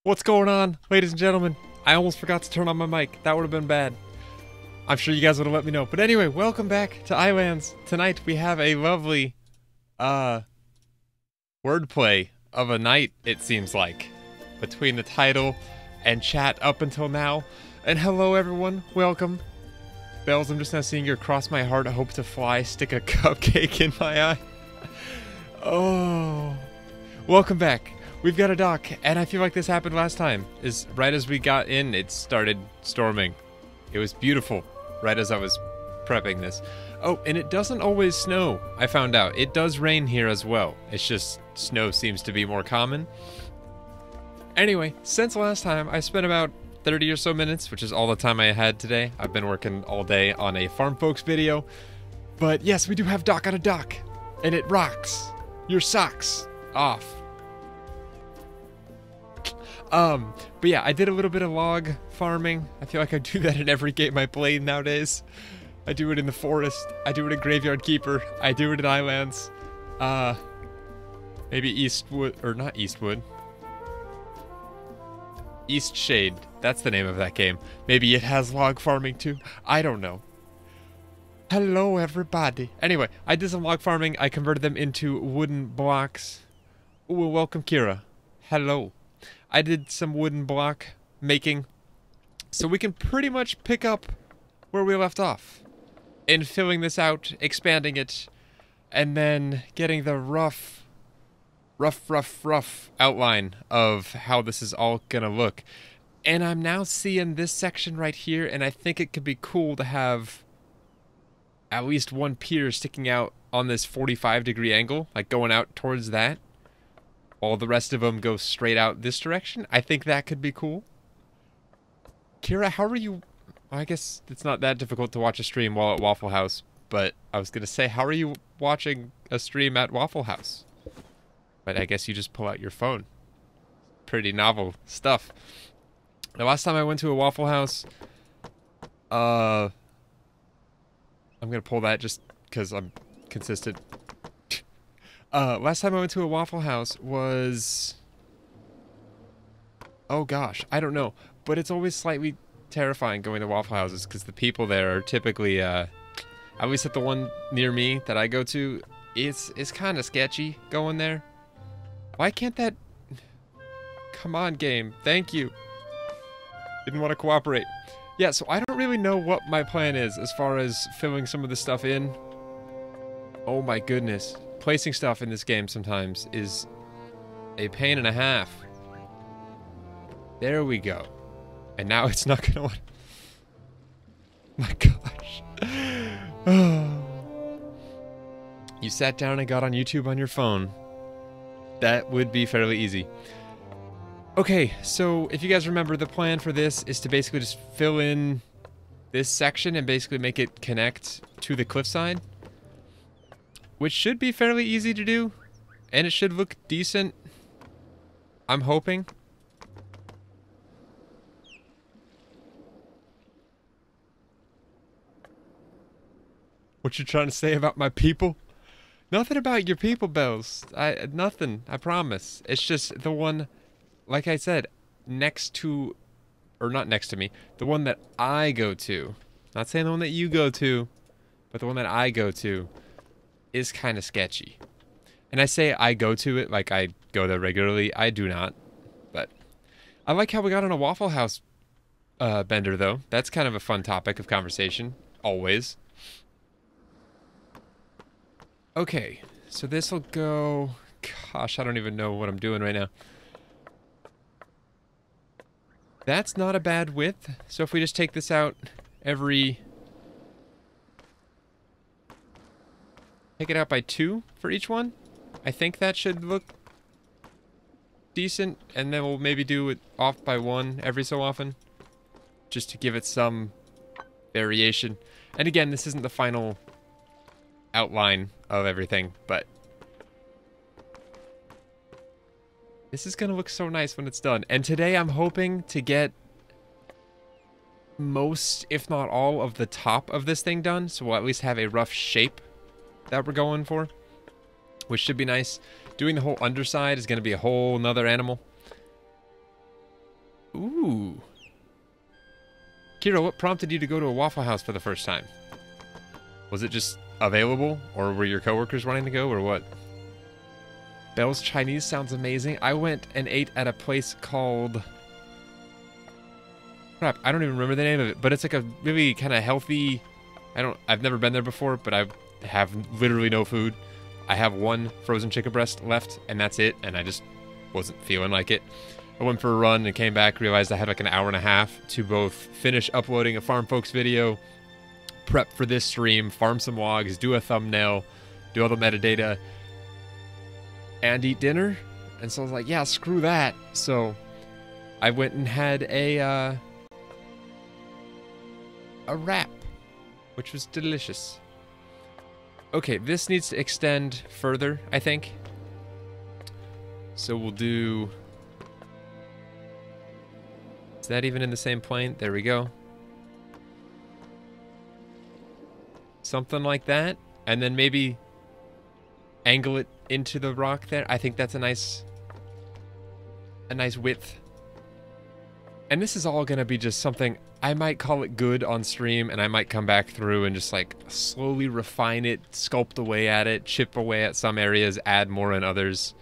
What's going on, ladies and gentlemen? I almost forgot to turn on my mic. That would have been bad. I'm sure you guys would have let me know. But anyway, welcome back to YLANDS. Tonight we have a lovely, wordplay of a night, it seems like, between the title and chat up until now. And hello everyone, welcome. Bells, I'm just now seeing your cross my heart, hope to fly, stick a cupcake in my eye. Oh, welcome back. We've got a dock, and I feel like this happened last time. Right as we got in, it started storming. It was beautiful, right as I was prepping this. Oh, and it doesn't always snow, I found out. It does rain here as well. It's just snow seems to be more common. Anyway, since last time, I spent about 30 or so minutes, which is all the time I had today. I've been working all day on a Farm Folks video. But yes, we do have dock on a dock, and it rocks. Your socks off. But yeah, I did a little bit of log farming. I feel like I do that in every game I play nowadays. I do it in the forest. I do it in Graveyard Keeper. I do it in Islands. Maybe Eastwood, or not Eastwood. East Shade. That's the name of that game. Maybe it has log farming too. I don't know. Hello, everybody. Anyway, I did some log farming. I converted them into wooden blocks. Ooh, welcome, Kira. Hello. I did some wooden block making, so we can pretty much pick up where we left off. In filling this out, expanding it, and then getting the rough outline of how this is all gonna look. And I'm now seeing this section right here, and I think it could be cool to have at least one pier sticking out on this 45-degree angle, like going out towards that. All the rest of them go straight out this direction. I think that could be cool. Kira, how are you? I guess it's not that difficult to watch a stream while at Waffle House, but I was going to say, how are you watching a stream at Waffle House? But I guess you just pull out your phone. Pretty novel stuff. The last time I went to a Waffle House, I'm going to pull that just because I'm consistent. Last time I went to a Waffle House was... oh gosh, I don't know. But it's always slightly terrifying going to Waffle Houses because the people there are typically, at least at the one near me that I go to, it's kind of sketchy going there. Why can't that... come on, game. Thank you. Didn't want to cooperate. Yeah, so I don't really know what my plan is as far as filling some of this stuff in. Oh my goodness. Placing stuff in this game sometimes is a pain and a half. There we go. And now it's not gonna... my gosh. You sat down and got on YouTube on your phone. That would be fairly easy. Okay, so if you guys remember, the plan for this is to basically just fill in this section and basically make it connect to the cliffside. Which should be fairly easy to do, and it should look decent. I'm hoping. What you trying to say about my people? Nothing about your people, Bells. Nothing, I promise. It's just the one, like I said, next to, or not next to me, the one that I go to. Not saying the one that you go to, but the one that I go to is kind of sketchy. And I say I go to it like I go there regularly. I do not. But I like how we got on a Waffle House bender, though. That's kind of a fun topic of conversation. Always. Okay. So this will go... gosh, I don't even know what I'm doing right now. That's not a bad width. So if we just take this out every... take it out by 2 for each one. I think that should look decent, and then we'll maybe do it off by 1 every so often, just to give it some variation. And again, this isn't the final outline of everything, but this is gonna look so nice when it's done. And today I'm hoping to get most, if not all, of the top of this thing done, so we'll at least have a rough shape that we're going for, which should be nice. Doing the whole underside is going to be a whole nother animal. Ooh. Kira, what prompted you to go to a Waffle House for the first time? Was it just available, or were your coworkers wanting to go, or what? Bell's Chinese sounds amazing. I went and ate at a place called... Crap, I don't even remember the name of it, but it's like a really kind of healthy... I've never been there before, but I have literally no food. I have one frozen chicken breast left, and that's it, and I just wasn't feeling like it. I went for a run and came back, realized I had like an hour and a half to both finish uploading a Farm Folks video, prep for this stream, farm some logs, do a thumbnail, do all the metadata, and eat dinner. And so I was like, yeah, screw that. So I went and had a wrap, which was delicious. Okay, this needs to extend further, I think. So we'll do... Is that even in the same plane? There we go. Something like that. And then maybe angle it into the rock there. I think that's a nice width. And this is all going to be just something... I might call it good on stream, and I might come back through and just like slowly refine it, sculpt away at it, chip away at some areas, add more in others.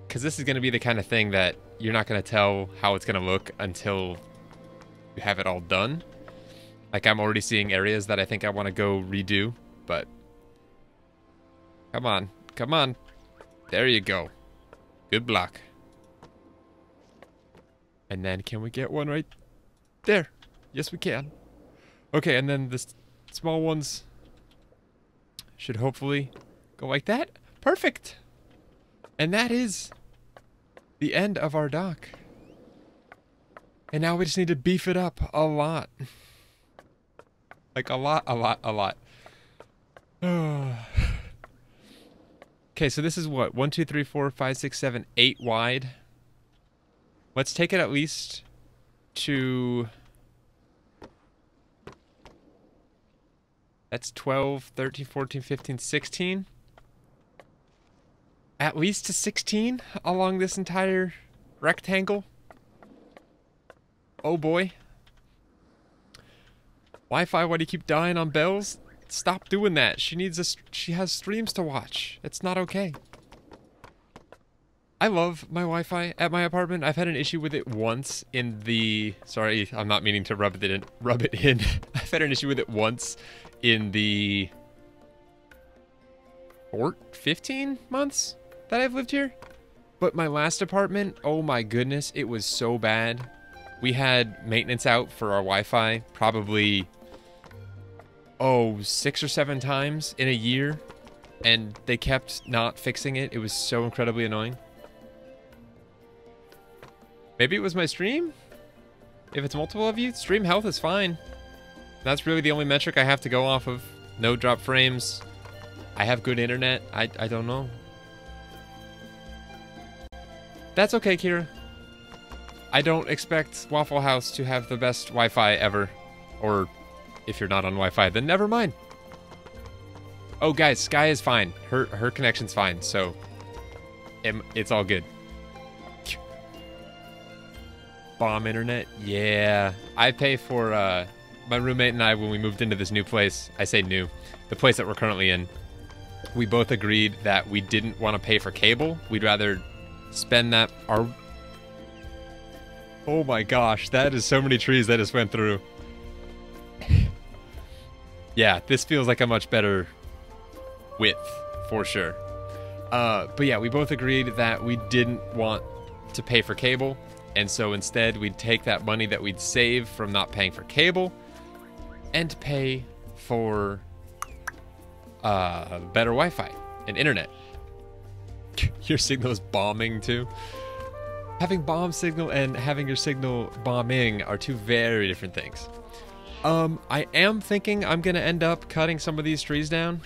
Because this is going to be the kind of thing that you're not going to tell how it's going to look until you have it all done. Like, I'm already seeing areas that I think I want to go redo, but... Come on, come on. There you go. Good block. And then can we get one right there? Yes, we can. Okay, and then the small ones should hopefully go like that. Perfect. And that is the end of our dock. And now we just need to beef it up a lot. Like a lot. Okay, so this is what? 1, 2, 3, 4, 5, 6, 7, 8 wide. Let's take it at least to... That's 12, 13, 14, 15, 16. At least to 16 along this entire rectangle. Oh boy. Wi-Fi, why do you keep dying on Bells? Stop doing that. She has streams to watch. It's not okay. I love my Wi-Fi at my apartment. I've had an issue with it once in the... Sorry, I'm not meaning to rub it in. I've had an issue with it once in the 15 months that I've lived here. But my last apartment, oh my goodness, it was so bad. We had maintenance out for our Wi-Fi probably, 6 or 7 times in a year. And they kept not fixing it. It was so incredibly annoying. Maybe it was my stream? If it's multiple of you, stream health is fine. That's really the only metric I have to go off of. No drop frames. I have good internet. I don't know. That's okay, Kira. I don't expect Waffle House to have the best Wi-Fi ever. Or if you're not on Wi-Fi, then never mind. Oh, guys, Sky is fine. Her connection's fine, so it's all good. Bomb internet? Yeah. I pay for, my roommate and I, when we moved into this new place, I say new, the place that we're currently in, we both agreed that we didn't want to pay for cable. We'd rather spend that, oh my gosh, that is so many trees that just went through. Yeah, this feels like a much better width, for sure. But yeah, we both agreed that we didn't want to pay for cable. And so instead, we'd take that money that we'd save from not paying for cable and pay for better Wi-Fi and internet. Your signal is bombing too. Having bomb signal and having your signal bombing are two very different things. I am thinking I'm going to end up cutting some of these trees down.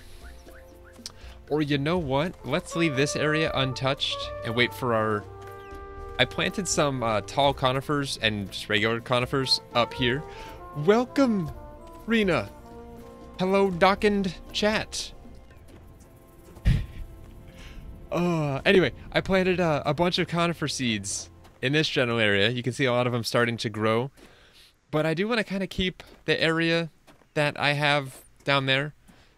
Or you know what? Let's leave this area untouched and wait for our... I planted some tall conifers and just regular conifers up here. Welcome, Rena. Hello, Dockened chat. Anyway, I planted a bunch of conifer seeds in this general area. You can see a lot of them starting to grow. But I do want to kind of keep the area that I have down there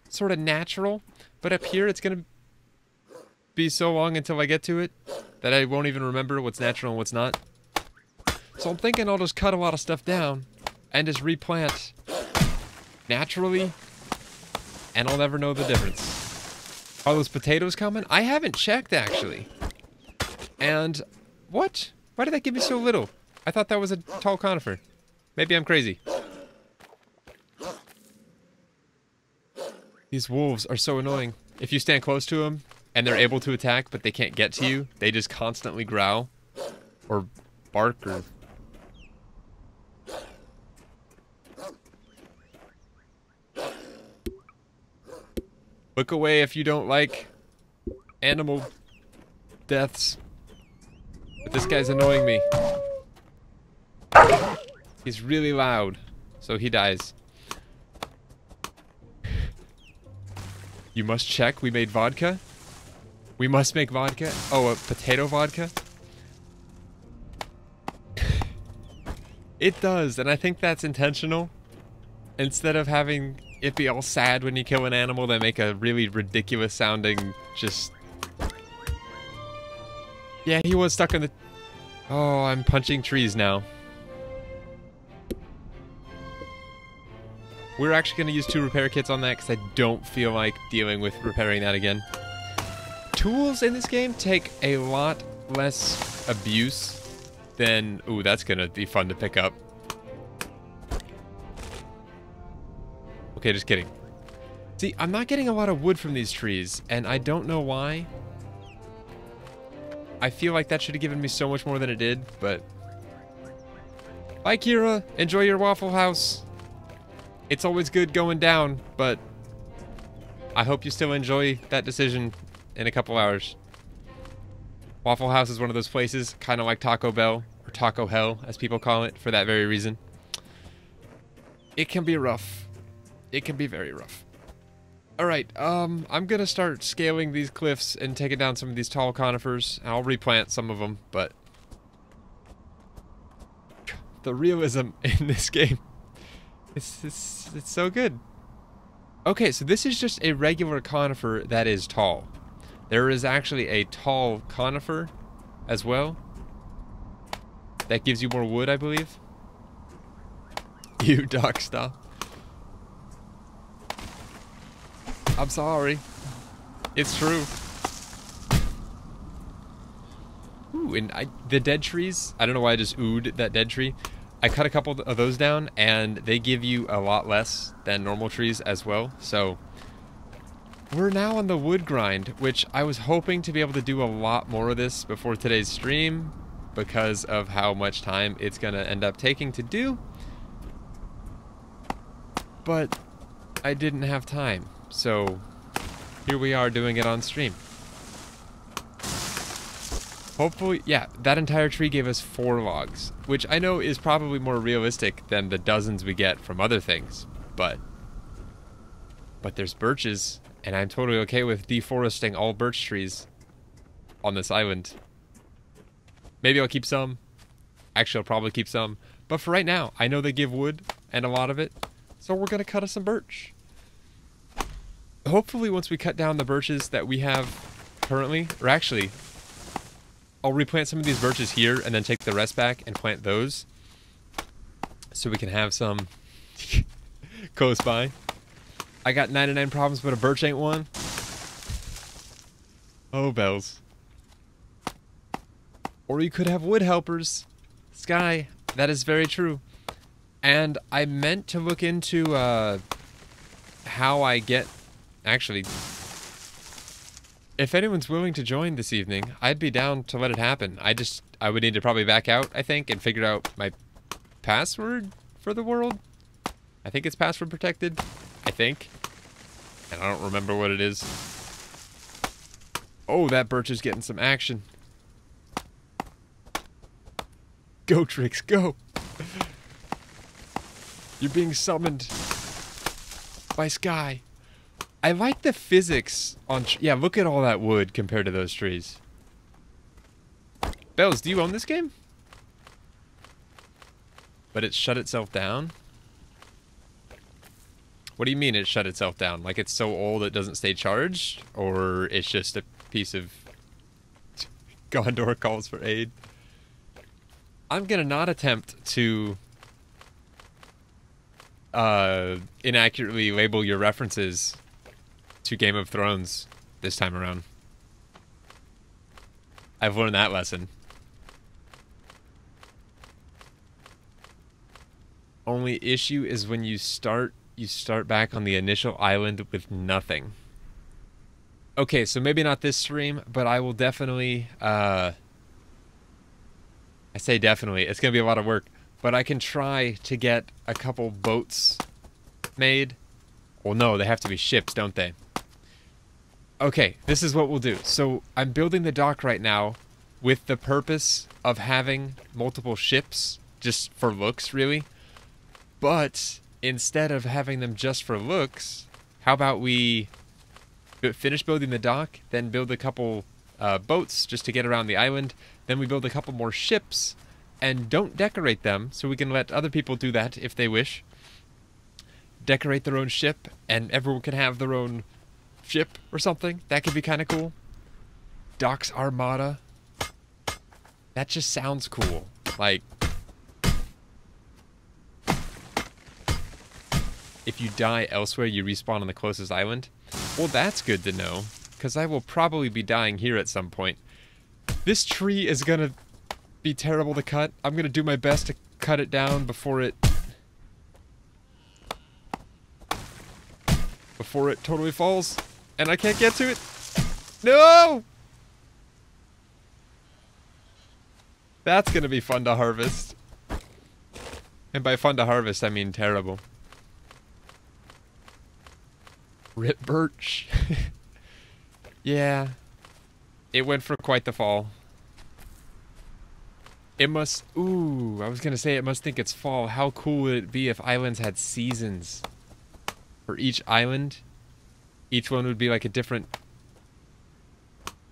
sort of natural. But up here, it's going to be so long until I get to it that I won't even remember what's natural and what's not. So I'm thinking I'll just cut a lot of stuff down and just replant naturally, and I'll never know the difference. Are those potatoes coming? I haven't checked, actually. And what? Why did that give me so little? I thought that was a tall conifer. Maybe I'm crazy. These wolves are so annoying. If you stand close to them and they're able to attack but they can't get to you, they just constantly growl or bark or... Look away if you don't like animal deaths. But this guy's annoying me. He's really loud, so he dies. You must check. We made vodka. We must make vodka. Oh, a potato vodka? It does, and I think that's intentional. Instead of having it be all sad when you kill an animal, they make a really ridiculous sounding, just... Yeah, he was stuck in the... Oh, I'm punching trees now. We're actually going to use 2 repair kits on that because I don't feel like dealing with repairing that again. Tools in this game take a lot less abuse than... Ooh, that's going to be fun to pick up. Okay, just kidding. See, I'm not getting a lot of wood from these trees, and I don't know why. I feel like that should have given me so much more than it did, but... Bye, Kira! Enjoy your Waffle House! It's always good going down, but... I hope you still enjoy that decision in a couple hours. Waffle House is one of those places, kind of like Taco Bell, or Taco Hell, as people call it, for that very reason. It can be rough. It can be very rough. Alright, I'm gonna start scaling these cliffs and taking down some of these tall conifers. I'll replant some of them, but... The realism in this game, it's so good. Okay, so this is just a regular conifer that is tall. There is actually a tall conifer as well. That gives you more wood, I believe. You Doc, stop. I'm sorry. It's true. Ooh, and the dead trees, I don't know why I just oohed that dead tree. I cut a couple of those down, and they give you a lot less than normal trees as well. So, we're now on the wood grind, which I was hoping to be able to do a lot more of this before today's stream, because of how much time it's going to end up taking to do. But I didn't have time. So, here we are doing it on stream. Hopefully, yeah, that entire tree gave us 4 logs, which I know is probably more realistic than the dozens we get from other things, but there's birches, and I'm totally okay with deforesting all birch trees on this island. Maybe I'll keep some. Actually, I'll probably keep some, but for right now, I know they give wood, and a lot of it, so we're gonna cut us some birch. Hopefully once we cut down the birches that we have currently, or actually, I'll replant some of these birches here and then take the rest back and plant those so we can have some close by. I got 99 problems, but a birch ain't one. Oh, bells. Or you could have wood helpers. Sky, that is very true. And I meant to look into how I get... Actually, if anyone's willing to join this evening, I'd be down to let it happen. I would need to probably back out, I think, and figure out my password for the world. I think it's password protected. I think. And I don't remember what it is. Oh, that birch is getting some action. Go, Trix, go! You're being summoned by Sky. I like the physics on... Yeah, look at all that wood compared to those trees. Bells, do you own this game? But it shut itself down? What do you mean it shut itself down? Like it's so old it doesn't stay charged? Or it's just a piece of Gondor calls for aid? I'm gonna not attempt to inaccurately label your references to Game of Thrones this time around. I've learned that lesson. Only issue is when you start back on the initial island with nothing. Okay, so maybe not this stream, but I will definitely, I say definitely, it's gonna be a lot of work, but I can try to get a couple boats made. Well, no, they have to be ships, don't they? Okay, this is what we'll do. So I'm building the dock right now with the purpose of having multiple ships, just for looks, really. But instead of having them just for looks, how about we finish building the dock, then build a couple boats just to get around the island, then we build a couple more ships, and don't decorate them, so we can let other people do that if they wish. Decorate their own ship, and everyone can have their own ship or something. That could be kind of cool. Docks Armada. That just sounds cool. Like, if you die elsewhere, you respawn on the closest island. Well, that's good to know, because I will probably be dying here at some point. This tree is gonna be terrible to cut. I'm gonna do my best to cut it down before it totally falls, and I can't get to it. No! That's gonna be fun to harvest. And by fun to harvest, I mean terrible. Rip birch. Yeah. It went for quite the fall. It must... Ooh, I was gonna say it must think it's fall. How cool would it be if islands had seasons? For each island, each one would be like a different...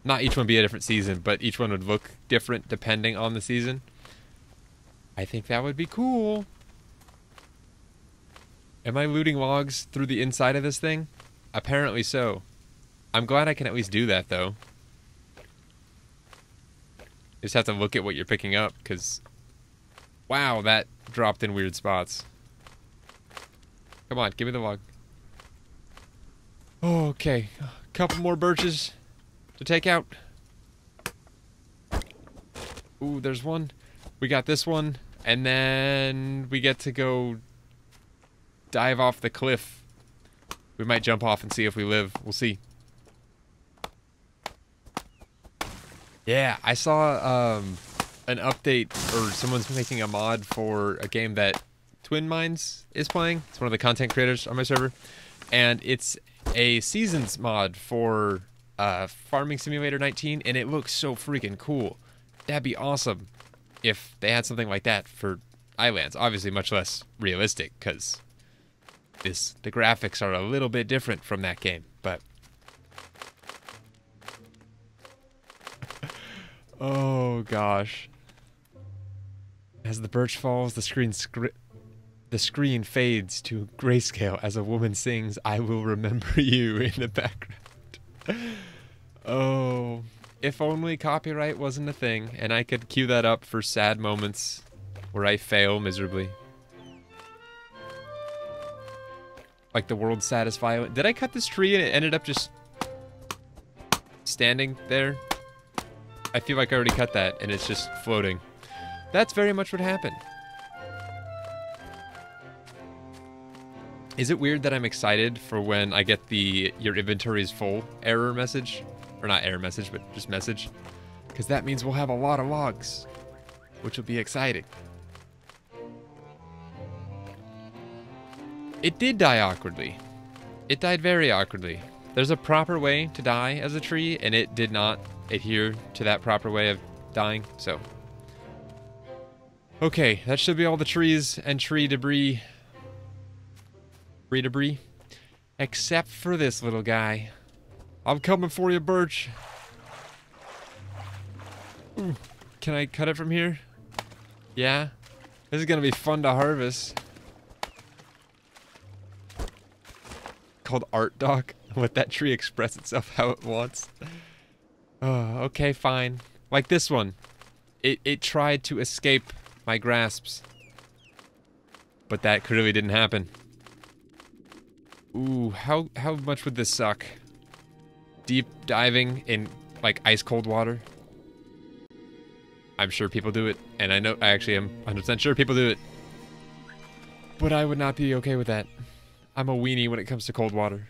Not each one would be a different season, but each one would look different depending on the season. I think that would be cool. Am I looting logs through the inside of this thing? Apparently so. I'm glad I can at least do that, though. You just have to look at what you're picking up, because... Wow, that dropped in weird spots. Come on, give me the log. Okay, a couple more birches to take out. Ooh, there's one. We got this one, and then we get to go dive off the cliff. We might jump off and see if we live. We'll see. Yeah, I saw an update, or someone's making a mod for a game that Twin Minds is playing. It's one of the content creators on my server. And it's a Seasons mod for Farming Simulator 19, and it looks so freaking cool. That'd be awesome if they had something like that for YLANDS. Obviously much less realistic, because the graphics are a little bit different from that game, but... Oh, gosh. As the birch falls, the screen fades to grayscale as a woman sings, "I will remember you" in the background. Oh, if only copyright wasn't a thing, and I could cue that up for sad moments where I fail miserably. Like the world's saddest violin. Did I cut this tree and it ended up just standing there? I feel like I already cut that and it's just floating. That's very much what happened. Is it weird that I'm excited for when I get the "your inventory is full" error message? Or not error message, but just message. Because that means we'll have a lot of logs, which will be exciting. It did die awkwardly. It died very awkwardly. There's a proper way to die as a tree, and it did not adhere to that proper way of dying, so. Okay, that should be all the trees and tree debris. Tree debris. Except for this little guy. I'm coming for you, birch. Ooh, can I cut it from here? Yeah? This is gonna be fun to harvest. Called Art Doc. Let that tree express itself how it wants. Oh, okay, fine. Like this one. It tried to escape my grasps. But that clearly didn't happen. Ooh, how much would this suck? Deep diving in, like, ice-cold water? I'm sure people do it, and I actually am 100% sure people do it. But I would not be okay with that. I'm a weenie when it comes to cold water.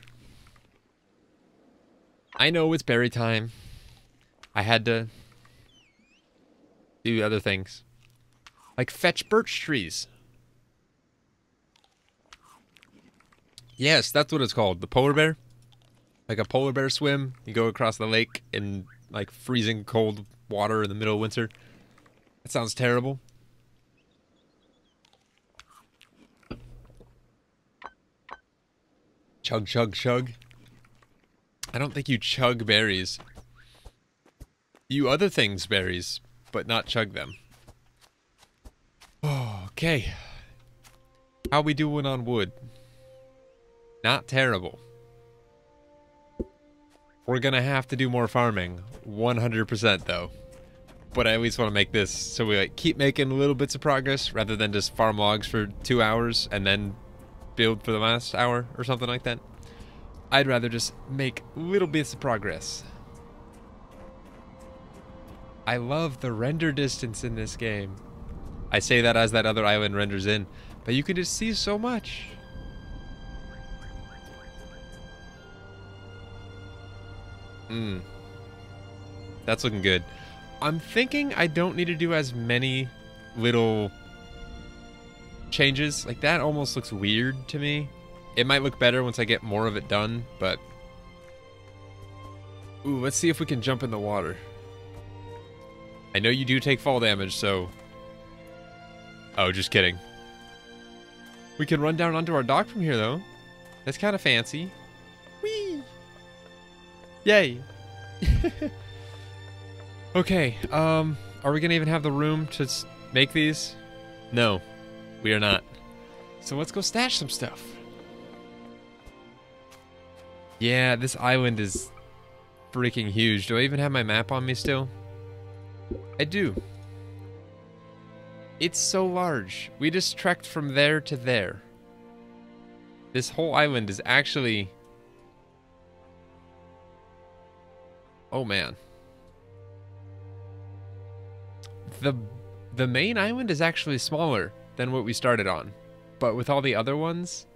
I know it's berry time. I had to do other things. Like fetch birch trees. Yes, that's what it's called. The polar bear. Like a polar bear swim. You go across the lake in like freezing cold water in the middle of winter. That sounds terrible. Chug, chug, chug. I don't think you chug berries. You other things berries, but not chug them. Oh, okay. How we doing on wood? Not terrible. We're gonna have to do more farming. 100% though. But I at least want to make this so we like keep making little bits of progress rather than just farm logs for 2 hours and then build for the last hour or something like that. I'd rather just make little bits of progress. I love the render distance in this game. I say that as that other island renders in, but you can just see so much. That's looking good. I'm thinking I don't need to do as many little changes. Like that almost looks weird to me. It might look better once I get more of it done, but... Ooh, let's see if we can jump in the water. I know you do take fall damage, so... Oh, just kidding. We can run down onto our dock from here, though. That's kind of fancy. Whee! Yay! Okay, are we gonna even have the room to make these? No, we are not. So let's go stash some stuff. Yeah, this island is freaking huge. Do I even have my map on me still? I do. It's so large. We just trekked from there to there. This whole island is actually... Oh man. The main island is actually smaller than what we started on. But with all the other ones,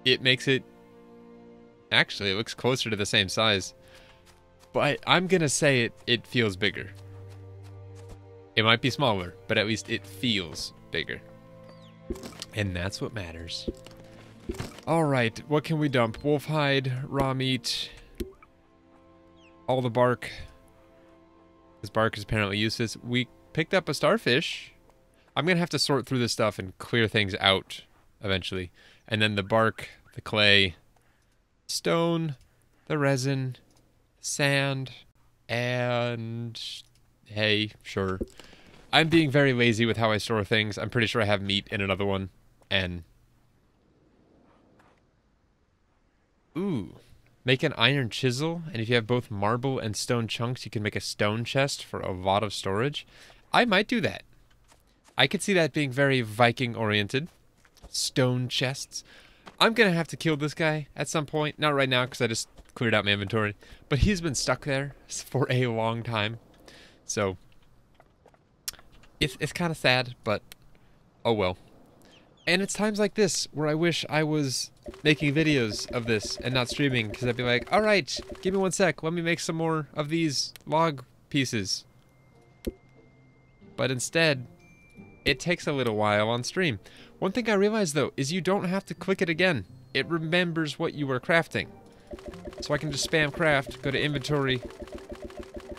it makes it... Actually, it looks closer to the same size. But I'm gonna say it feels bigger. It might be smaller, but at least it feels bigger. And that's what matters. Alright, what can we dump? Wolf hide, raw meat, all the bark. This bark is apparently useless. We picked up a starfish. I'm gonna have to sort through this stuff and clear things out eventually. And then the bark, the clay, stone, the resin, sand, and hay, sure. I'm being very lazy with how I store things. I'm pretty sure I have meat in another one. And... Ooh. Make an iron chisel, and if you have both marble and stone chunks, you can make a stone chest for a lot of storage. I might do that. I could see that being very Viking-oriented. Stone chests. I'm gonna have to kill this guy at some point. Not right now, because I just cleared out my inventory. But he's been stuck there for a long time. So, it's kind of sad, but oh well. And it's times like this where I wish I was making videos of this and not streaming, because I'd be like, alright, give me 1 sec, let me make some more of these log pieces. But instead, it takes a little while on stream. One thing I realized though, is you don't have to click it again. It remembers what you were crafting. So I can just spam craft, go to inventory.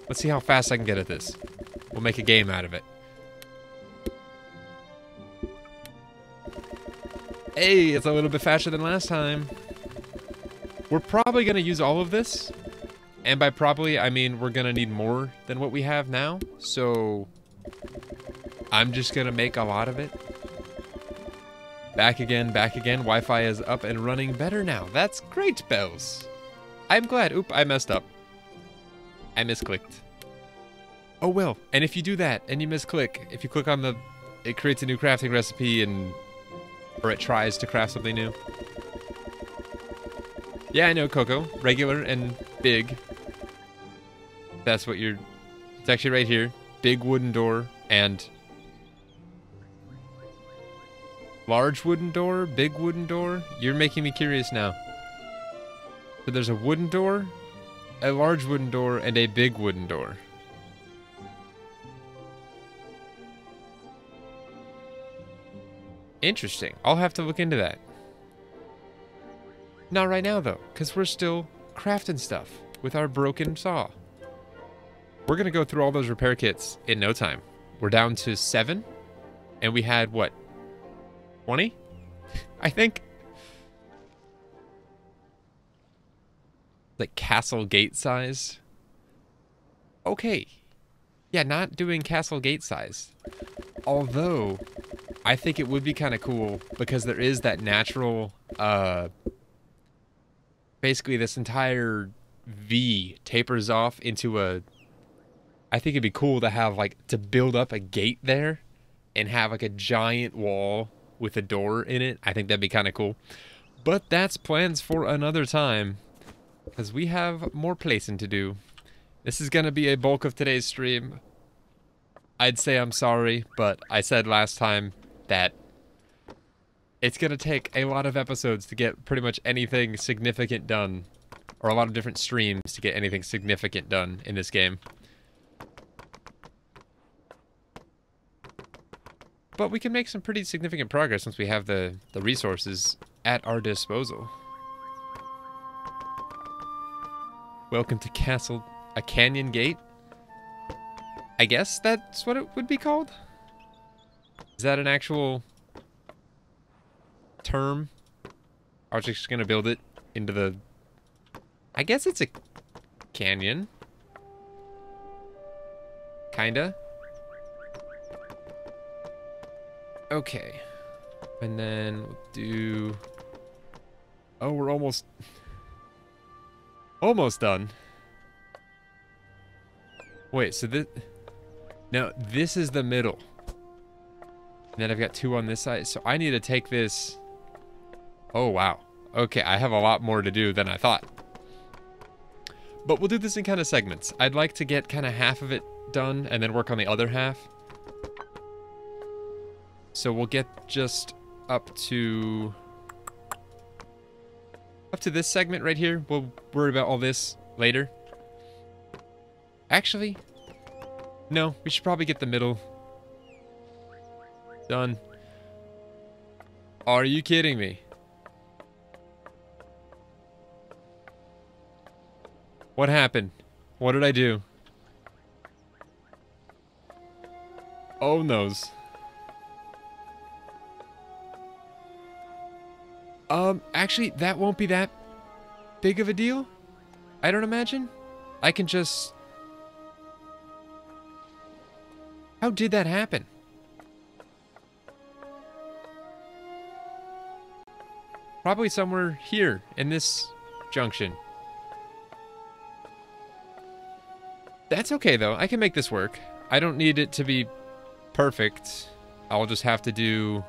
Let's see how fast I can get at this. We'll make a game out of it. Hey, it's a little bit faster than last time. We're probably going to use all of this. And by probably, I mean we're going to need more than what we have now. So, I'm just gonna make a lot of it. Back again, back again. Wi-Fi is up and running better now. That's great, Bells. I'm glad. Oop, I messed up. I misclicked. Oh well, and if you do that and you misclick, if you click on the, it creates a new crafting recipe and, or it tries to craft something new. Yeah, I know, Coco. Regular and big. That's what you're, it's actually right here. Big wooden door and large wooden door, big wooden door. You're making me curious now. So there's a wooden door, a large wooden door, and a big wooden door. Interesting. I'll have to look into that. Not right now, though, because we're still crafting stuff with our broken saw. We're going to go through all those repair kits in no time. We're down to 7, and we had, what, 20? I think. Like castle gate size. Okay. Yeah, not doing castle gate size. Although, I think it would be kind of cool because there is that natural, basically this entire V tapers off into a, I think it'd be cool to have like, to build up a gate there and have like a giant wall with a door in it. I think that'd be kind of cool. But that's plans for another time because we have more placing to do. This is going to be a bulk of today's stream. I'd say I'm sorry, but I said last time that it's going to take a lot of episodes to get pretty much anything significant done, or a lot of different streams to get anything significant done in this game. But we can make some pretty significant progress once we have the resources at our disposal. Welcome to Castle, a canyon gate? I guess that's what it would be called? Is that an actual term? I was just gonna build it into the... I guess it's a canyon. Kinda. Okay. And then we'll do... Oh, we're almost... almost done. Wait, so this... No, this is the middle. And then I've got 2 on this side. So I need to take this... Oh, wow. Okay, I have a lot more to do than I thought. But we'll do this in kind of segments. I'd like to get kind of half of it done and then work on the other half. So we'll get just up to this segment right here. We'll worry about all this later. Actually, no, we should probably get the middle done. Are you kidding me? What happened? What did I do? Oh noes. Actually, that won't be that big of a deal. I don't imagine. I can just... How did that happen? Probably somewhere here in this junction. That's okay though. I can make this work. I don't need it to be perfect. I'll just have to do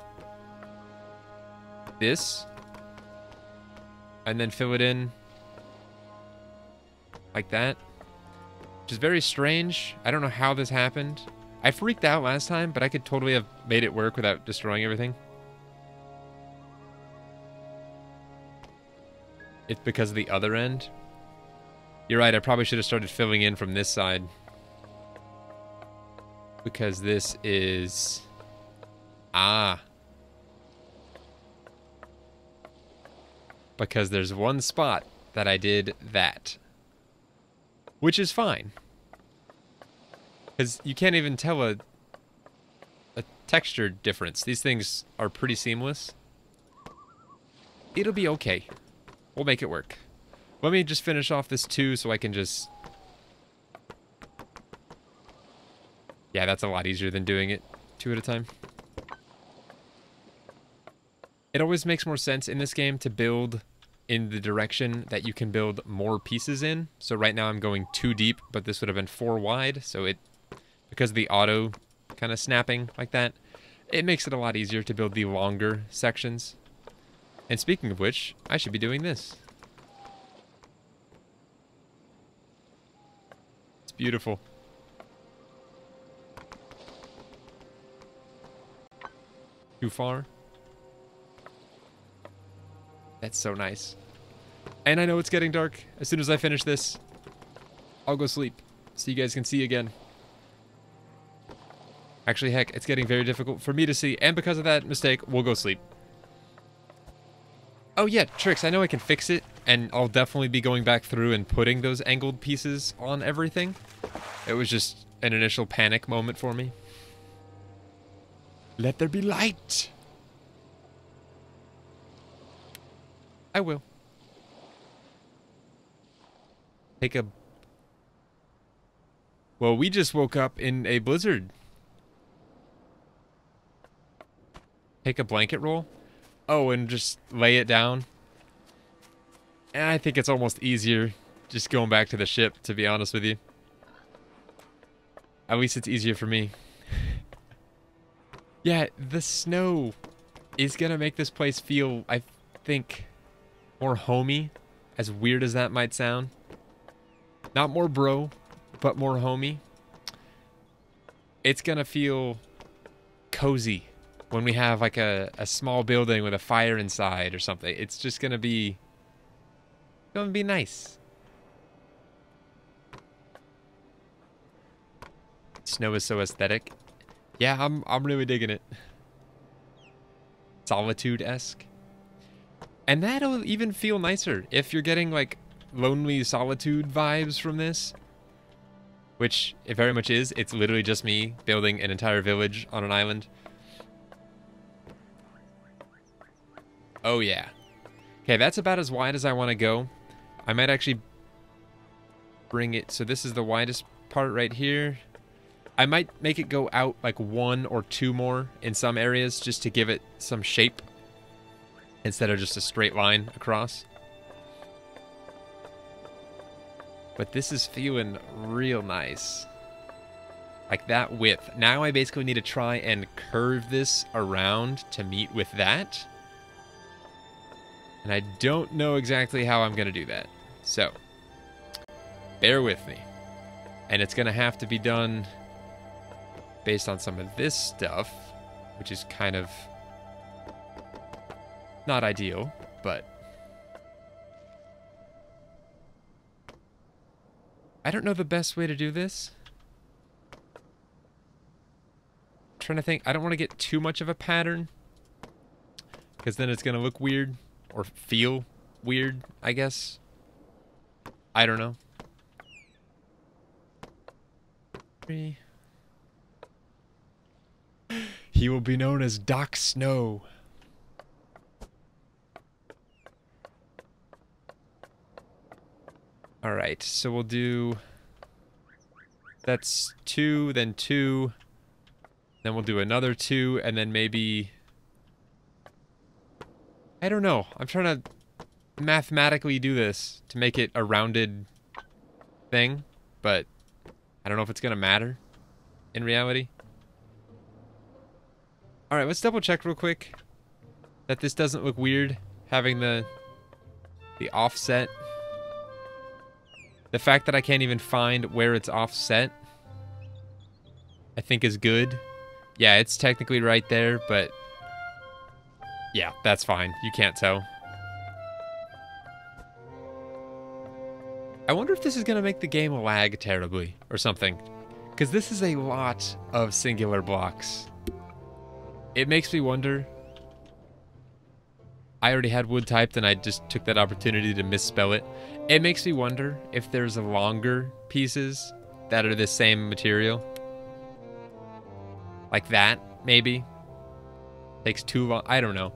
this. And then fill it in like that. Which is very strange. I don't know how this happened. I freaked out last time, but I could totally have made it work without destroying everything. It's because of the other end. You're right, I probably should have started filling in from this side. Because this is... Ah. Because there's one spot that I did that. Which is fine. Because you can't even tell a texture difference. These things are pretty seamless. It'll be okay. We'll make it work. Let me just finish off this 2 so I can just... Yeah, that's a lot easier than doing it 2 at a time. It always makes more sense in this game to build in the direction that you can build more pieces in. So right now I'm going 2 deep, but this would have been 4 wide. So it, because of the auto kind of snapping like that, it makes it a lot easier to build the longer sections. And speaking of which, I should be doing this. It's beautiful. Too far? That's so nice. And I know it's getting dark. As soon as I finish this, I'll go sleep so you guys can see again. Actually, heck, it's getting very difficult for me to see, and because of that mistake, we'll go sleep. Oh yeah, tricks, I know I can fix it, and I'll definitely be going back through and putting those angled pieces on everything. It was just an initial panic moment for me. Let there be light! I will. Take a... Well, we just woke up in a blizzard. Take a blanket roll? Oh, and just lay it down? And I think it's almost easier just going back to the ship, to be honest with you. At least it's easier for me. Yeah, the snow is gonna make this place feel, I think, more homey, as weird as that might sound. Not more bro, but more homey. It's gonna feel cozy when we have like a small building with a fire inside or something. It's just gonna be nice. Snow is so aesthetic. Yeah, I'm really digging it. Solitude-esque. And that'll even feel nicer if you're getting like lonely solitude vibes from this. Which it very much is. It's literally just me building an entire village on an island. Oh yeah. Okay, that's about as wide as I want to go. I might actually bring it... So this is the widest part right here. I might make it go out like 1 or 2 more in some areas just to give it some shape instead of just a straight line across. But this is feeling real nice. Like that width. Now I basically need to try and curve this around to meet with that. And I don't know exactly how I'm going to do that. So, bear with me. And it's going to have to be done based on some of this stuff, which is kind of not ideal, but I don't know the best way to do this. I'm trying to think. I don't want to get too much of a pattern because then it's going to look weird or feel weird, I guess. I don't know. 3. He will be known as Doc Snow. Alright, so we'll do... That's 2, then 2. Then we'll do another 2, and then maybe... I don't know. I'm trying to mathematically do this to make it a rounded thing, but I don't know if it's going to matter in reality. Alright, let's double check real quick that this doesn't look weird, having the offset. The fact that I can't even find where it's offset, I think is good. Yeah, it's technically right there, but yeah, that's fine. You can't tell. I wonder if this is going to make the game lag terribly or something, because this is a lot of singular blocks. It makes me wonder. I already had wood typed and I just took that opportunity to misspell it. It makes me wonder if there's longer pieces that are the same material. Like that, maybe. Takes too long. I don't know.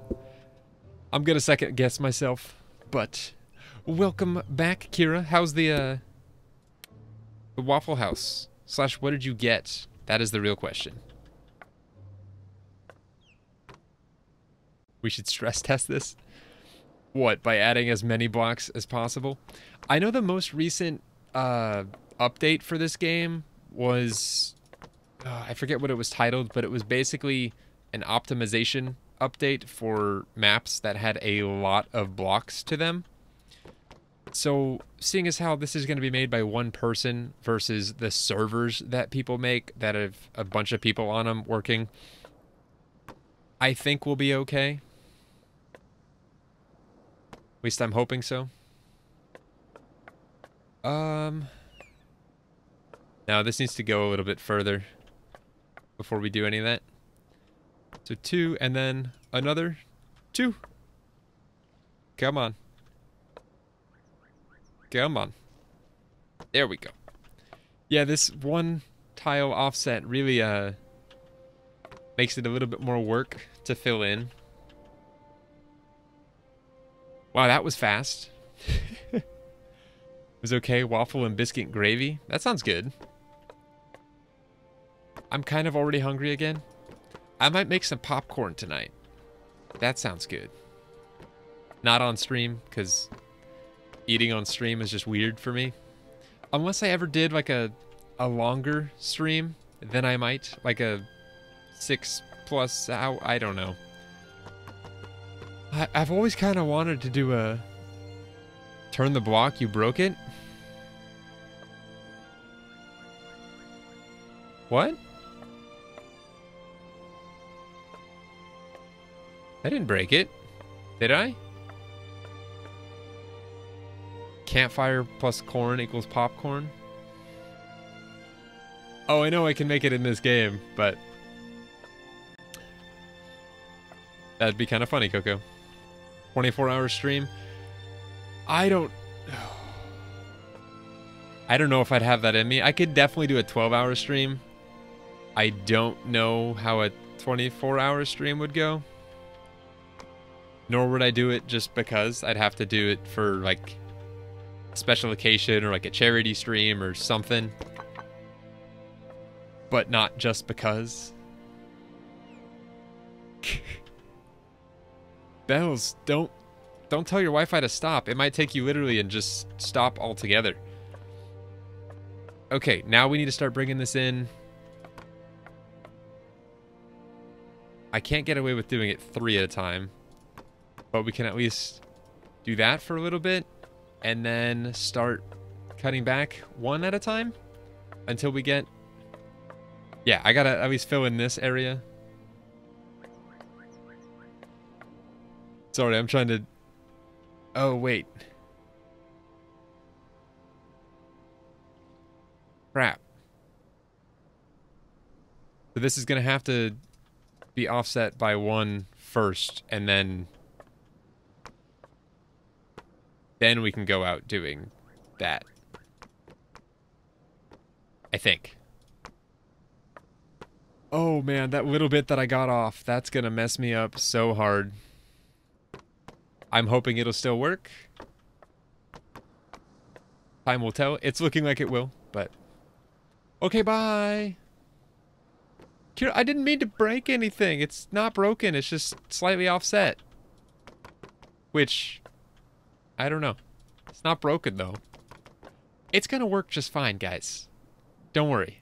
I'm gonna second guess myself. But welcome back, Kira. How's the Waffle House? / what did you get? That is the real question. We should stress test this. What, by adding as many blocks as possible? I know the most recent update for this game was... I forget what it was titled, but it was basically an optimization update for maps that had a lot of blocks to them. So, seeing as how this is going to be made by one person versus the servers that people make that have a bunch of people on them working, I think we'll be okay. At least I'm hoping so. Now this needs to go a little bit further before we do any of that. So 2 and then another 2. Come on. Come on. There we go. Yeah, this one tile offset really makes it a little bit more work to fill in. Wow, that was fast. It was okay. Waffle and biscuit gravy. That sounds good. I'm kind of already hungry again. I might make some popcorn tonight. That sounds good. Not on stream, because eating on stream is just weird for me. Unless I ever did like a longer stream, then I might. Like a 6+ hour, I don't know. I've always kind of wanted to do a turn the block, you broke it. What? I didn't break it. Did I? Campfire plus corn equals popcorn. Oh, I know I can make it in this game, but that'd be kind of funny, Coco. 24-hour stream. I don't know if I'd have that in me. I could definitely do a 12-hour stream. I don't know how a 24-hour stream would go. Nor would I do it just because. I'd have to do it for like a special occasion or like a charity stream or something. But not just because. Bells, don't tell your Wi-Fi to stop. It might take you literally and just stop altogether. Okay, now we need to start bringing this in. I can't get away with doing it 3 at a time. But we can at least do that for a little bit. And then start cutting back 1 at a time. Until we get... Yeah, I gotta at least fill in this area. Sorry, I'm trying to... Oh, wait. Crap. So this is going to have to be offset by 1 first, and then we can go out doing that. I think. Oh, man, that little bit that I got off, that's going to mess me up so hard. I'm hoping it'll still work. Time will tell. It's looking like it will, but... Okay, bye! Kira, I didn't mean to break anything. It's not broken. It's just slightly offset. Which... I don't know. It's not broken, though. It's gonna work just fine, guys. Don't worry.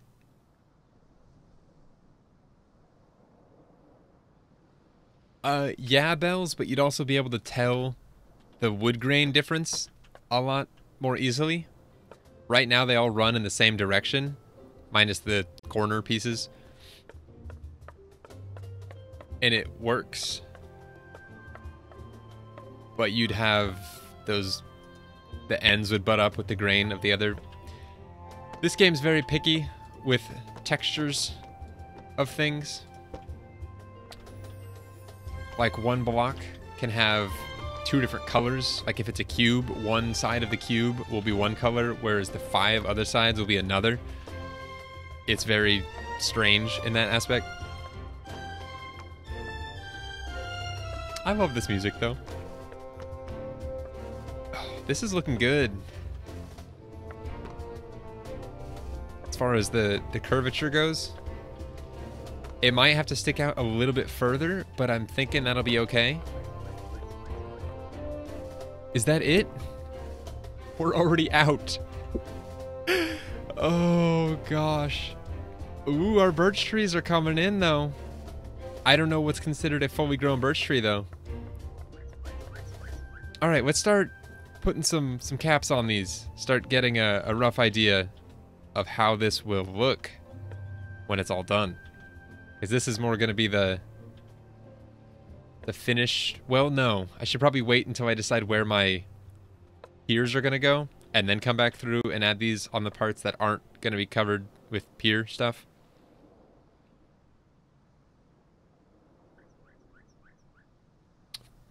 Yeah, Bells, but you'd also be able to tell the wood grain difference a lot more easily. Right now, they all run in the same direction, minus the corner pieces. And it works. But you'd have those... The ends would butt up with the grain of the other. This game's very picky with textures of things. Like, one block can have 2 different colors. Like, if it's a cube, one side of the cube will be one color, whereas the 5 other sides will be another. It's very strange in that aspect. I love this music, though. Oh, this is looking good. As far as the curvature goes. It might have to stick out a little bit further, but I'm thinking that'll be okay. Is that it? We're already out. Oh, gosh. Ooh, our birch trees are coming in, though. I don't know what's considered a fully grown birch tree, though. All right, let's start putting some caps on these. Start getting a rough idea of how this will look when it's all done. Because this is more going to be the finish. Well, no. I should probably wait until I decide where my piers are going to go, and then come back through and add these on the parts that aren't going to be covered with pier stuff.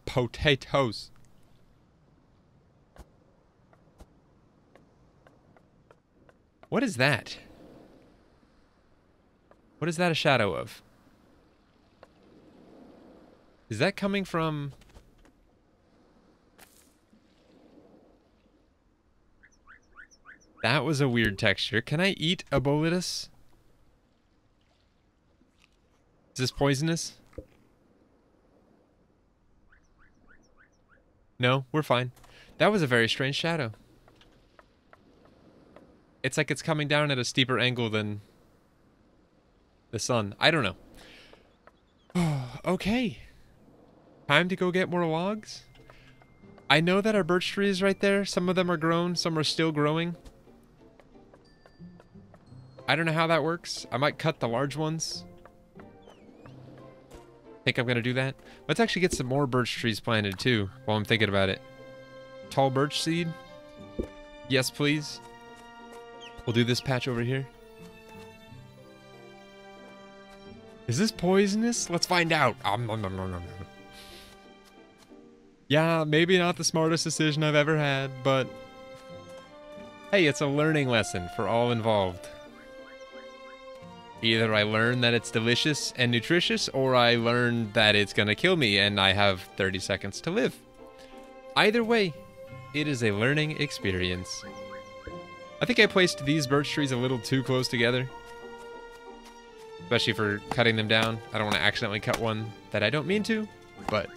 Potatoes. What is that? What is that a shadow of? Is that coming from... That was a weird texture. Can I eat a boletus? Is this poisonous? No, we're fine. That was a very strange shadow. It's like it's coming down at a steeper angle than the sun. I don't know. Okay. Time to go get more logs. I know that our birch tree is right there. Some of them are grown, some are still growing. I don't know how that works. I might cut the large ones. Think I'm gonna do that. Let's actually get some more birch trees planted too, while I'm thinking about it. Tall birch seed? Yes, please. We'll do this patch over here. Is this poisonous? Let's find out. Yeah, maybe not the smartest decision I've ever had, but hey, it's a learning lesson for all involved. Either I learn that it's delicious and nutritious, or I learn that it's gonna kill me and I have 30 seconds to live. Either way, it is a learning experience. I think I placed these birch trees a little too close together. Especially for cutting them down. I don't want to accidentally cut one that I don't mean to, but...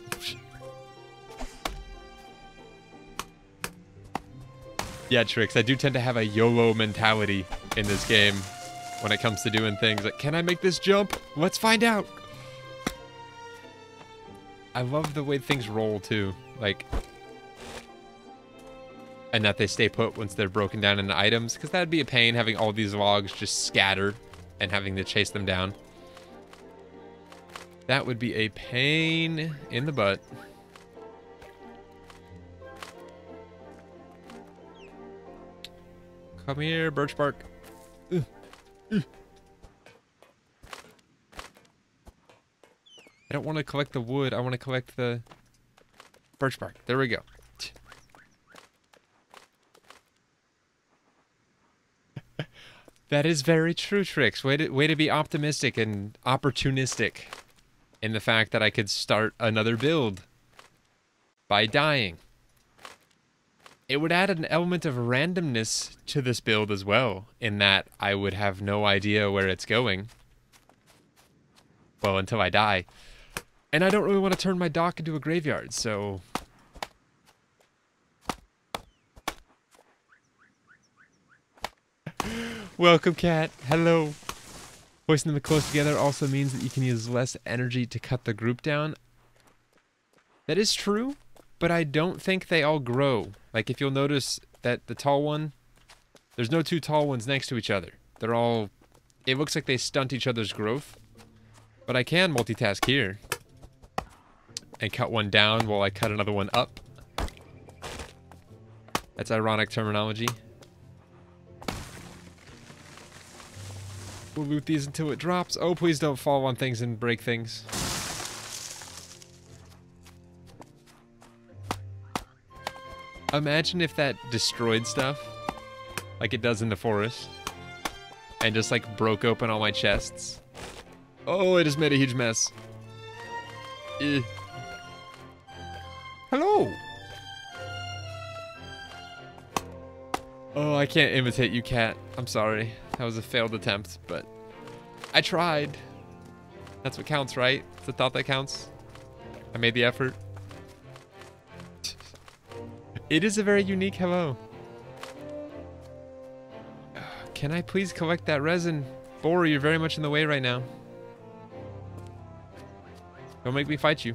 Yeah, Trix, I do tend to have a YOLO mentality in this game when it comes to doing things. Like, can I make this jump? Let's find out! I love the way things roll, too. Like... And that they stay put once they're broken down into items, because that'd be a pain having all these logs just scattered and having to chase them down. That would be a pain in the butt. Come here, birch bark. I don't want to collect the wood, I want to collect the birch bark. There we go. That is very true, Trix. Way to be optimistic and opportunistic in the fact that I could start another build by dying. It would add an element of randomness to this build as well, in that I would have no idea where it's going. Well, until I die. And I don't really want to turn my dock into a graveyard, so... Welcome, cat. Hello. Hoisting them close together also means that you can use less energy to cut the group down. That is true, but I don't think they all grow. Like, if you'll notice that the tall one, there's no two tall ones next to each other. They're all... It looks like they stunt each other's growth. But I can multitask here. And cut one down while I cut another one up. That's ironic terminology. We'll loot these until it drops. Oh, please don't fall on things and break things. Imagine if that destroyed stuff, like it does in the forest, and just like broke open all my chests. Oh, it just made a huge mess. Hello! Oh, I can't imitate you, cat. I'm sorry. That was a failed attempt, but I tried. That's what counts, right? It's the thought that counts. I made the effort. It is a very unique hello. Can I please collect that resin? Bora, you're very much in the way right now. Don't make me fight you.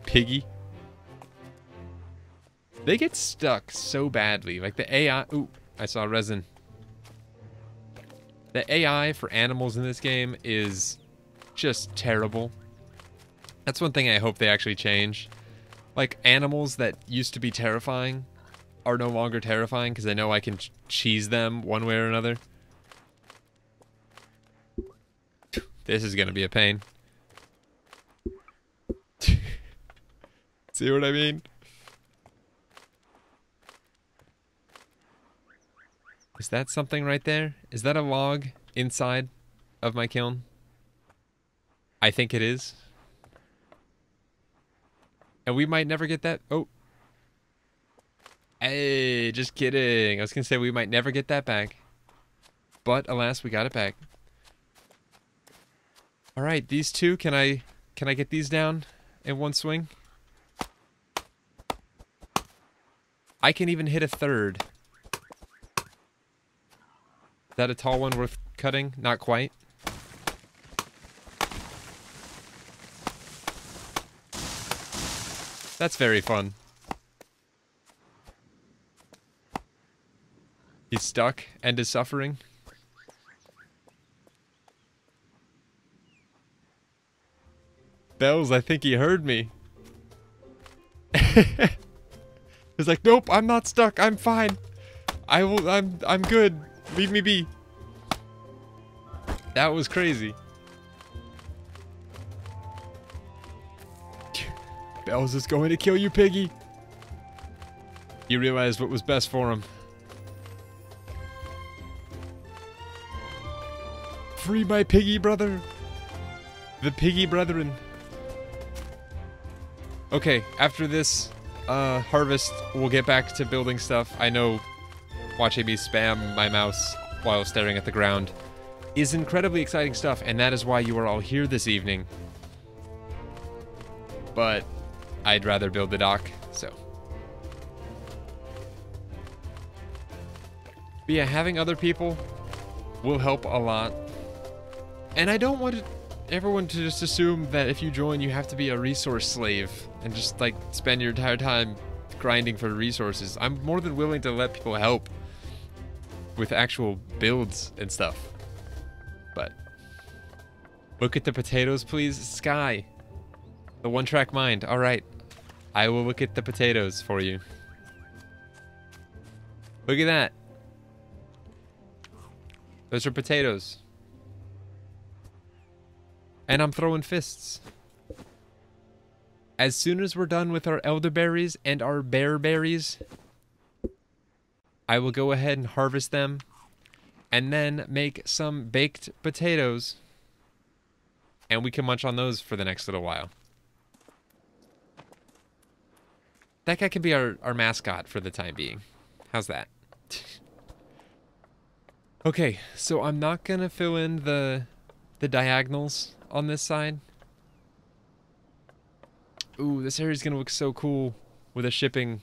Piggy. They get stuck so badly. Like the AI... Ooh, I saw resin. The AI for animals in this game is just terrible. That's one thing I hope they actually change. Like, animals that used to be terrifying are no longer terrifying because I know I can cheese them one way or another. This is going to be a pain. See what I mean? Is that something right there? Is that a log inside of my kiln? I think it is. And we might never get that. Oh. Hey, just kidding. I was going to say we might never get that back. But alas, we got it back. All right, these two, can I get these down in one swing? I can even hit a third. Is that a tall one worth cutting? Not quite. That's very fun. He's stuck and is suffering. Bells, I think he heard me. He's like, nope, I'm not stuck. I'm fine. I'm good. Leave me be. That was crazy. Bells is going to kill you, Piggy. He realized what was best for him. Free my piggy brother. The piggy brethren. Okay, after this harvest, we'll get back to building stuff. I know watching me spam my mouse while staring at the ground is incredibly exciting stuff, and that is why you are all here this evening. But I'd rather build the dock, so. But yeah, having other people will help a lot. And I don't want everyone to just assume that if you join, you have to be a resource slave and just, like, spend your entire time grinding for resources. I'm more than willing to let people help with actual builds and stuff. But look at the potatoes, please. Sky. The one-track mind. All right. I will look at the potatoes for you. Look at that. Those are potatoes. And I'm throwing fists. As soon as we're done with our elderberries and our bearberries, I will go ahead and harvest them and then make some baked potatoes, and we can munch on those for the next little while. That guy can be our mascot for the time being. How's that? Okay, so I'm not gonna fill in the diagonals on this side. Ooh, this area's gonna look so cool with a shipping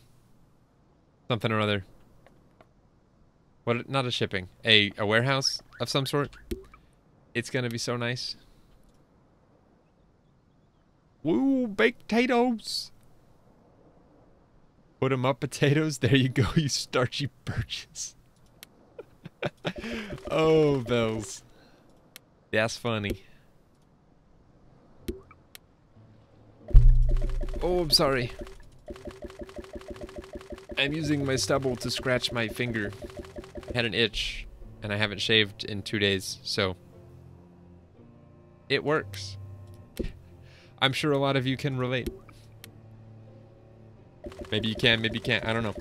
something or other. What? Not a shipping. A warehouse of some sort. It's gonna be so nice. Woo, baked potatoes. Put 'em up, potatoes. There you go, you starchy birches. Oh, bells. That's funny. Oh, I'm sorry. I'm using my stubble to scratch my finger. I had an itch, and I haven't shaved in 2 days, so it works. I'm sure a lot of you can relate. Maybe you can, maybe you can't. I don't know.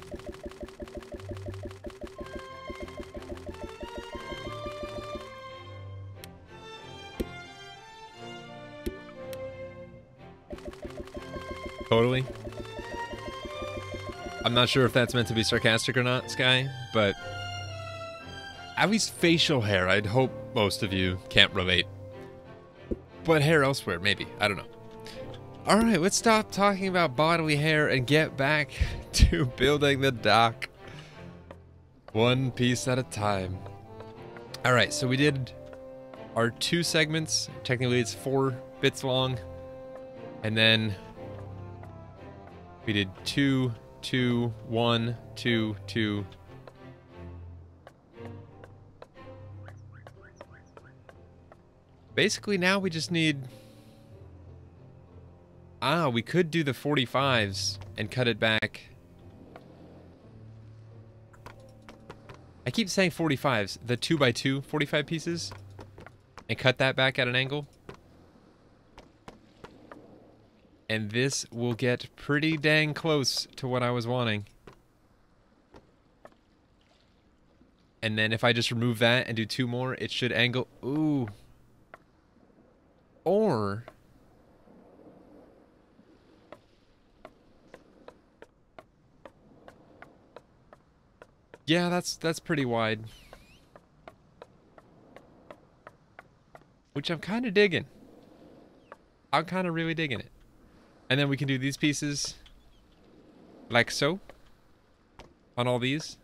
Totally. I'm not sure if that's meant to be sarcastic or not, Sky, but at least facial hair, I'd hope most of you can't relate. but hair elsewhere, maybe. I don't know. Alright, let's stop talking about bodily hair and get back to building the dock. One piece at a time. Alright, so we did our 2 segments. Technically it's 4 bits long. And then we did 2, 2, 1, 2, 2. Basically now we just need... we could do the 45s and cut it back. I keep saying 45s, the 2x2 45 pieces, and cut that back at an angle. And this will get pretty dang close to what I was wanting. And then if I just remove that and do 2 more, it should angle. Ooh. Or... yeah, that's pretty wide. Which I'm kind of digging. I'm kind of really digging it. And then we can do these pieces like so on all these.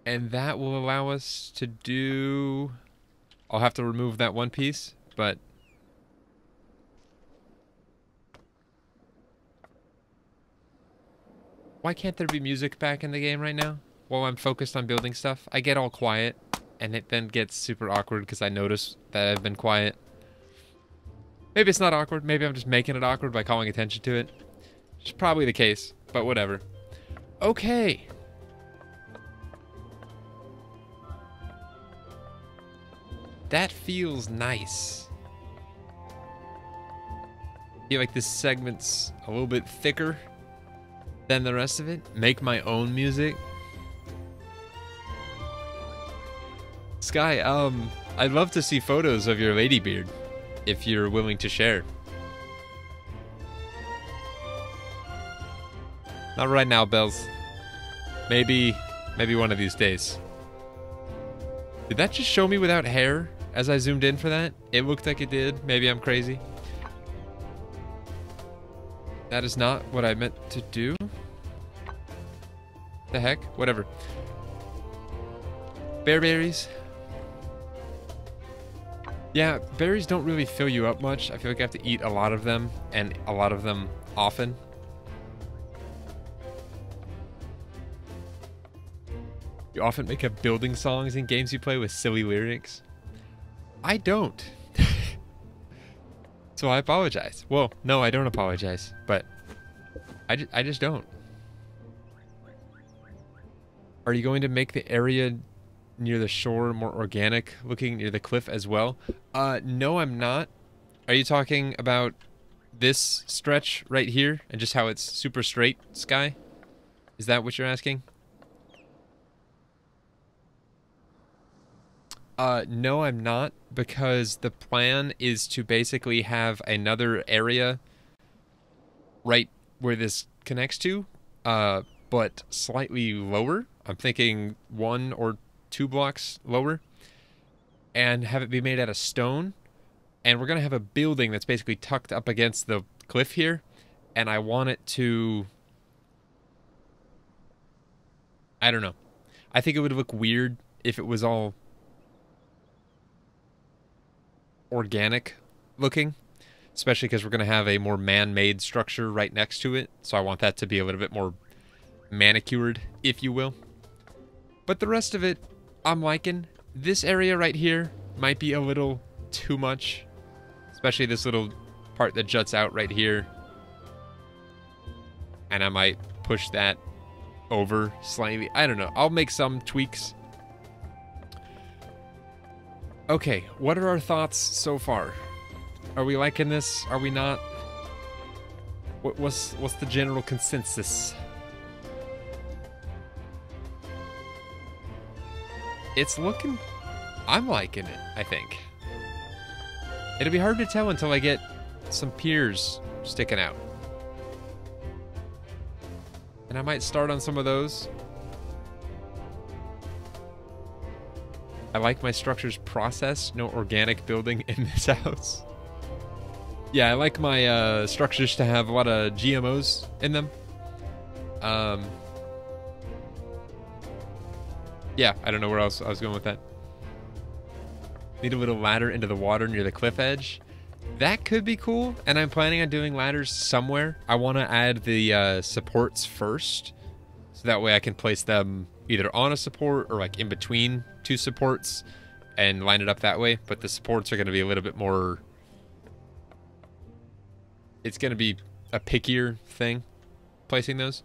And that will allow us to do... I'll have to remove that one piece, but... why can't there be music back in the game right now while I'm focused on building stuff? I get all quiet, and it then gets super awkward because I notice that I've been quiet. Maybe it's not awkward. Maybe I'm just making it awkward by calling attention to it. Which is probably the case, but whatever. Okay. That feels nice. I feel like this segment's a little bit thicker than the rest of it. Make my own music. Sky, I'd love to see photos of your lady beard, if you're willing to share. Not right now, Bells. Maybe one of these days. Did that just show me without hair as I zoomed in for that? It looked like it did. Maybe I'm crazy. That is not what I meant to do. The heck? Whatever. Bearberries. Yeah, berries don't really fill you up much. I feel like I have to eat a lot of them, and a lot of them often. You often make up building songs in games you play with silly lyrics. I don't. So I apologize. Well, no, I don't apologize, but I just don't. Are you going to make the area near the shore more organic looking near the cliff as well? No, I'm not. Are you talking about this stretch right here and just how it's super straight, Sky? Is that what you're asking? No, I'm not, because the plan is to basically have another area right where this connects to, but slightly lower. I'm thinking 1 or 2 blocks lower, and have it be made out of stone. And we're going to have a building that's basically tucked up against the cliff here, and I want it to... I don't know. I think it would look weird if it was all organic looking, especially because we're going to have a more man-made structure right next to it, so I want that to be a little bit more manicured, if you will. But the rest of it, I'm liking. This area right here might be a little too much, especially this little part that juts out right here. And I might push that over slightly. I don't know. I'll make some tweaks. Okay, what are our thoughts so far? Are we liking this? Are we not? What's the general consensus? It's looking... I'm liking it, I think. It'll be hard to tell until I get some piers sticking out. And I might start on some of those. I like my structures processed. No organic building in this house. Yeah, I like my structures to have a lot of GMOs in them. Yeah, I don't know where else I was going with that. Need a little ladder into the water near the cliff edge. That could be cool, and I'm planning on doing ladders somewhere. I want to add the supports first, so that way I can place them either on a support or like in between two supports and line it up that way. But the supports are going to be a little bit more... It's going to be a pickier thing, placing those.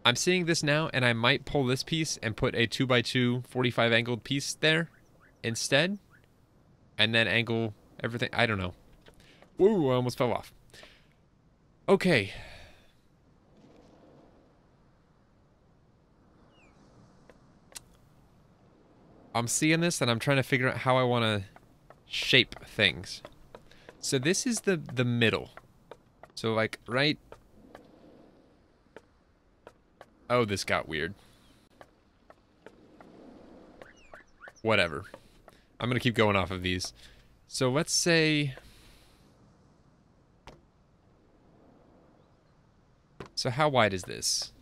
I'm seeing this now, and I might pull this piece and put a 2x2 45 angled piece there instead. And then angle everything. I don't know. Woo, I almost fell off. Okay. I'm seeing this, and I'm trying to figure out how I want to shape things. So this is the middle. So, like, right... Oh, this got weird. Whatever. I'm going to keep going off of these. So let's say... So how wide is this?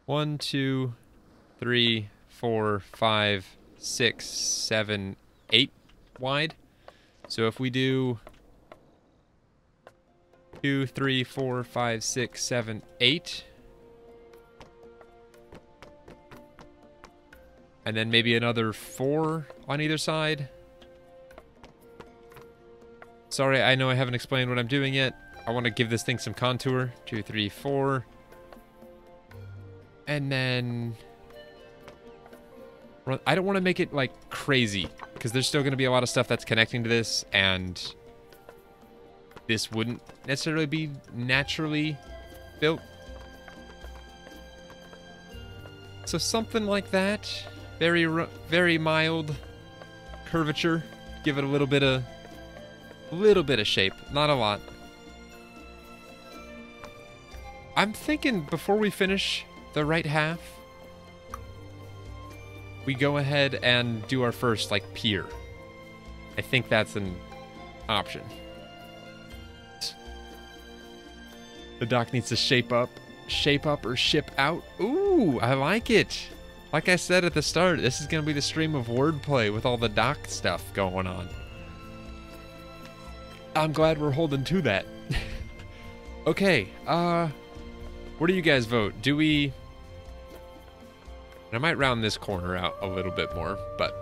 1, 2, 3, 4, 5, 6, 7, 8 wide. So if we do 2, 3, 4, 5, 6, 7, 8... And then maybe another 4 on either side. Sorry, I know I haven't explained what I'm doing yet. I want to give this thing some contour. 2, 3, 4. And then... I don't want to make it, like, crazy. Because there's still going to be a lot of stuff that's connecting to this. And this wouldn't necessarily be naturally built. So something like that. Very mild curvature. Give it a little bit of shape, not a lot. I'm thinking before we finish the right half, we go ahead and do our first like pier. I think that's an option. The dock needs to shape up or ship out. Ooh, I like it. Like I said at the start, this is going to be the stream of wordplay with all the dock stuff going on. I'm glad we're holding to that. Okay, where do you guys vote? Do we... I might round this corner out a little bit more, but...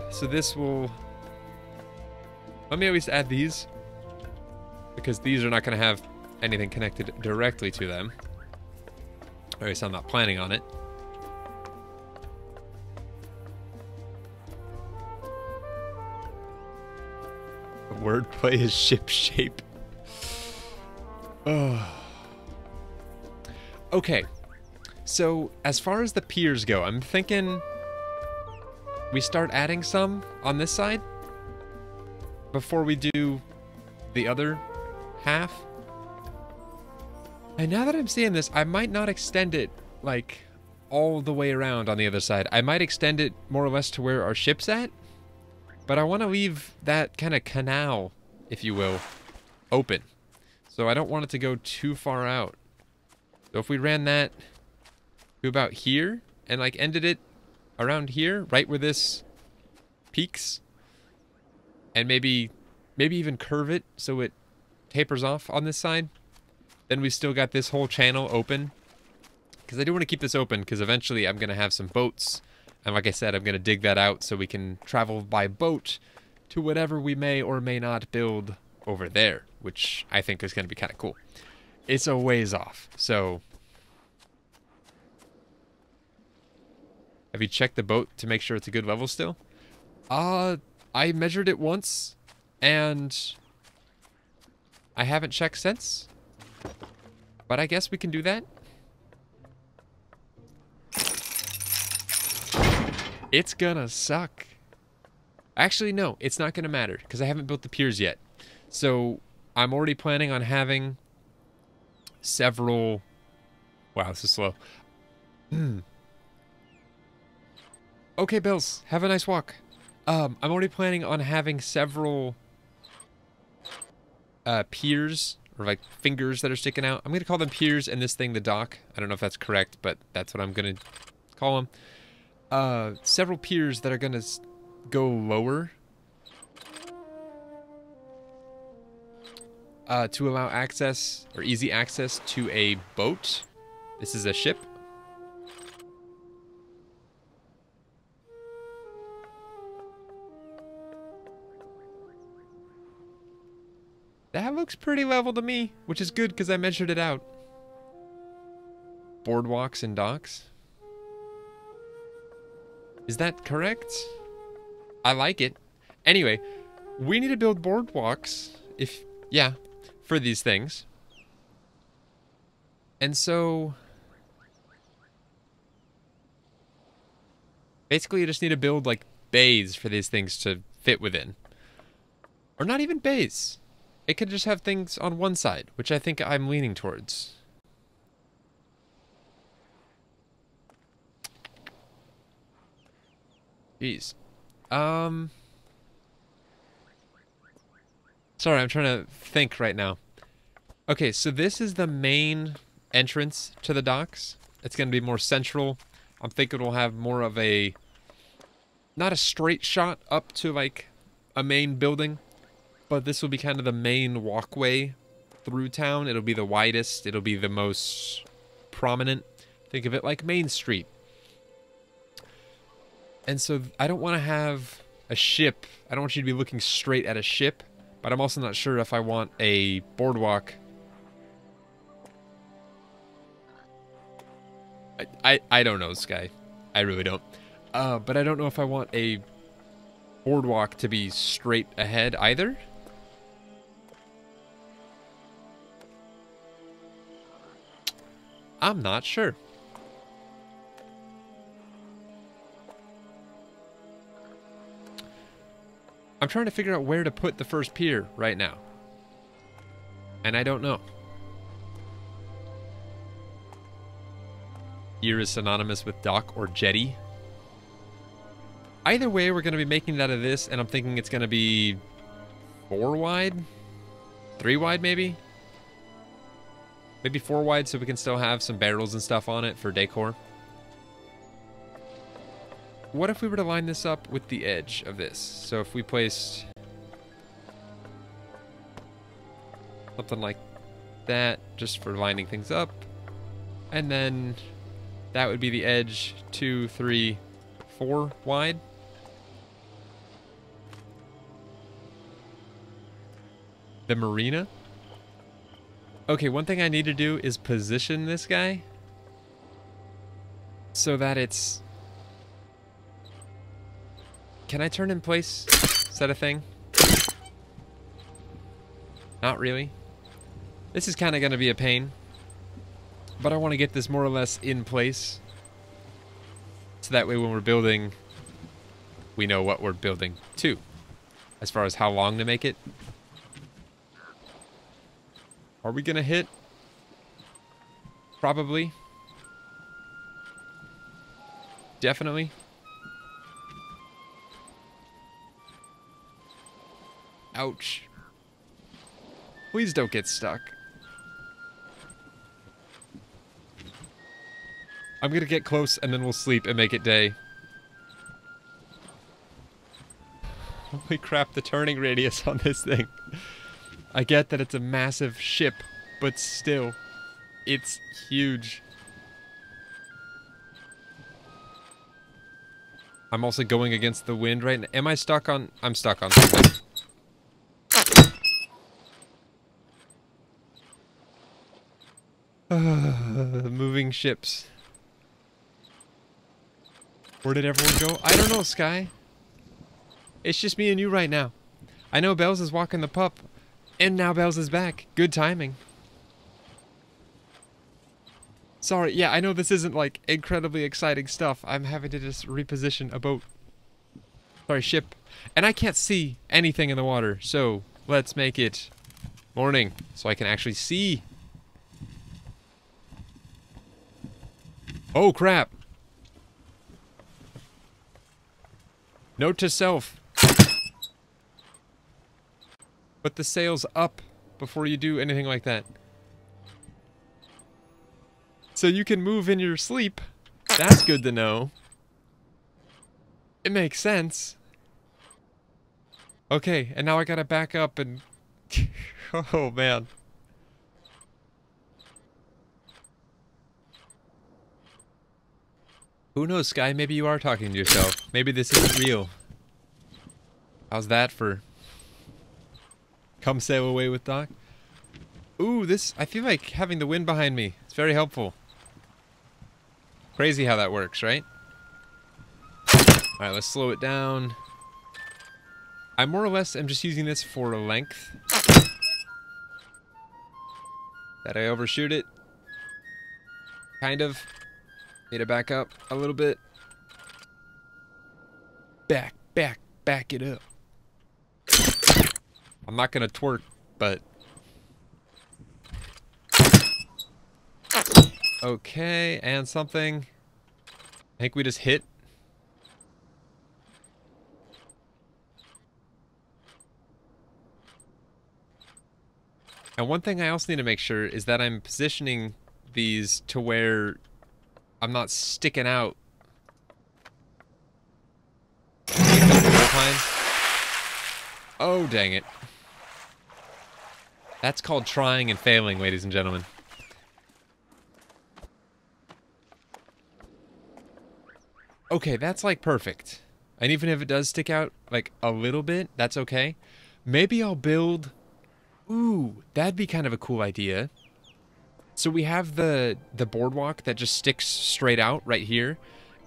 So this will... Let me at least add these. Because these are not going to have anything connected directly to them. Or at least I'm not planning on it. Wordplay is ship shape. Oh. Okay. So, as far as the piers go, I'm thinking we start adding some on this side before we do the other half. And now that I'm seeing this, I might not extend it, like, all the way around on the other side. I might extend it more or less to where our ship's at. But I want to leave that kind of canal, if you will, open. So I don't want it to go too far out. So if we ran that to about here, and, like, ended it around here, right where this peaks, and maybe even curve it so it tapers off on this side, then we've still got this whole channel open. Because I do want to keep this open, because eventually I'm going to have some boats. And like I said, I'm going to dig that out so we can travel by boat to whatever we may or may not build over there. Which I think is going to be kind of cool. It's a ways off, so... Have you checked the boat to make sure it's a good level still? I measured it once, and I haven't checked since. But I guess we can do that. It's gonna suck. Actually, no, it's not gonna matter, because I haven't built the piers yet. So, I'm already planning on having several Wow, this is slow. Okay, Bills, have a nice walk. I'm already planning on having several piers, or like fingers that are sticking out. I'm gonna call them piers, and this thing the dock. I don't know if that's correct, but that's what I'm gonna call them. Several piers that are gonna go lower to allow access, or easy access, to a boat. This is a ship. That looks pretty level to me, which is good because I measured it out. Boardwalks and docks. Is that correct? I like it. Anyway, we need to build boardwalks, for these things. And so, basically you just need to build like bays for these things to fit within. Or not even bays. It could just have things on one side, which I think I'm leaning towards. Jeez. Sorry, I'm trying to think right now. Okay, so this is the main entrance to the docks. It's going to be more central. I'm thinking we'll have more of a... not a straight shot up to, like, a main building. But this will be kind of the main walkway through town. It'll be the widest. It'll be the most prominent. Think of it like Main Street. And so I don't want to have a ship. I don't want you to be looking straight at a ship. But I'm also not sure if I want a boardwalk. I don't know, Sky. I really don't. But I don't know if I want a boardwalk to be straight ahead either. I'm not sure. I'm trying to figure out where to put the first pier right now. And I don't know. Pier is synonymous with dock or jetty. Either way, we're going to be making it out of this, and I'm thinking it's going to be 4 wide? 3 wide, maybe? Maybe 4 wide so we can still have some barrels and stuff on it for decor. What if we were to line this up with the edge of this? So if we placed something like that, just for lining things up. And then that would be the edge, 2, 3, 4 wide. The marina. Okay, one thing I need to do is position this guy so that it's... Can I turn in place? Is that a thing? Not really. This is kind of going to be a pain. But I want to get this more or less in place. So that way when we're building, we know what we're building to. As far as how long to make it. Are we going to hit? Probably. Definitely. Ouch. Please don't get stuck. I'm gonna get close and then we'll sleep and make it day. Holy crap, the turning radius on this thing. I get that it's a massive ship, but still, it's huge. I'm also going against the wind right now. Am I stuck on... I'm stuck on something. Moving ships. Where did everyone go? I don't know, Sky. It's just me and you right now. I know Bells is walking the pup, and now Bells is back. Good timing. Sorry, yeah, I know this isn't, like, incredibly exciting stuff. I'm having to just reposition a boat. Sorry, ship. And I can't see anything in the water, so let's make it morning so I can actually see. Oh, crap. Note to self. Put the sails up before you do anything like that. So you can move in your sleep. That's good to know. It makes sense. Okay, and now I gotta back up and... oh, man. Who knows, Sky? Maybe you are talking to yourself. Maybe this isn't real. How's that for... come sail away with Doc? Ooh, this... I feel like having the wind behind me. It's very helpful. Crazy how that works, right? Alright, let's slow it down. I more or less am just using this for length. Did I overshoot it? Kind of. Need to back up a little bit. Back it up. I'm not gonna twerk, but... okay, and something. I think we just hit. And one thing I also need to make sure is that I'm positioning these to where I'm not sticking out. Oh, dang it. That's called trying and failing, ladies and gentlemen. Okay, that's like perfect. And even if it does stick out like a little bit, that's okay. Maybe I'll build... ooh, that'd be kind of a cool idea. So we have the boardwalk that just sticks straight out right here.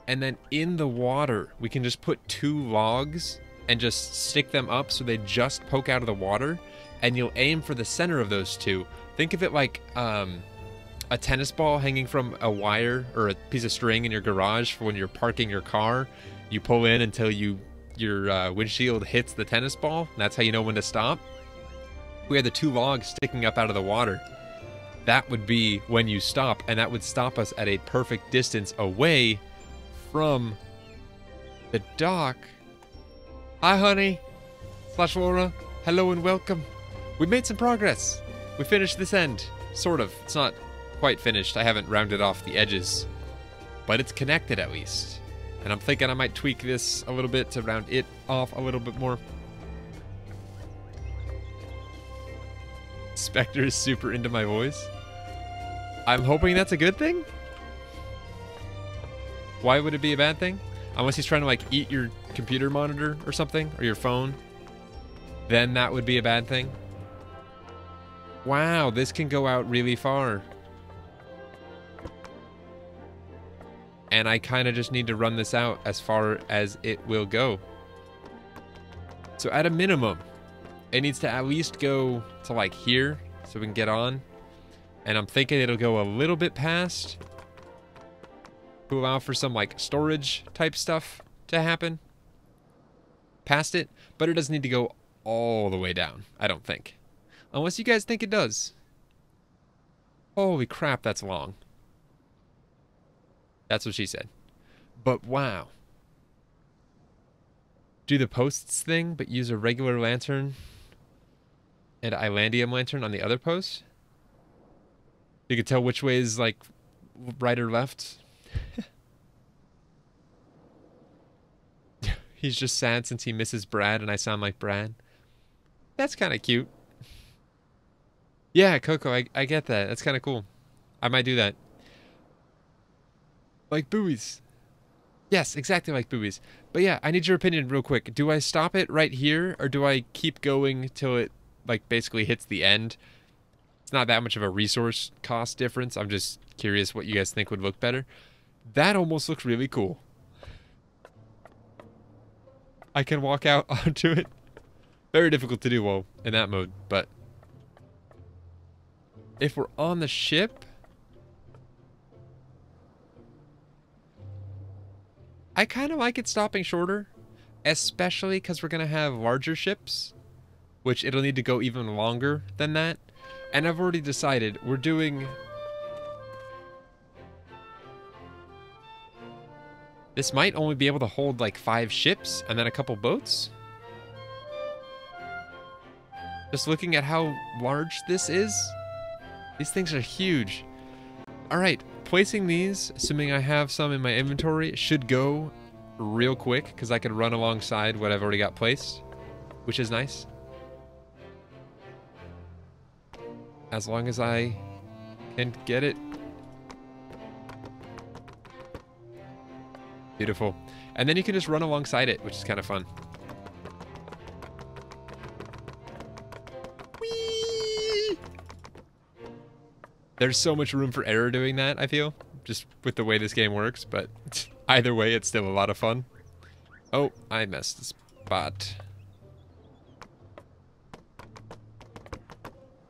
And then in the water, we can just put 2 logs and just stick them up so they just poke out of the water. And you'll aim for the center of those 2. Think of it like a tennis ball hanging from a wire or a piece of string in your garage for when you're parking your car. You pull in until your windshield hits the tennis ball. And that's how you know when to stop. We had the 2 logs sticking up out of the water. That would be when you stop, and that would stop us at a perfect distance away from the dock. Hi, honey. Slash Laura. Hello and welcome. We made some progress. We finished this end. Sort of. It's not quite finished. I haven't rounded off the edges. But it's connected at least. And I'm thinking I might tweak this a little bit to round it off a little bit more. Spectre is super into my voice. I'm hoping that's a good thing. Why would it be a bad thing? Unless he's trying to like eat your computer monitor or something, or your phone. Then that would be a bad thing. Wow, this can go out really far. And I kind of just need to run this out as far as it will go. So at a minimum, it needs to at least go to like here so we can get on. And I'm thinking it'll go a little bit past to allow for some like storage type stuff to happen past it. But it doesn't need to go all the way down, I don't think. Unless you guys think it does. Holy crap, that's long. That's what she said. But wow. Do the posts thing, but use a regular lantern and Islandium lantern on the other post. You can tell which way is like right or left. He's just sad since he misses Brad and I sound like Brad. That's kind of cute. Yeah, Coco, I get that. That's kind of cool. I might do that. Like buoys. Yes, exactly like buoys. But yeah, I need your opinion real quick. Do I stop it right here or do I keep going till it like basically hits the end? It's not that much of a resource cost difference. I'm just curious what you guys think would look better. That almost looks really cool. I can walk out onto it. Very difficult to do while in that mode, but if we're on the ship, I kind of like it stopping shorter, especially because we're going to have larger ships, which it'll need to go even longer than that. And I've already decided we're doing This might only be able to hold like 5 ships and then a couple boats. Just looking at how large this is, these things are huge. All right, placing these, assuming I have some in my inventory, should go real quick because I can run alongside what I've already got placed, which is nice. As long as I can get it. Beautiful. And then you can just run alongside it, which is kind of fun. Whee! There's so much room for error doing that, I feel, just with the way this game works, but either way, it's still a lot of fun. Oh, I messed the spot.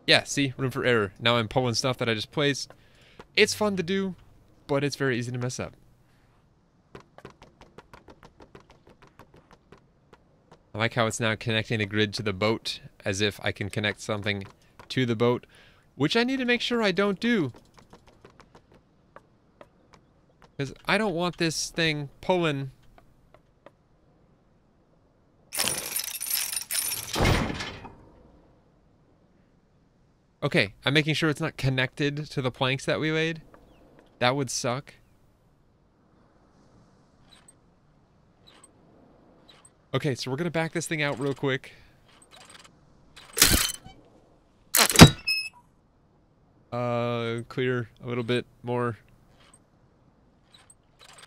Yeah, see? Room for error. Now I'm pulling stuff that I just placed. It's fun to do, but it's very easy to mess up. I like how it's now connecting the grid to the boat, as if I can connect something to the boat, which I need to make sure I don't do. Because I don't want this thing pulling. Okay, I'm making sure it's not connected to the planks that we laid. That would suck. Okay, so we're gonna back this thing out real quick. Clear a little bit more.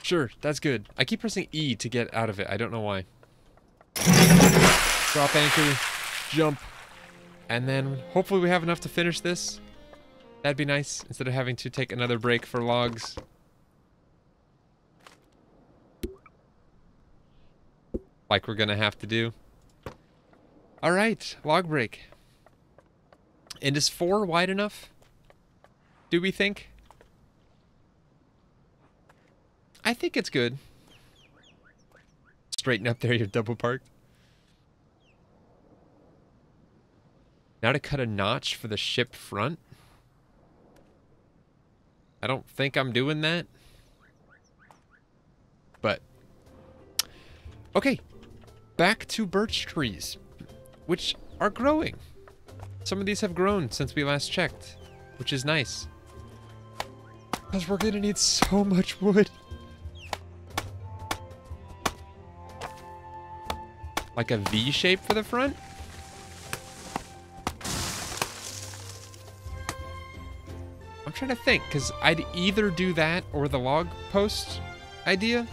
Sure, that's good. I keep pressing E to get out of it. I don't know why. Drop anchor, jump, and then hopefully we have enough to finish this. That'd be nice, instead of having to take another break for logs. Like we're gonna have to do. Alright, log break. And is 4 wide enough? Do we think? I think it's good. Straighten up there, you're double parked. Now to cut a notch for the ship front. I don't think I'm doing that. But okay. Back to birch trees, which are growing. Some of these have grown since we last checked, which is nice. Because we're gonna need so much wood. Like a V shape for the front? I'm trying to think, because I'd either do that or the log post idea.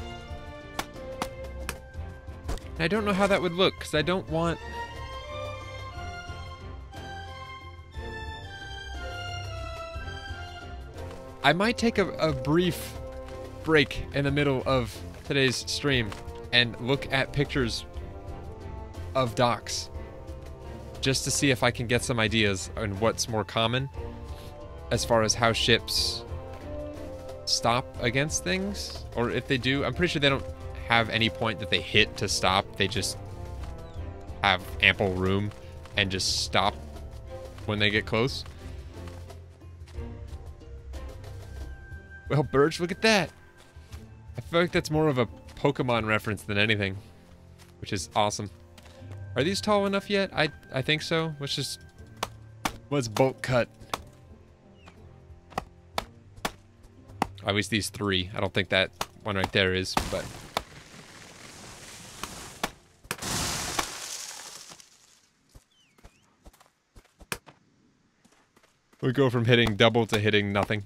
I don't know how that would look, because I don't want... I might take a brief break in the middle of today's stream and look at pictures of docks just to see if I can get some ideas on what's more common as far as how ships stop against things, or if they do. I'm pretty sure they don't have any point that they hit to stop. They just have ample room and just stop when they get close. Well, Birch, look at that. I feel like that's more of a Pokemon reference than anything, which is awesome. Are these tall enough yet? I think so. Let's bolt cut. At least these 3. I don't think that one right there is, but... we go from hitting double to hitting nothing.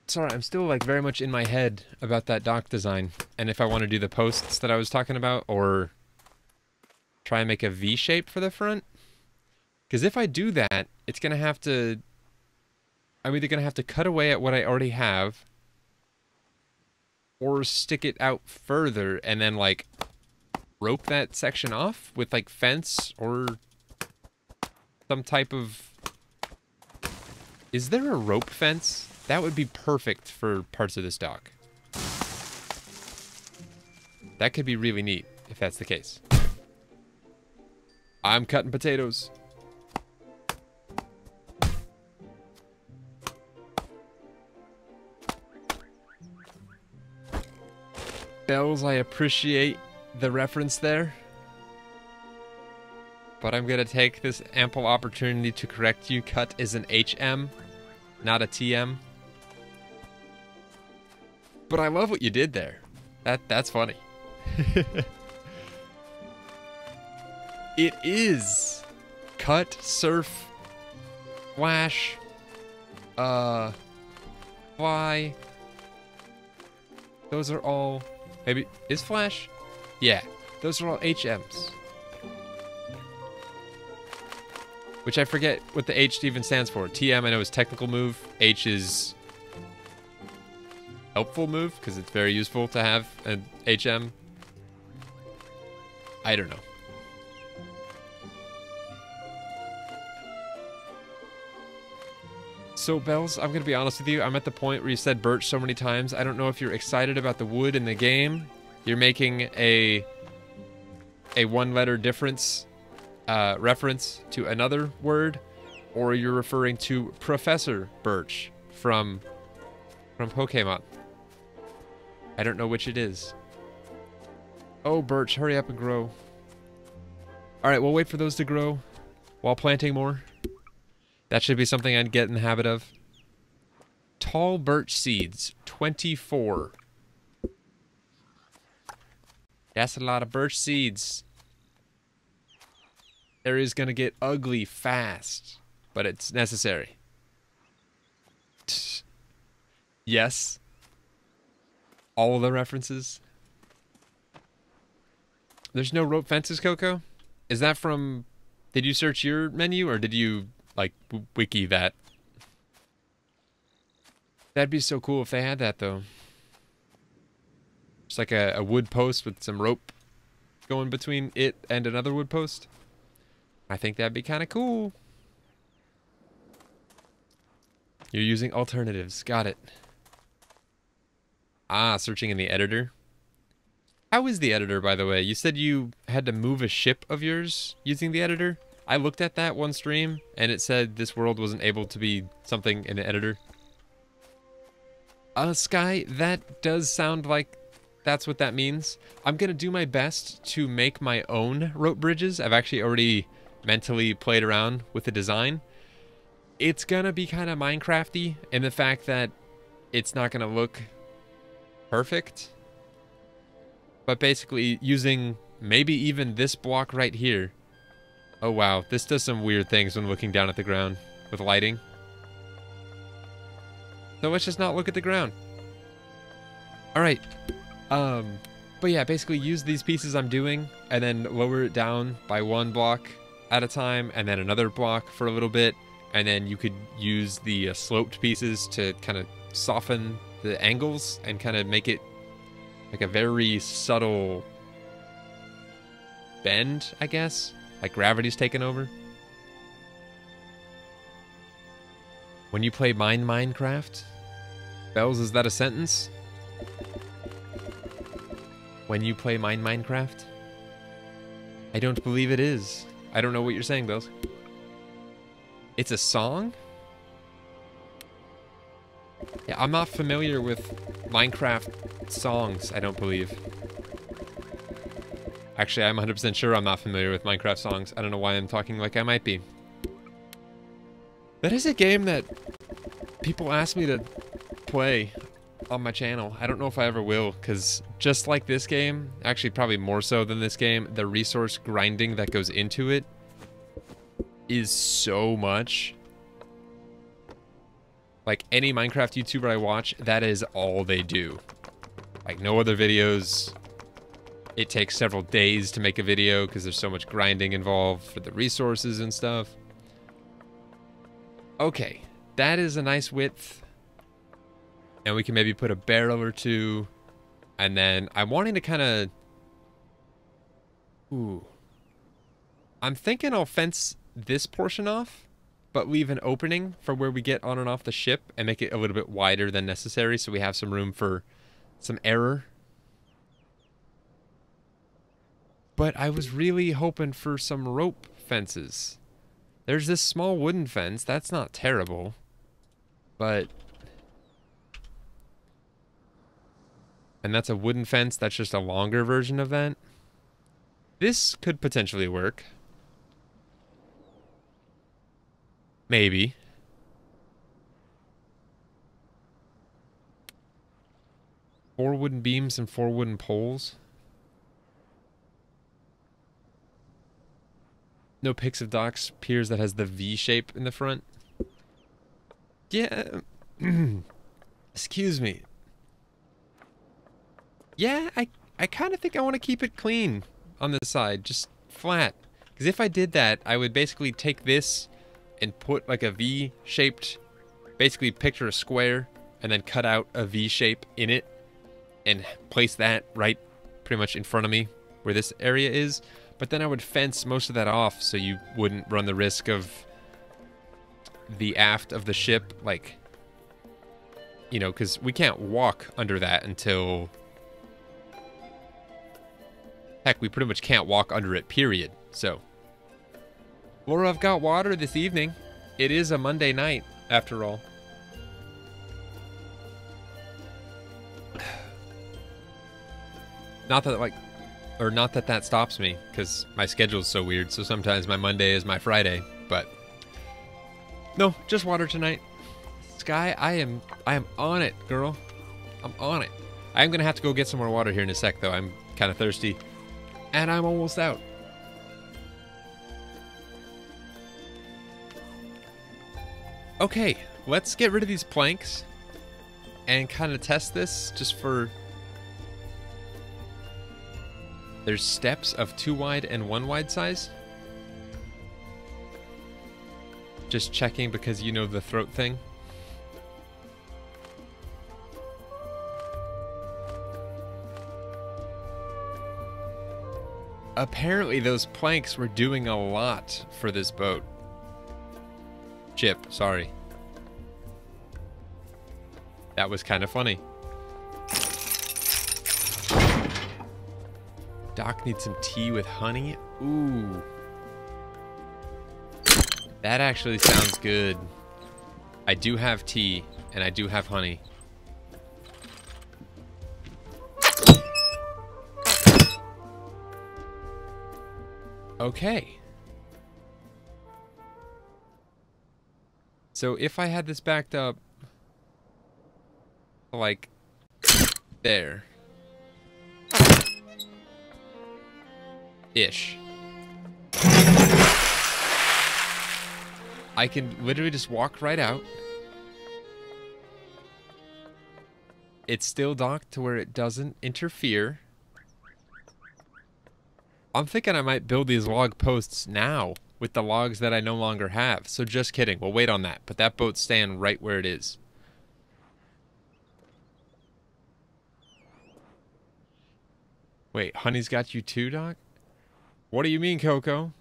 Sorry, I'm still like very much in my head about that dock design, and if I want to do the posts that I was talking about, or try and make a V shape for the front. Because if I do that, it's gonna have to... I'm either gonna have to cut away at what I already have, or stick it out further and then like rope that section off with like fence or some type of... Is there a rope fence? That would be perfect for parts of this dock. That could be really neat if that's the case. I'm cutting potatoes. Bells, I appreciate the reference there. But I'm gonna take this ample opportunity to correct you. Cut is an HM, not a TM. But I love what you did there. That's funny. It is cut, surf, flash, fly. Those are all, maybe, is flash? Yeah, those are all HMs. Which I forget what the H even stands for. TM I know is technical move. H is helpful move, because it's very useful to have an HM. I don't know. So, Bells, I'm going to be honest with you. I'm at the point where you said birch so many times. I don't know if you're excited about the wood in the game. You're making a one-letter difference reference to another word, or you're referring to Professor Birch from Pokemon. I don't know which it is. Oh, Birch, hurry up and grow. Alright, we'll wait for those to grow while planting more. That should be something I'd get in the habit of. Tall birch seeds, 24. That's a lot of birch seeds. There is gonna get ugly fast, but it's necessary. Yes. All the references. There's no rope fences, Coco? Is that from... Did you search your menu, or did you, like, wiki that? That'd be so cool if they had that, though. Just like a wood post with some rope going between it and another wood post. I think that'd be kind of cool. You're using alternatives. Got it. Ah, searching in the editor. How is the editor, by the way? You said you had to move a ship of yours using the editor? I looked at that one stream, and it said this world wasn't able to be something in the editor. Sky, that does sound like that's what that means. I'm gonna do my best to make my own rope bridges. I've actually already mentally played around with the design. It's gonna be kind of Minecrafty in the fact that it's not gonna look perfect. But basically using maybe even this block right here. Oh wow, this does some weird things when looking down at the ground with lighting. So let's just not look at the ground. Alright. But yeah, basically use these pieces I'm doing and then lower it down by one block at a time and then another block for a little bit. And then you could use the sloped pieces to kind of soften the angles and kind of make it like a very subtle bend, I guess. Like gravity's taken over. When you play Minecraft? Bells, is that a sentence? When you play Minecraft? I don't believe it is. I don't know what you're saying, Bells. It's a song? Yeah, I'm not familiar with Minecraft songs, I don't believe. Actually, I'm 100% sure I'm not familiar with Minecraft songs. I don't know why I'm talking like I might be. That is a game that people ask me to play on my channel. I don't know if I ever will, because just like this game, actually probably more so than this game, the resource grinding that goes into it is so much. Like any Minecraft YouTuber I watch, that is all they do. Like no other videos. It takes several days to make a video because there's so much grinding involved for the resources and stuff. Okay, that is a nice width. And we can maybe put a barrel or two. And then I'm wanting to kind of... Ooh. I'm thinking I'll fence this portion off, but leave an opening for where we get on and off the ship and make it a little bit wider than necessary so we have some room for some error. But I was really hoping for some rope fences. There's this small wooden fence. That's not terrible. But... And that's a wooden fence. That's just a longer version of that. This could potentially work. Maybe. Four wooden beams and 4 wooden poles. No pics of Doc's piers that has the V shape in the front. Yeah. Excuse me. Yeah, I kind of think I want to keep it clean on this side, just flat. Because if I did that, I would basically take this and put like a V-shaped, basically picture a square, and then cut out a V shape in it, and place that right pretty much in front of me where this area is. But then I would fence most of that off so you wouldn't run the risk of the aft of the ship, like, you know, because we can't walk under that until... Heck, we pretty much can't walk under it, period. So, Laura, I've got water this evening. It is a Monday night, after all. Not that, like, or not that that stops me, because my schedule's so weird, so sometimes my Monday is my Friday, but... No, just water tonight. Sky, I am on it, girl. I'm on it. I'm gonna have to go get some more water here in a sec, though. I'm kind of thirsty. And I'm almost out. Okay, let's get rid of these planks and kind of test this just for... There's steps of 2 wide and 1 wide size. Just checking because you know the throat thing. Apparently those planks were doing a lot for this boat. Chip, sorry. That was kind of funny. Doc needs some tea with honey. Ooh. That actually sounds good. I do have tea, and I do have honey. Okay. So if I had this backed up, like, there. Ish. I can literally just walk right out. It's still docked to where it doesn't interfere. I'm thinking I might build these log posts now with the logs that I no longer have. So just kidding. We'll wait on that. But that boat's staying right where it is. Wait, honey's got you too, Doc? What do you mean, Coco?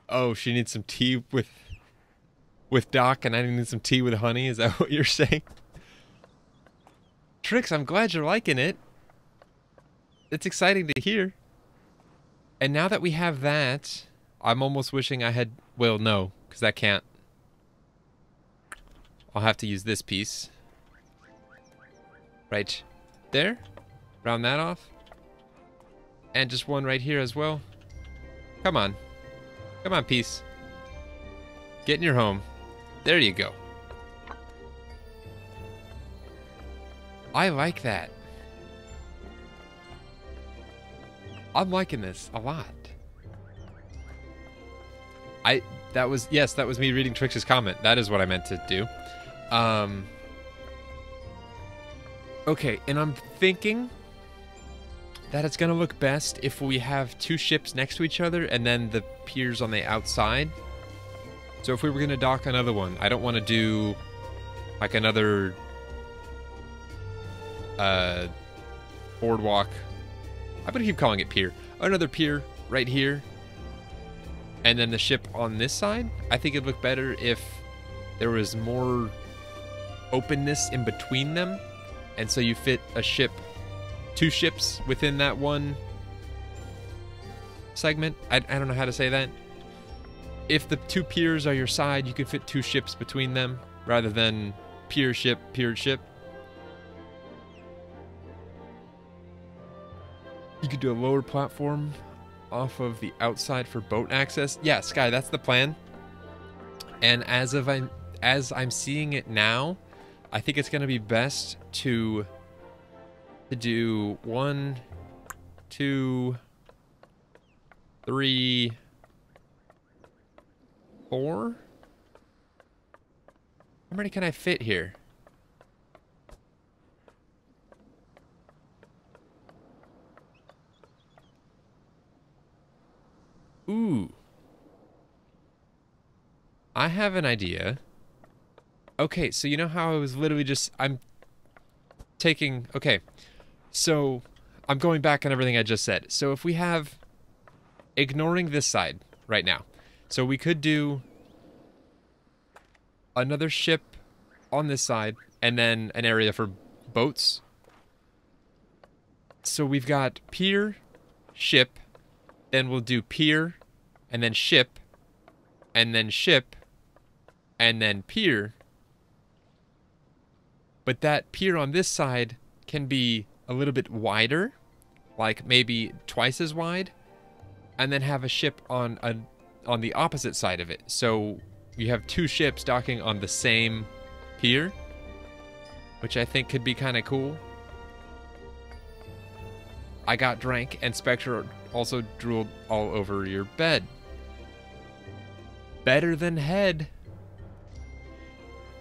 Oh, she needs some tea with Doc, and I need some tea with honey? Is that what you're saying? Trix, I'm glad you're liking it. It's exciting to hear. And now that we have that, I'm almost wishing I had... Well, no, because that can't. I'll have to use this piece. Right there. Round that off. And just one right here as well. Come on. Come on, piece. Get in your home. There you go. I like that. I'm liking this a lot. That was me reading Trix's comment. That is what I meant to do. Okay, and I'm thinking that it's gonna look best if we have 2 ships next to each other and then the piers on the outside. So if we were gonna dock another one, I don't want to do like another boardwalk. I'm gonna keep calling it pier. Another pier right here, and then the ship on this side. I think it'd look better if there was more openness in between them, and so you fit a ship, 2 ships within that one segment. I don't know how to say that. If the 2 piers are your side, you could fit 2 ships between them rather than pier ship, pier ship. You could do a lower platform off of the outside for boat access. Yeah, Sky, that's the plan. And as I'm seeing it now, I think it's gonna be best to do 1, 2, 3, 4. How many can I fit here? Ooh. I have an idea. Okay, so you know how I was literally just... Okay, so I'm going back on everything I just said. So if we have... Ignoring this side right now. So we could do another ship on this side and then an area for boats. So we've got pier, ship, then we'll do pier, and then ship, and then ship, and then pier. But that pier on this side can be a little bit wider, like maybe twice as wide, and then have a ship on the opposite side of it. So you have two ships docking on the same pier, which I think could be kind of cool. I got drank, and Spectre also drooled all over your bed. Better than head.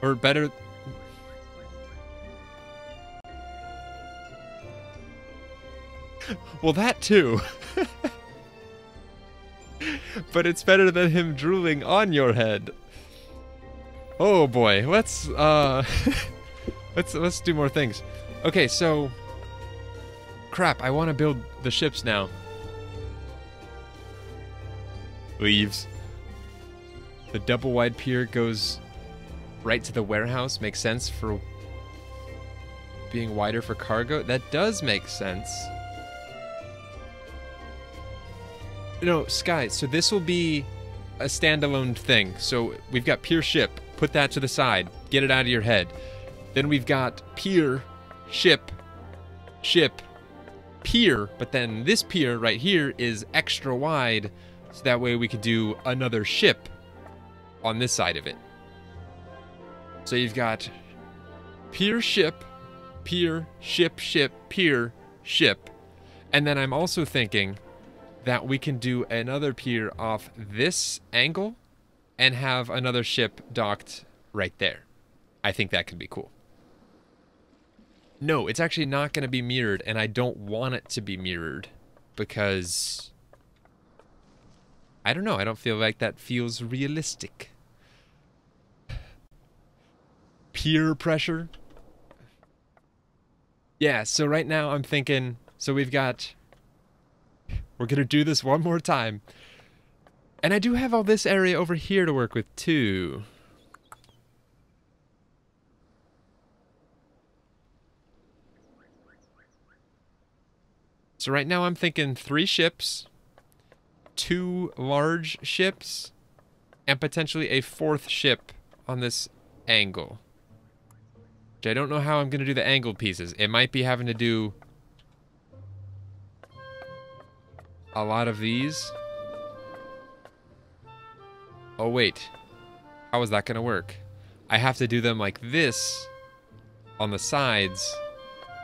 Or better... Well, that too. But it's better than him drooling on your head. Oh boy, let's do more things. Okay, so crap, I want to build the ships now. Leaves. The double wide pier goes right to the warehouse. Makes sense for being wider for cargo. That does make sense. No, Sky, so this will be a standalone thing. So we've got pier ship, put that to the side, get it out of your head. Then we've got pier, ship, ship, pier, but then this pier right here is extra wide, so that way we could do another ship on this side of it. So you've got pier, ship, ship, pier, ship. And then I'm also thinking that we can do another pier off this angle and have another ship docked right there. I think that could be cool. No, it's actually not going to be mirrored, and I don't want it to be mirrored because... I don't know, I don't feel like that feels realistic. Peer pressure? Yeah, so right now I'm thinking... So we've got... We're going to do this one more time. And I do have all this area over here to work with, too. So right now I'm thinking 3 ships, 2 large ships, and potentially a 4th ship on this angle. Which I don't know how I'm going to do the angle pieces. It might be having to do a lot of these. Oh wait, how is that gonna work? I have to do them like this on the sides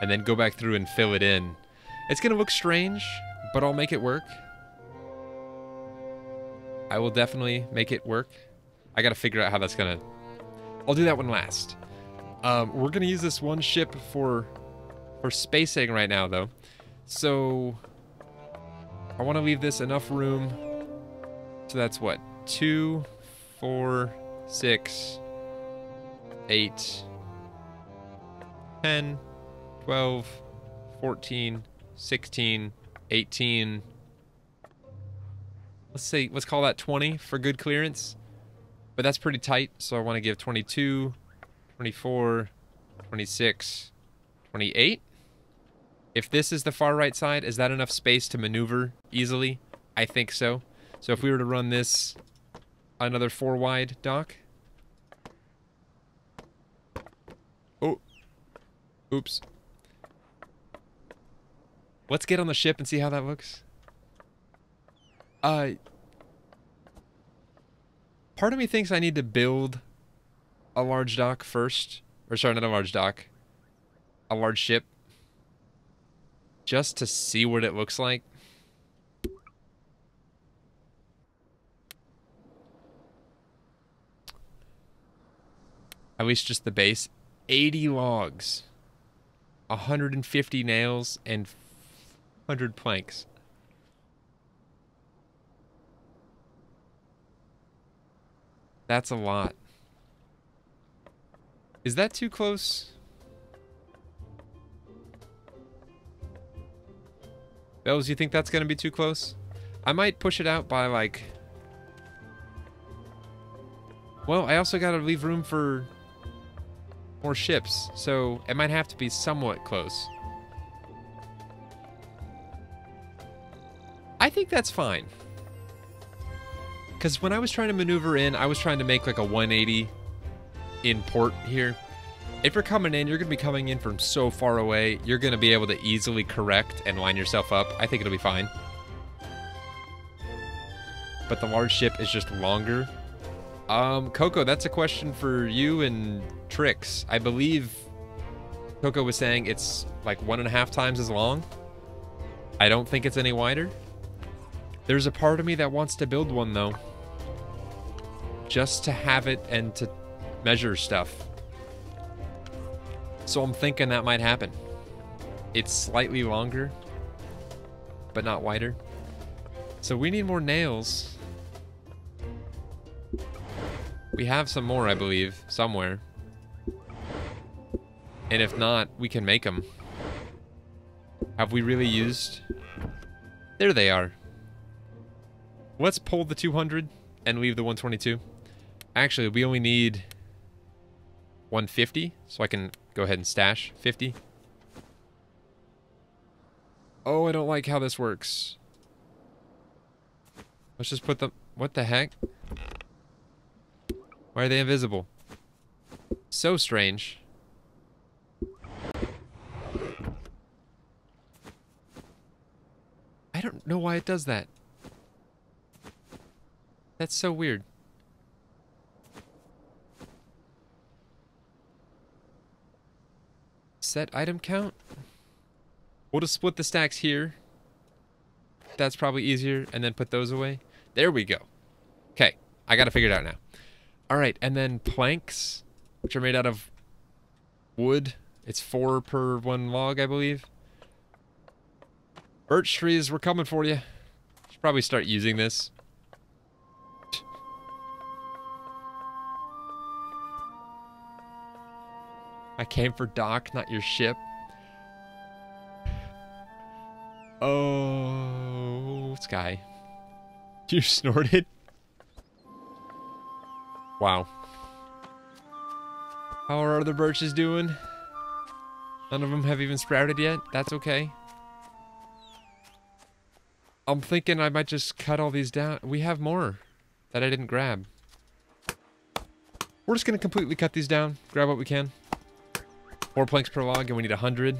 and then go back through and fill it in. It's gonna look strange, but I'll make it work. I will definitely make it work. I gotta figure out how that's gonna... I'll do that one last. We're gonna use this one ship for spacing right now though. So I want to leave this enough room. So that's what? 2, 4, 6, 8, 10, 12, 14, 16, 18. Let's call that 20 for good clearance. But that's pretty tight, so I want to give 22, 24, 26, 28. If this is the far right side, is that enough space to maneuver easily? I think so. So if we were to run this another 4 wide dock. Oh. Oops. Let's get on the ship and see how that looks. Part of me thinks I need to build a large dock first. Or sorry, not a large dock. A large ship. Just to see what it looks like. At least just the base. 80 logs. 150 nails and 100 planks. That's a lot. Is that too close? Bells, you think that's gonna be too close? I might push it out by like... Well, I also gotta leave room for more ships, so it might have to be somewhat close. I think that's fine. Because when I was trying to maneuver in, I was trying to make like a 180 in port here. If you're coming in, you're going to be coming in from so far away, you're going to be able to easily correct and line yourself up. I think it'll be fine. But the large ship is just longer. Coco, that's a question for you and Trix. I believe Coco was saying it's like 1.5 times as long. I don't think it's any wider. There's a part of me that wants to build one, though. Just to have it and to measure stuff. So I'm thinking that might happen. It's slightly longer, but not wider. So we need more nails. We have some more, I believe, somewhere. And if not, we can make them. Have we really used? There they are. Let's pull the 200 and leave the 122. Actually, we only need 150, so I can go ahead and stash 50. Oh, I don't like how this works. Let's just put them... What the heck? Why are they invisible? So strange. I don't know why it does that. That's so weird. Set item count? We'll just split the stacks here. That's probably easier. And then put those away. There we go. Okay. I got to figure it out now. Alright. And then planks, which are made out of wood. It's 4 per 1 log, I believe. Birch trees, we're coming for you. Should probably start using this. I came for dock, not your ship. Oh, Sky. You snorted? Wow. How are other birches doing? None of them have even sprouted yet. That's okay. I'm thinking I might just cut all these down. We have more that I didn't grab. We're just going to completely cut these down. Grab what we can. 4 planks per log, and we need 100.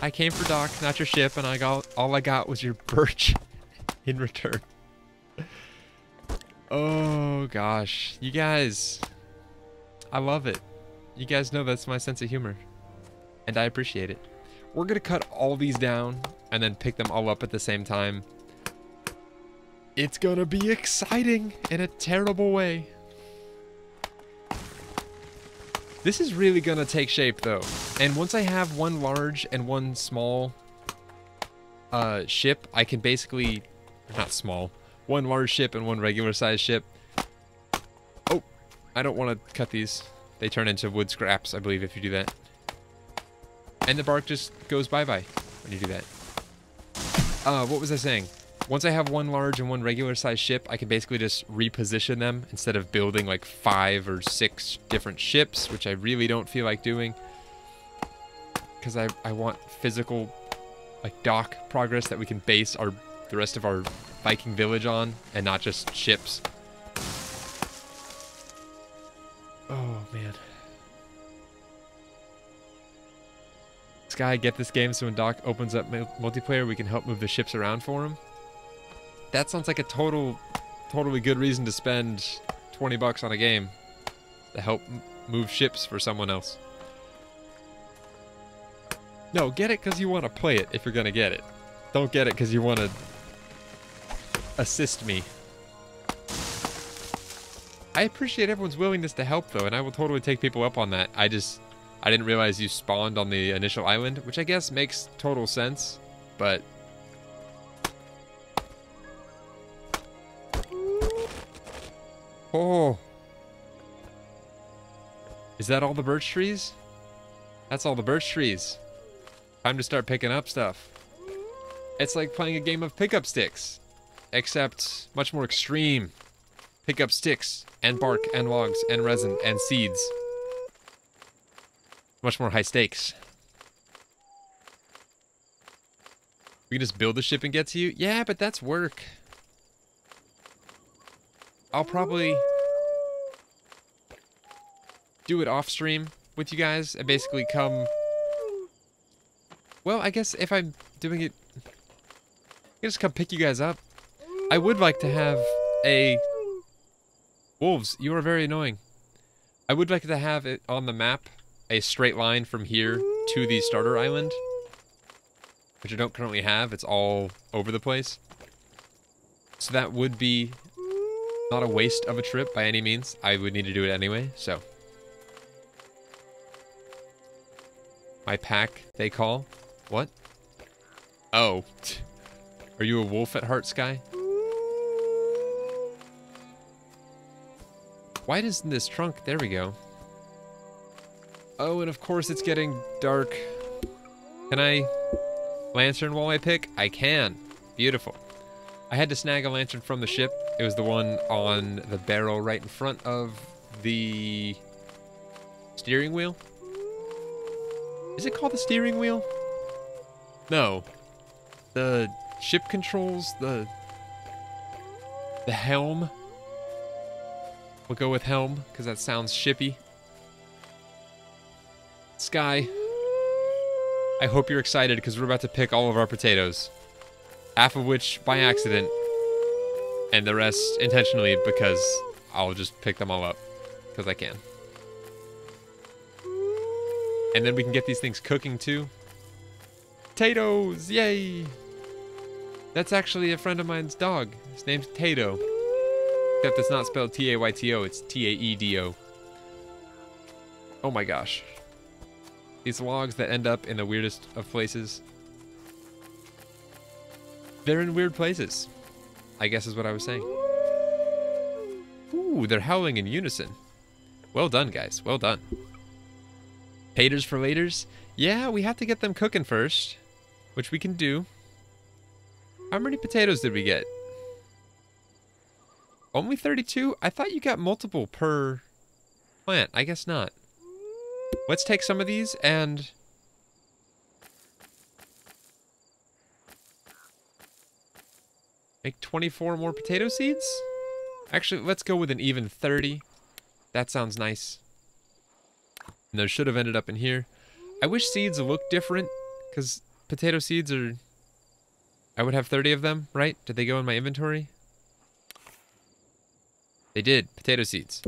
I came for dock, not your ship, and all I got was your birch in return. Oh gosh, you guys, I love it. You guys know that's my sense of humor, and I appreciate it. We're gonna cut all these down and then pick them all up at the same time. It's gonna be exciting in a terrible way. This is really gonna take shape though. And once I have one large and one small ship, I can basically, not small, one large ship and one regular size ship. Oh, I don't want to cut these. They turn into wood scraps, I believe, if you do that. And the bark just goes bye-bye when you do that. What was I saying? Once I have one large and one regular size ship, I can basically just reposition them instead of building like 5 or 6 different ships, which I really don't feel like doing. Because I want physical, like, dock progress that we can base the rest of our Viking village on, and not just ships. Oh, man. Sky get this game so when Doc opens up multiplayer, we can help move the ships around for him. That sounds like a totally good reason to spend 20 bucks on a game to help move ships for someone else. No, get it because you want to play it if you're going to get it. Don't get it because you want to assist me. I appreciate everyone's willingness to help, though, and I will totally take people up on that. I didn't realize you spawned on the initial island, which I guess makes total sense, but... Oh! Is that all the birch trees? That's all the birch trees. Time to start picking up stuff. It's like playing a game of pickup sticks, except much more extreme. Pick up sticks, and bark, and logs, and resin, and seeds. Much more high stakes. We can just build the ship and get to you? Yeah, but that's work. I'll probably do it off stream with you guys and basically come... Well, I guess if I'm doing it... I can just come pick you guys up. I would like to have a... Wolves, you are very annoying. I would like to have it on the map, a straight line from here to the starter island, which I don't currently have. It's all over the place. So that would be not a waste of a trip by any means. I would need to do it anyway, so. My pack, they call. What? Oh. Are you a wolf at heart, Sky? Why doesn't this trunk? There we go. Oh, and of course it's getting dark. Can I lantern while I pick? I can. Beautiful. I had to snag a lantern from the ship. It was the one on the barrel right in front of the steering wheel. Is it called the steering wheel? No. The ship controls, the helm. We'll go with helm, because that sounds shippy. Sky, I hope you're excited, because we're about to pick all of our potatoes. Half of which by accident, and the rest intentionally, because I'll just pick them all up, because I can. And then we can get these things cooking, too. Potatoes! Yay! That's actually a friend of mine's dog. His name's Tato. Except it's not spelled T-A-Y-T-O, it's T-A-E-D-O. Oh my gosh. These logs that end up in the weirdest of places. They're in weird places, I guess is what I was saying. Ooh, they're howling in unison. Well done, guys. Well done. Taters for laters? Yeah, we have to get them cooking first, which we can do. How many potatoes did we get? Only 32? I thought you got multiple per plant. I guess not. Let's take some of these and... make 24 more potato seeds? Actually, let's go with an even 30. That sounds nice. And those should have ended up in here. I wish seeds looked different, because potato seeds are... I would have 30 of them, right? Did they go in my inventory? They did. Potato seeds.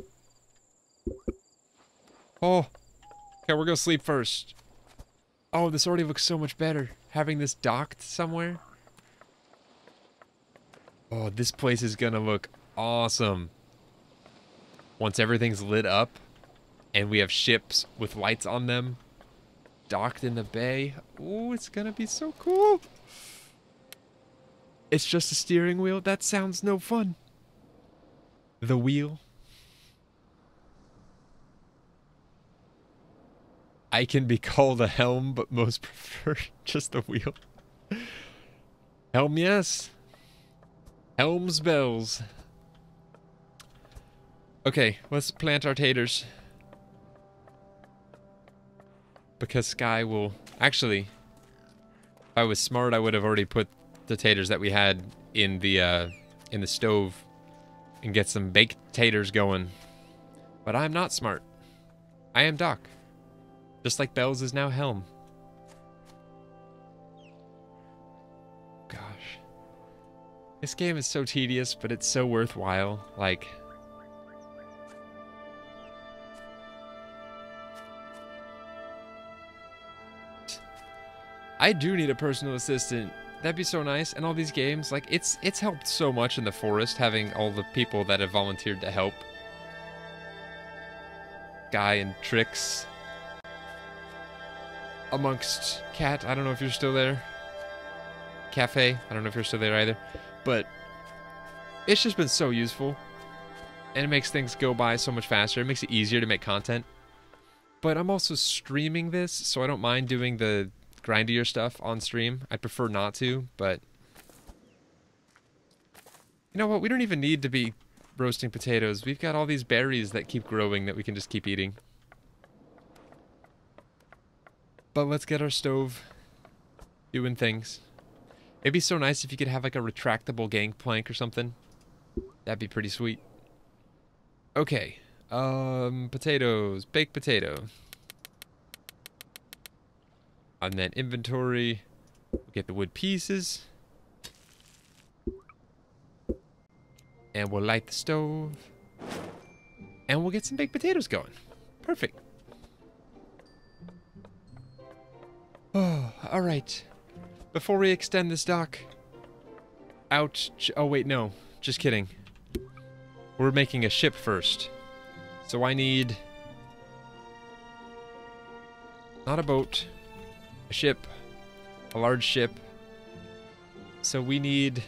Oh. Okay, we're gonna sleep first. Oh, this already looks so much better. Having this docked somewhere. Oh, this place is gonna look awesome. Once everything's lit up, and we have ships with lights on them, docked in the bay. Oh, it's gonna be so cool. It's just a steering wheel? That sounds no fun. The wheel. I can be called a helm, but most prefer just a wheel. Helm, yes. Helm's bells. Okay, let's plant our taters. Because Sky will... Actually, if I was smart, I would have already put the taters that we had in the stove and get some baked taters going. But I'm not smart. I am Doc. Just like Bells is now Helm. This game is so tedious, but it's so worthwhile. Like, I do need a personal assistant. That'd be so nice. And all these games, like, it's helped so much in the forest, having all the people that have volunteered to help. Guy and Trix. Amongst Cat, I don't know if you're still there. Cafe, I don't know if you're still there either. But it's just been so useful. And it makes things go by so much faster. It makes it easier to make content. But I'm also streaming this, so I don't mind doing the grindier stuff on stream. I'd prefer not to, but you know what? We don't even need to be roasting potatoes. We've got all these berries that keep growing that we can just keep eating. But let's get our stove doing things. It'd be so nice if you could have like a retractable gangplank or something. That'd be pretty sweet. Okay. Potatoes. Baked potato. And then inventory. We'll get the wood pieces. And we'll light the stove. And we'll get some baked potatoes going. Perfect. Oh, alright. Before we extend this dock out... Oh, wait, no. Just kidding. We're making a ship first. So I need... not a boat. A ship. A large ship. So we need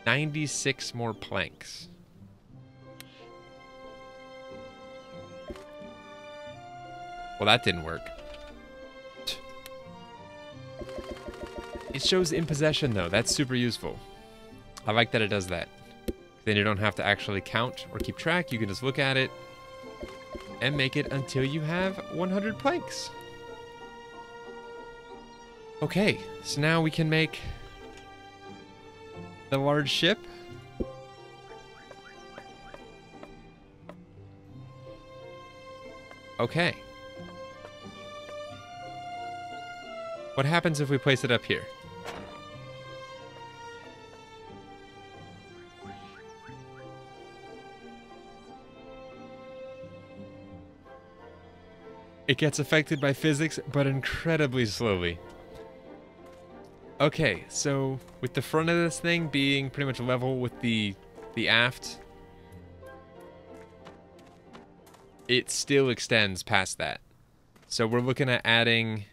96 more planks. Well, that didn't work. It shows in possession, though. That's super useful. I like that it does that. Then you don't have to actually count or keep track. You can just look at it and make it until you have 100 planks. Okay, so now we can make the large ship. Okay. What happens if we place it up here? It gets affected by physics, but incredibly slowly. Okay, so with the front of this thing being pretty much level with the aft, it still extends past that. So we're looking at adding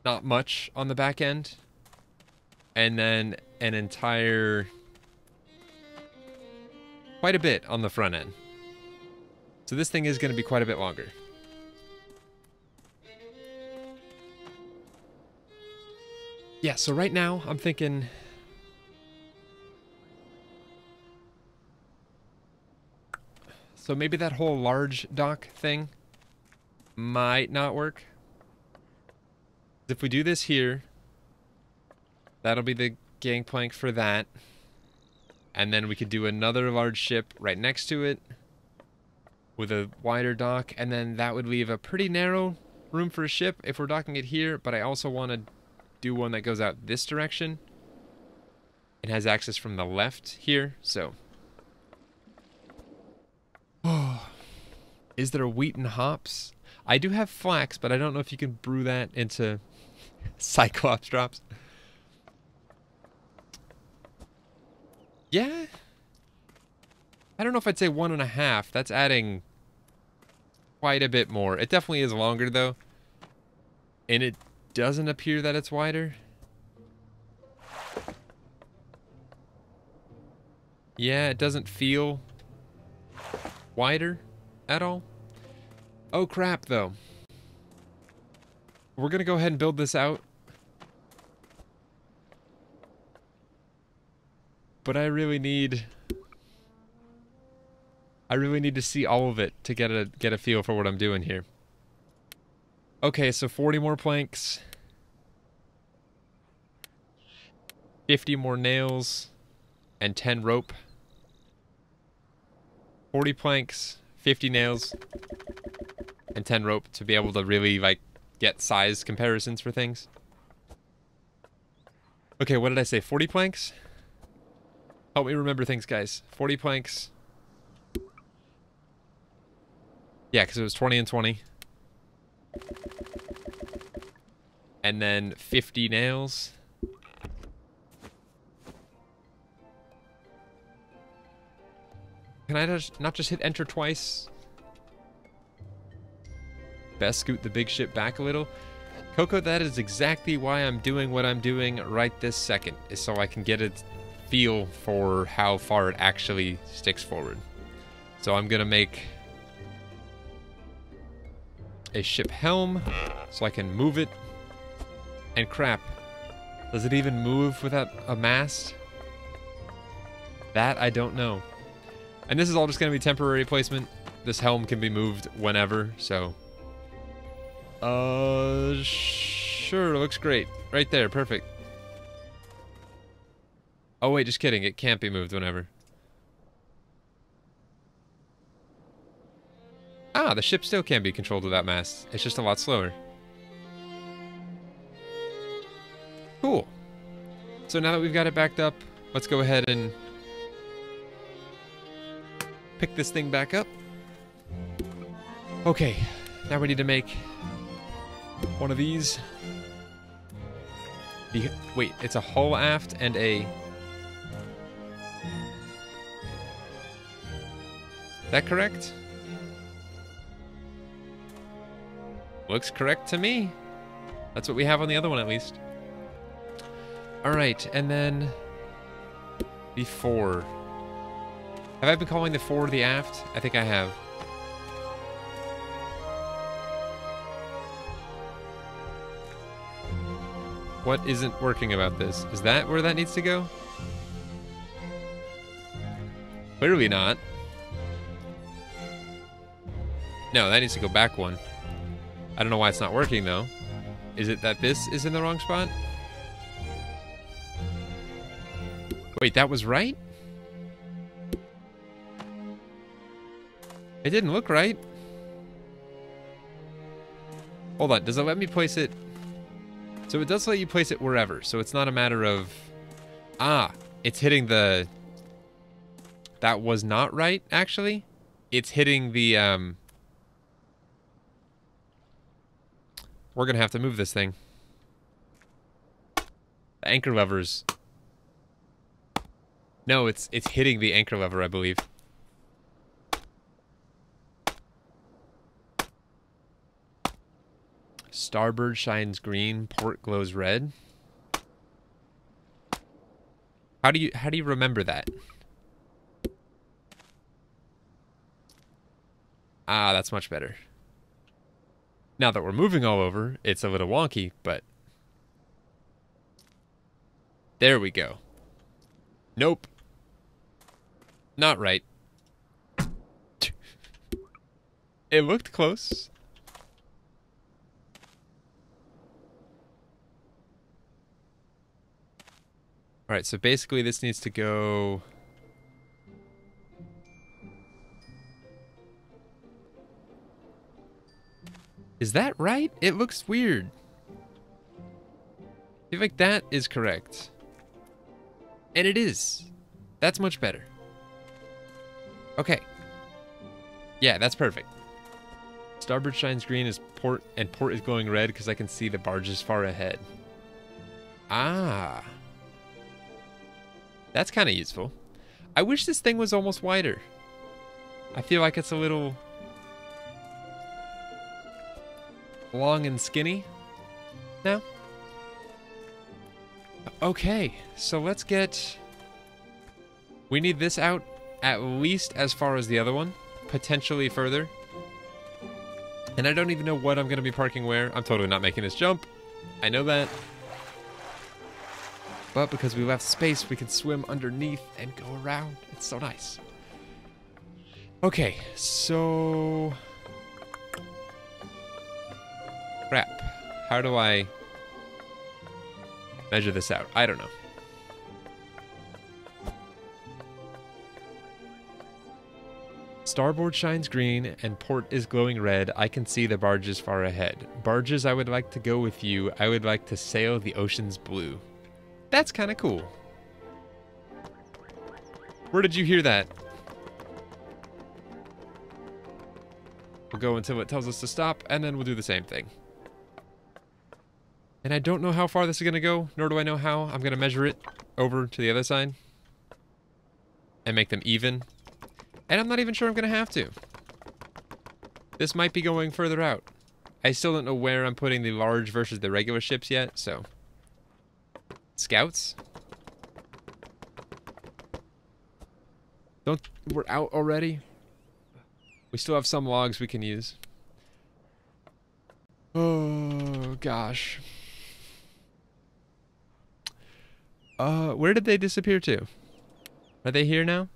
not much on the back end, and then an entire, quite a bit on the front end. So this thing is going to be quite a bit longer. Yeah, so right now I'm thinking so maybe that whole large dock thing might not work. If we do this here, that'll be the gangplank for that. And then we could do another large ship right next to it with a wider dock, and then that would leave a pretty narrow room for a ship if we're docking it here, but I also want to do one that goes out this direction and has access from the left here, so. Oh, is there wheat and hops? I do have flax, but I don't know if you can brew that into Cyclops drops. Yeah. I don't know if I'd say 1.5. That's adding quite a bit more. It definitely is longer, though. And it doesn't appear that it's wider. Yeah, it doesn't feel wider at all. Oh, crap, though. We're going to go ahead and build this out. But I really need to see all of it to get a feel for what I'm doing here. Okay, so 40 more planks. 50 more nails and 10 rope. 40 planks, 50 nails and 10 rope to be able to really like get size comparisons for things. Okay, what did I say? 40 planks? Help me remember things, guys. 40 planks. Yeah, because it was 20 and 20. And then 50 nails. Can I not just hit enter twice? Best scoot the big ship back a little. Coco, that is exactly why I'm doing what I'm doing right this second, is so I can get a feel for how far it actually sticks forward. So I'm gonna make a ship helm so I can move it. And crap, does it even move without a mast? That I don't know. And this is all just gonna be temporary placement. This helm can be moved whenever, so sure, looks great. Right there, perfect. Oh wait, just kidding, it can't be moved whenever. Ah, the ship still can be controlled without masts. It's just a lot slower. Cool. So now that we've got it backed up, let's go ahead and pick this thing back up. Okay, now we need to make one of these. Wait, it's a hull aft and a... That correct? Looks correct to me. That's what we have on the other one, at least. Alright, and then... the fore. Have I been calling the fore the aft? I think I have. What isn't working about this? Is that where that needs to go? Clearly not. No, that needs to go back one. I don't know why it's not working, though. Is it that this is in the wrong spot? Wait, that was right? It didn't look right. Hold on, does it let me place it? So it does let you place it wherever, so it's not a matter of... Ah, it's hitting the... That was not right, actually. It's hitting the, We're gonna have to move this thing. The anchor levers... No, it's hitting the anchor lever, I believe. Starboard shines green, port glows red. How do you remember that? Ah, that's much better. Now that we're moving all over, it's a little wonky, but there we go. Nope. Not right. It looked close. Alright, so basically this needs to go... Is that right? It looks weird. I feel like that is correct. And it is. That's much better. Okay. Yeah, that's perfect. Starboard shines green is port, and port is glowing red because I can see the barges far ahead. Ah. That's kind of useful. I wish this thing was almost wider. I feel like it's a little long and skinny now. Okay, so let's get... We need this out at least as far as the other one, potentially further. And I don't even know what I'm going to be parking where. I'm totally not making this jump. I know that. But because we left space, we can swim underneath and go around. It's so nice. Okay, so... Crap. How do I measure this out? I don't know. Starboard shines green and port is glowing red. I can see the barges far ahead. Barges, I would like to go with you. I would like to sail the ocean's blue. That's kind of cool. Where did you hear that? We'll go until it tells us to stop, and then we'll do the same thing. And I don't know how far this is going to go, nor do I know how. I'm going to measure it over to the other side and make them even. And I'm not even sure I'm going to have to. This might be going further out. I still don't know where I'm putting the large versus the regular ships yet, so. Scouts? We're out already? We still have some logs we can use. Oh, gosh. Where did they disappear to? Are they here now?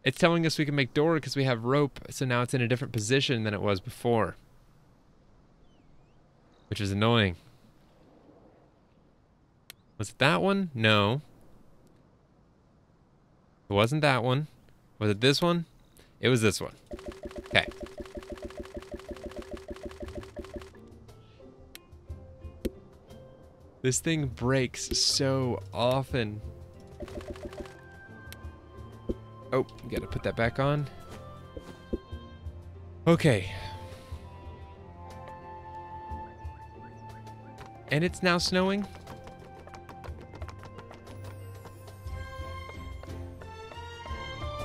It's telling us we can make door because we have rope, so now it's in a different position than it was before. Which is annoying. Was it that one? No. It wasn't that one. Was it this one? It was this one. Okay. This thing breaks so often. Oh, gotta put that back on. Okay. And it's now snowing?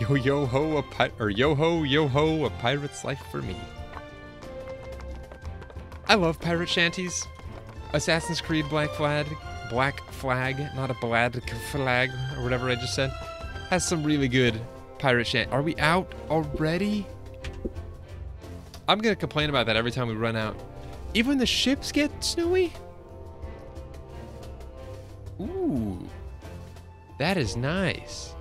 Yo yo ho, a pirate's life for me. I love pirate shanties. Assassin's Creed Black Flag, not a Blad flag, or whatever I just said, has some really good pirate shanties. Are we out already? I'm gonna complain about that every time we run out. Even the ships get snowy? Ooh, that is nice.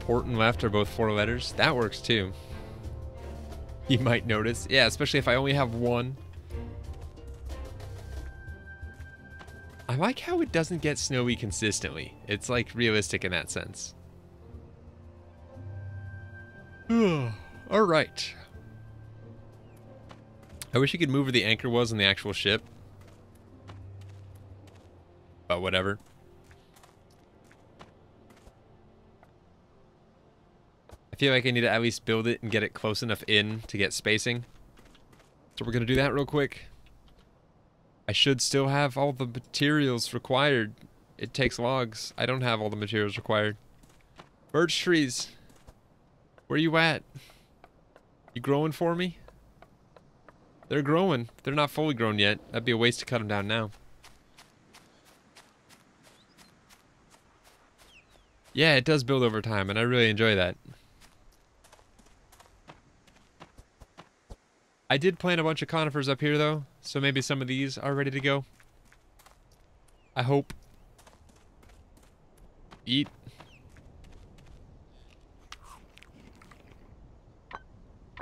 Port and left are both 4 letters. That works too. You might notice. Yeah, especially if I only have one. I like how it doesn't get snowy consistently. It's like realistic in that sense. Alright. I wish you could move where the anchor was on the actual ship. But whatever. I feel like I need to at least build it and get it close enough in to get spacing. So we're going to do that real quick. I should still have all the materials required. It takes logs. I don't have all the materials required. Birch trees. Where you at? You growing for me? They're growing. They're not fully grown yet. That'd be a waste to cut them down now. Yeah, it does build over time, and I really enjoy that. I did plant a bunch of conifers up here, though, so maybe some of these are ready to go. I hope. Eat.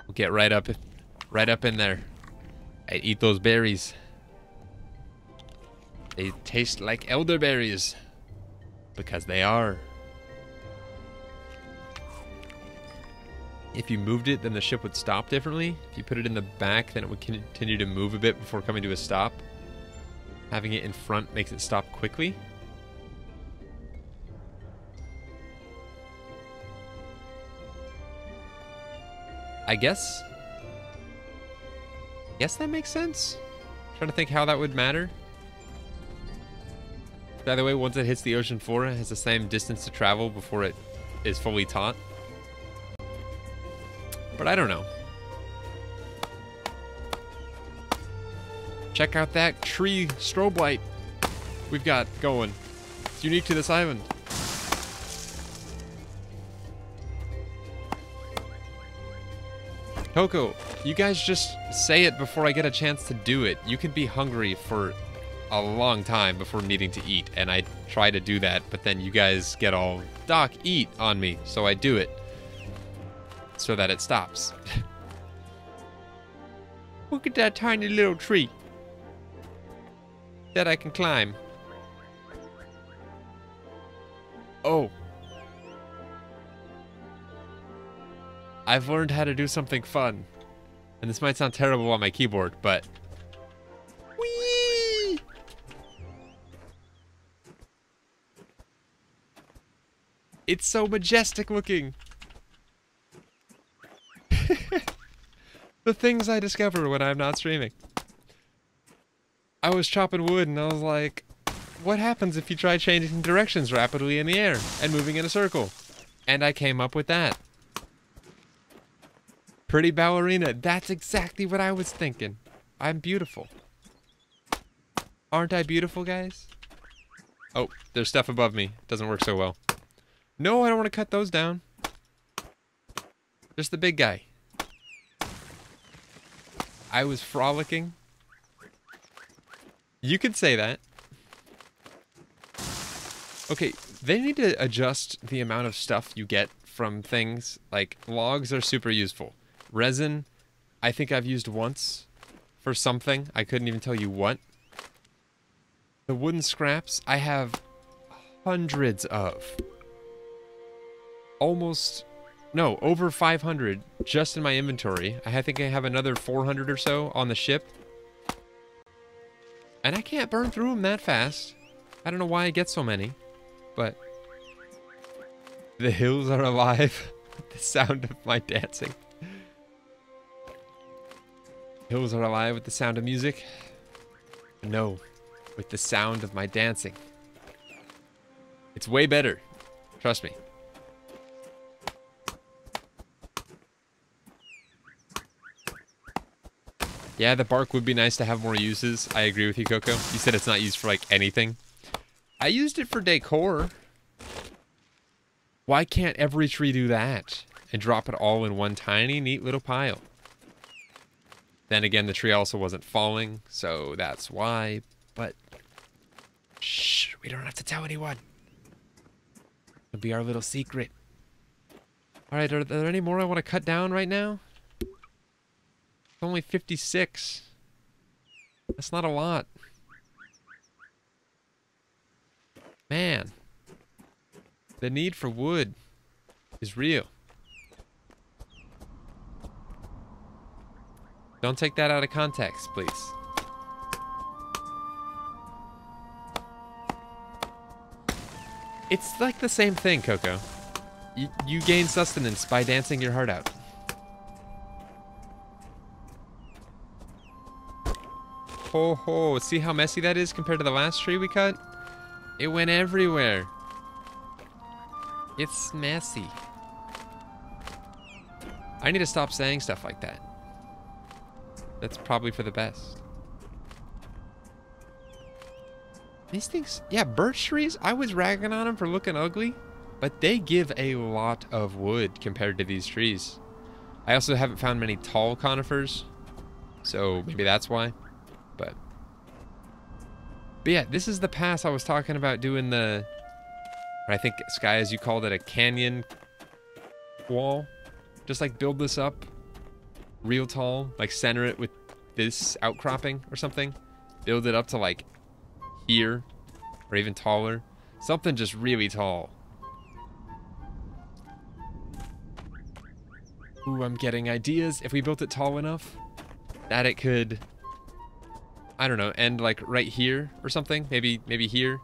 We'll get right up in there. I'd eat those berries. They taste like elderberries. Because they are. If you moved it, then the ship would stop differently. If you put it in the back, then it would continue to move a bit before coming to a stop. Having it in front makes it stop quickly. I guess that makes sense. I'm trying to think how that would matter. By the way, once it hits the ocean floor, it has the same distance to travel before it is fully taut. But I don't know. Check out that tree strobe light we've got going. It's unique to this island. Coco, you guys just say it before I get a chance to do it. You can be hungry for a long time before needing to eat, and I try to do that, but then you guys get all, Doc, eat on me, so I do it. So that it stops. Look at that tiny little tree that I can climb. Oh. I've learned how to do something fun. And this might sound terrible on my keyboard, but... Whee! It's so majestic looking. The things I discover when I'm not streaming. I was chopping wood and I was like, what happens if you try changing directions rapidly in the air and moving in a circle? And I came up with that. Pretty ballerina. That's exactly what I was thinking. I'm beautiful. Aren't I beautiful, guys? Oh, there's stuff above me. Doesn't work so well. No, I don't want to cut those down. Just the big guy. I was frolicking. You could say that. Okay, they need to adjust the amount of stuff you get from things. Like, logs are super useful. Resin, I think I've used once for something. I couldn't even tell you what. The wooden scraps, I have hundreds of. Almost, no, over 500 just in my inventory. I think I have another 400 or so on the ship. And I can't burn through them that fast. I don't know why I get so many, but the hills are alive with the sound of my dancing. Hills are alive with the sound of music. No, with the sound of my dancing. It's way better. Trust me. Yeah, the bark would be nice to have more uses. I agree with you, Coco. You said it's not used for, like, anything. I used it for decor. Why can't every tree do that? And drop it all in one tiny, neat little pile? Then again, the tree also wasn't falling, so that's why. But, shh, we don't have to tell anyone. It'll be our little secret. Alright, are there any more I want to cut down right now? Only 56. That's not a lot. Man. The need for wood is real. Don't take that out of context, please. It's like the same thing, Coco. You gain sustenance by dancing your heart out. Ho ho, see how messy that is compared to the last tree we cut? It went everywhere. It's messy. I need to stop saying stuff like that. That's probably for the best. These things, yeah, birch trees, I was ragging on them for looking ugly, but they give a lot of wood compared to these trees. I also haven't found many tall conifers, so maybe that's why. But yeah, this is the pass I was talking about doing the, I think, Sky, as you called it, a canyon wall. Just like build this up real tall, like center it with this outcropping or something. Build it up to like here or even taller. Something just really tall. Ooh, I'm getting ideas. If we built it tall enough that it could, I don't know, end like right here or something. Maybe here.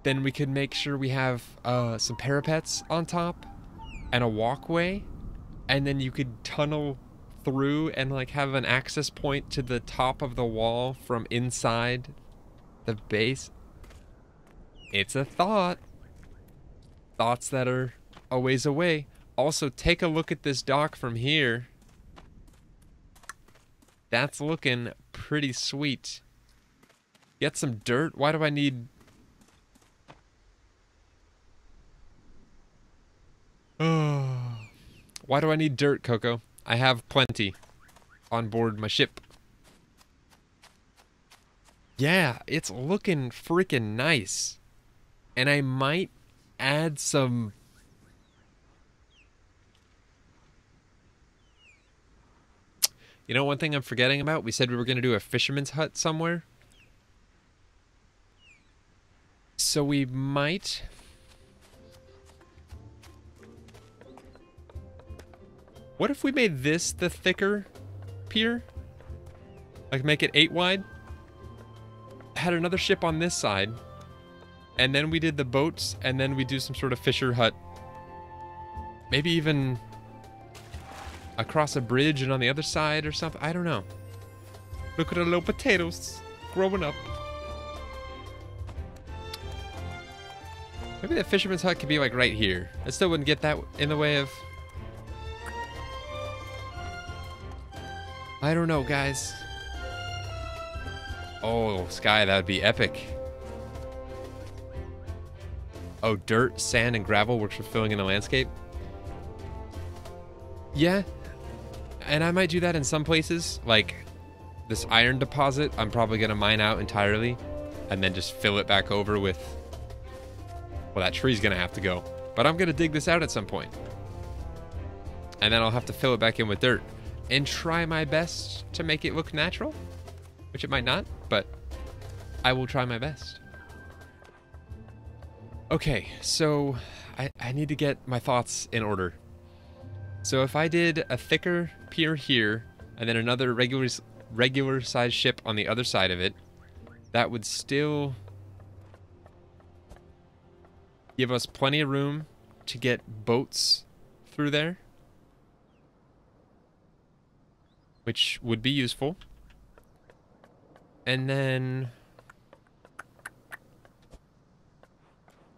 Then we could make sure we have some parapets on top and a walkway. And then you could tunnel through and like have an access point to the top of the wall from inside the base. It's a thought. Thoughts that are a ways away. Also, take a look at this dock from here. That's looking pretty sweet. Get some dirt. Why do I need... Why do I need dirt, Coco? I have plenty on board my ship. Yeah, it's looking freaking nice. And I might add some... You know, one thing I'm forgetting about? We said we were going to do a fisherman's hut somewhere. So we might... What if we made this the thicker pier? Like make it 8 wide? Had another ship on this side. And then we did the boats, and then we do some sort of fisher hut. Maybe even across a bridge and on the other side or something. I don't know. Look at the little potatoes growing up. Maybe the fisherman's hut could be like right here. I still wouldn't get that in the way of... I don't know, guys. Oh, Sky, that would be epic. Oh, dirt, sand, and gravel works for filling in the landscape. Yeah. And I might do that in some places. Like, this iron deposit, I'm probably going to mine out entirely. And then just fill it back over with... Well, that tree's going to have to go. But I'm going to dig this out at some point. And then I'll have to fill it back in with dirt. And try my best to make it look natural. Which it might not, but I will try my best. Okay, so I need to get my thoughts in order. So if I did a thicker pier here, and then another regular size ship on the other side of it, that would still give us plenty of room to get boats through there, which would be useful. And then...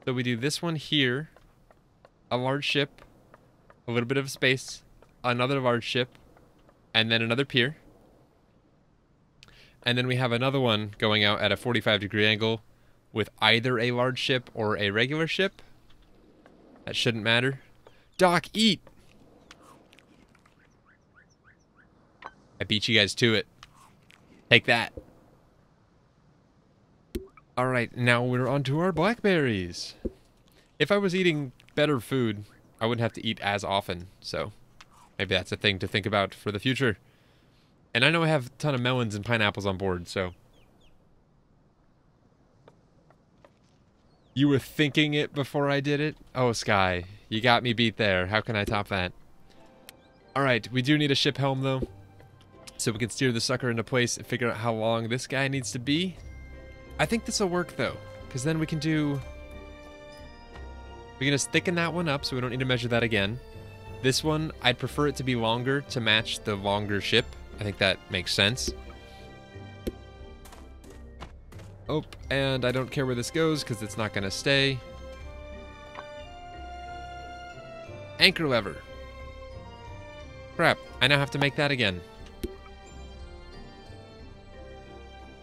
So we do this one here, a large ship, a little bit of space, another large ship, and then another pier. And then we have another one going out at a 45-degree angle with either a large ship or a regular ship. That shouldn't matter. Doc, eat! I beat you guys to it. Take that. Alright, now we're on to our blackberries. If I was eating better food, I wouldn't have to eat as often, so maybe that's a thing to think about for the future. And I know I have a ton of melons and pineapples on board, so... You were thinking it before I did it? Oh, Sky, you got me beat there. How can I top that? Alright, we do need a ship helm, though, so we can steer the sucker into place and figure out how long this guy needs to be. I think this will work, though, because then we can do... We can just thicken that one up, so we don't need to measure that again. This one, I'd prefer it to be longer to match the longer ship. I think that makes sense. Oh, and I don't care where this goes, because it's not going to stay. Anchor lever. Crap, I now have to make that again.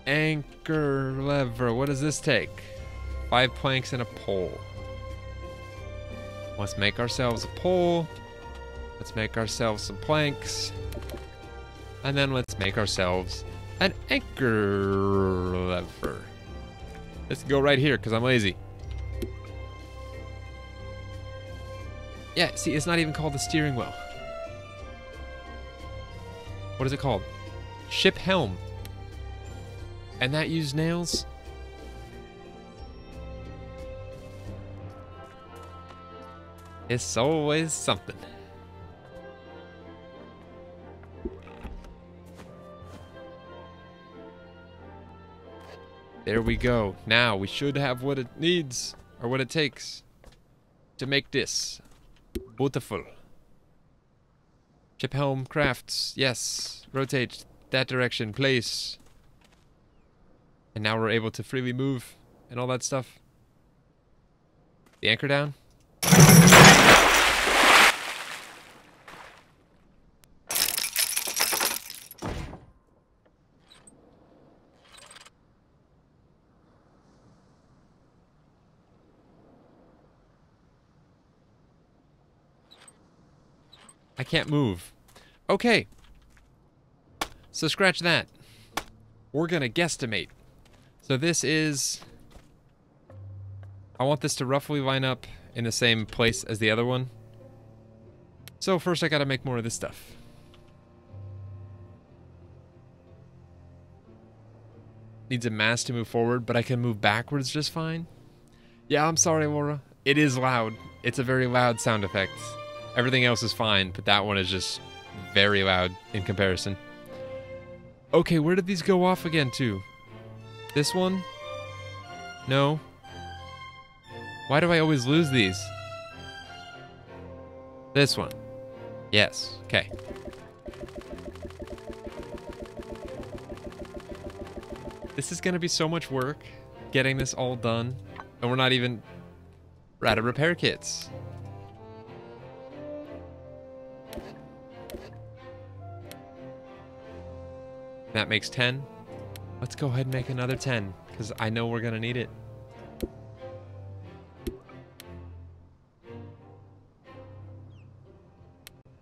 Anchor lever. What does this take? 5 planks and a pole. Let's make ourselves a pole. Let's make ourselves some planks. And then let's make ourselves an anchor lever. Let's go right here because I'm lazy. Yeah, see, it's not even called the steering wheel. What is it called? Ship helm. And that used nails? It's always something. There we go. Now we should have what it needs, or what it takes, to make this beautiful. Ship helm crafts. Yes. Rotate that direction. Place. And now we're able to freely move and all that stuff. The anchor down. I can't move. Okay. So scratch that. We're gonna guesstimate. So this is... I want this to roughly line up in the same place as the other one. So first I gotta make more of this stuff. Needs a mast to move forward, but I can move backwards just fine. Yeah, I'm sorry, Laura. It is loud. It's a very loud sound effect. Everything else is fine, but that one is just very loud in comparison. Okay, where did these go off again to? This one? No. Why do I always lose these? This one. Yes. Okay. This is going to be so much work getting this all done. And we're not even out of repair kits. That makes 10. Let's go ahead and make another 10, because I know we're going to need it.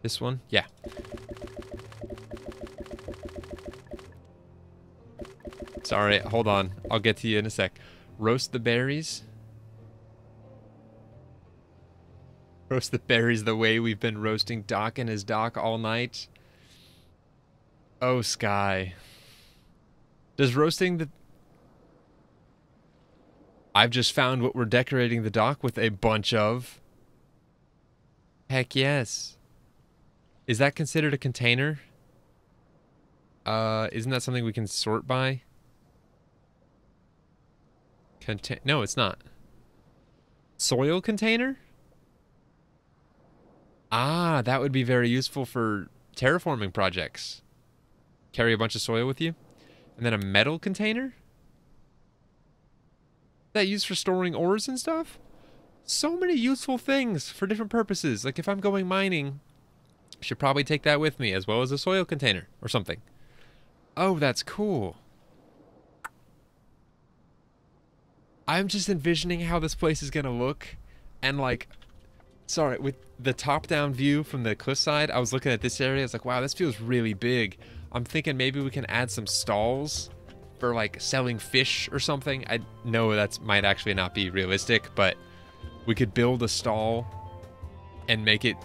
This one? Yeah. Sorry, hold on. I'll get to you in a sec. Roast the berries. Roast the berries the way we've been roasting Doc and his Doc all night. Oh, Sky. Does roasting the... I've just found what we're decorating the Doc with a bunch of. Heck yes. Is that considered a container? Isn't that something we can sort by? No, it's not. Soil container? Ah, that would be very useful for terraforming projects. Carry a bunch of soil with you. And then a metal container? Is that used for storing ores and stuff? So many useful things for different purposes. Like if I'm going mining, I should probably take that with me, as well as a soil container or something. Oh, that's cool. I'm just envisioning how this place is gonna look. And like, sorry, with the top-down view from the cliffside, I was looking at this area. I was like, wow, this feels really big. I'm thinking maybe we can add some stalls for like selling fish or something. I know that might actually not be realistic, but we could build a stall and make it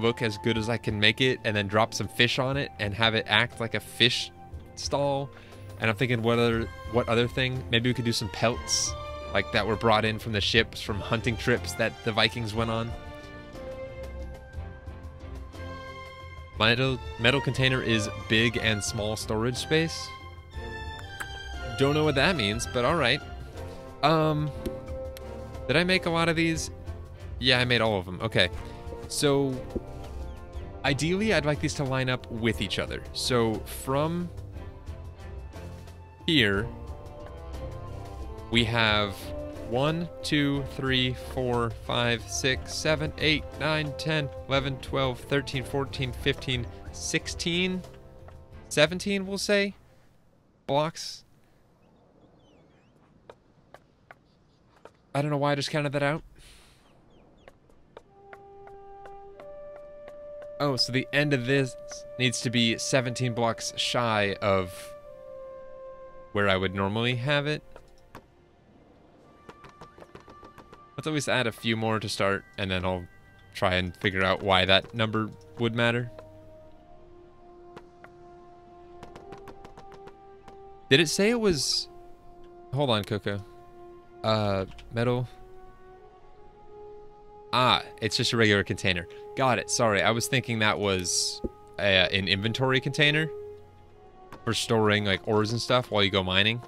look as good as I can make it, and then drop some fish on it and have it act like a fish stall. And I'm thinking what other thing? Maybe we could do some pelts like that were brought in from the ships from hunting trips that the Vikings went on. Metal container is big and small storage space. Don't know what that means, but alright. Did I make a lot of these? Yeah, I made all of them. Okay. So, ideally, I'd like these to line up with each other. So, from here, we have 1, 2, 3, 4, 5, 6, 7, 8, 9, 10, 11, 12, 13, 14, 15, 16, 17, we'll say, blocks. I don't know why I just counted that out. Oh, so the end of this needs to be 17 blocks shy of where I would normally have it. Let's at least add a few more to start, and then I'll try and figure out why that number would matter. Did it say it was... Hold on, Coco. Metal. Ah, it's just a regular container. Got it. Sorry, I was thinking that was an inventory container for storing like ores and stuff while you go mining.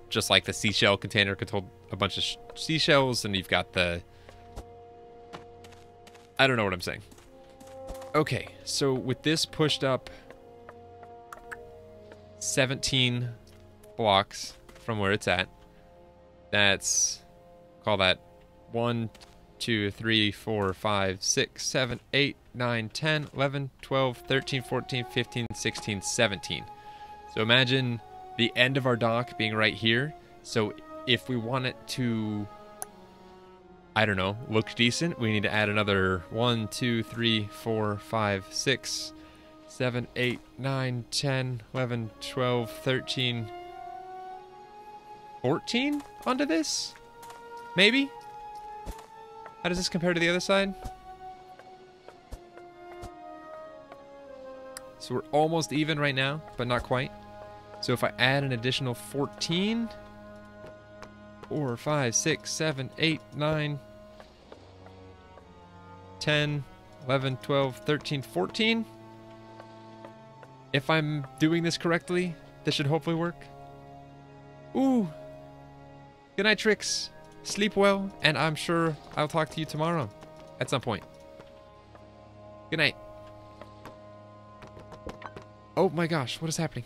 Just like the seashell container could hold a bunch of seashells, and you've got the... I don't know what I'm saying. Okay, so with this pushed up 17 blocks from where it's at, that's... Call that 1, 2, 3, 4, 5, 6, 7, 8, 9, 10, 11, 12, 13, 14, 15, 16, 17. So imagine the end of our dock being right here. So if we want it to, I don't know, look decent, we need to add another 1, 2, 3, 4, 5, 6, 7, 8, 9, 10, 11, 12, 13, 14 onto this? Maybe? How does this compare to the other side? So we're almost even right now, but not quite. So if I add an additional 14, 4, 5, 6, 7, 8, 9, 10, 11, 12, 13, 14. If I'm doing this correctly, this should hopefully work. Ooh. Good night, Trix. Sleep well, and I'm sure I'll talk to you tomorrow at some point. Good night. Oh my gosh, what is happening?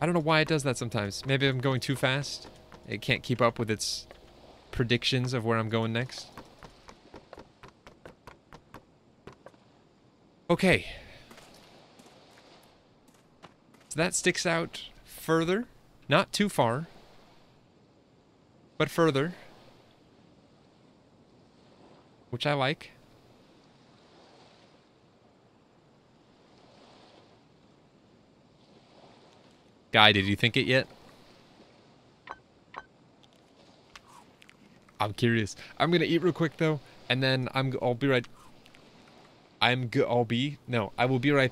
I don't know why it does that sometimes. Maybe I'm going too fast. It can't keep up with its predictions of where I'm going next. Okay. So that sticks out further. Not too far, but further. Which I like. Guy, did you think it yet? I'm curious. I'm gonna eat real quick though, and then I will be right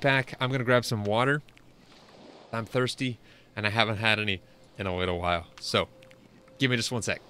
back. I'm gonna grab some water. I'm thirsty, and I haven't had any in a little while. So, give me just one sec.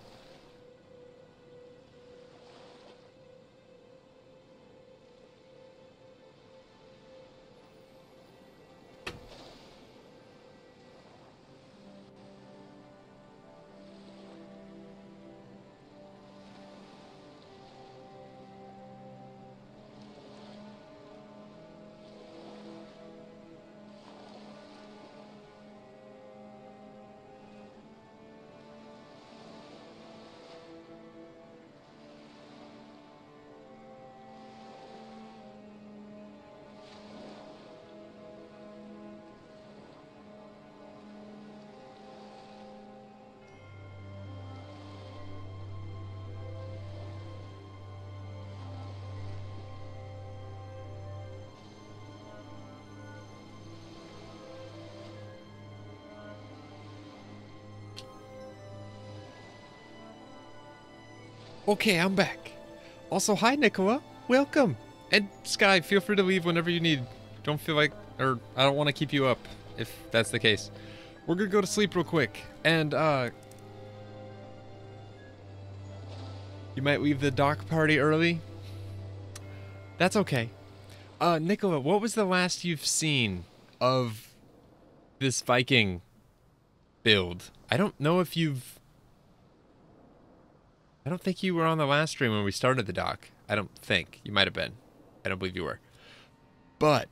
Okay, I'm back. Also, hi, Nicola. Welcome. And Sky, feel free to leave whenever you need. Don't feel like, or I don't want to keep you up, if that's the case. We're gonna go to sleep real quick. And, you might leave the dock party early. That's okay. Nicola, what was the last you've seen of this Viking build? I don't know if you've... I don't think you were on the last stream when we started the dock. I don't think. You might have been. I don't believe you were. But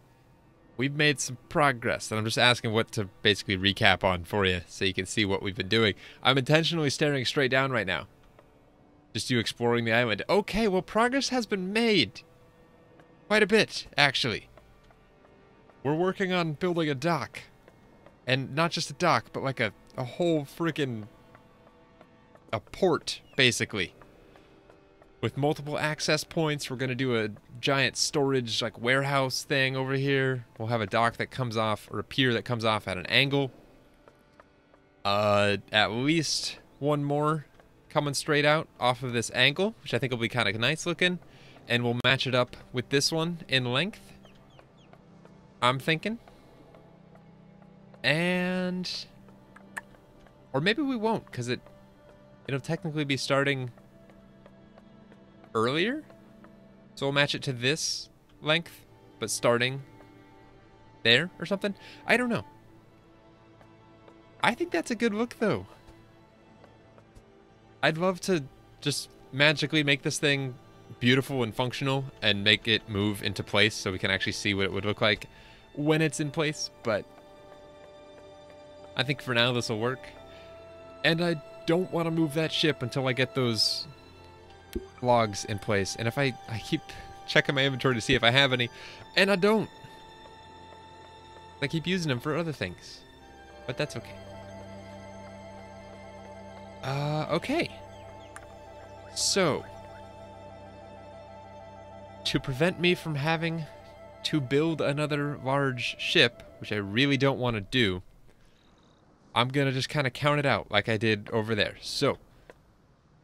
we've made some progress, and I'm just asking what to basically recap on for you so you can see what we've been doing. I'm intentionally staring straight down right now. Just you exploring the island. Okay, well, progress has been made. Quite a bit, actually. We're working on building a dock. And not just a dock, but like a whole freaking... a port, basically. With multiple access points. We're going to do a giant storage, like, warehouse thing over here. We'll have a dock that comes off, or a pier that comes off at an angle. At least one more coming straight out off of this angle, which I think will be kind of nice looking. And we'll match it up with this one in length, I'm thinking. And... or maybe we won't, because it'll technically be starting earlier. So we'll match it to this length, but starting there or something. I don't know. I think that's a good look, though. I'd love to just magically make this thing beautiful and functional and make it move into place so we can actually see what it would look like when it's in place. But I think for now this will work. And I don't want to move that ship until I get those logs in place. And if I keep checking my inventory to see if I have any, and I don't. I keep using them for other things. But that's okay. Okay. So, to prevent me from having to build another large ship, which I really don't want to do, I'm going to just kind of count it out like I did over there. So,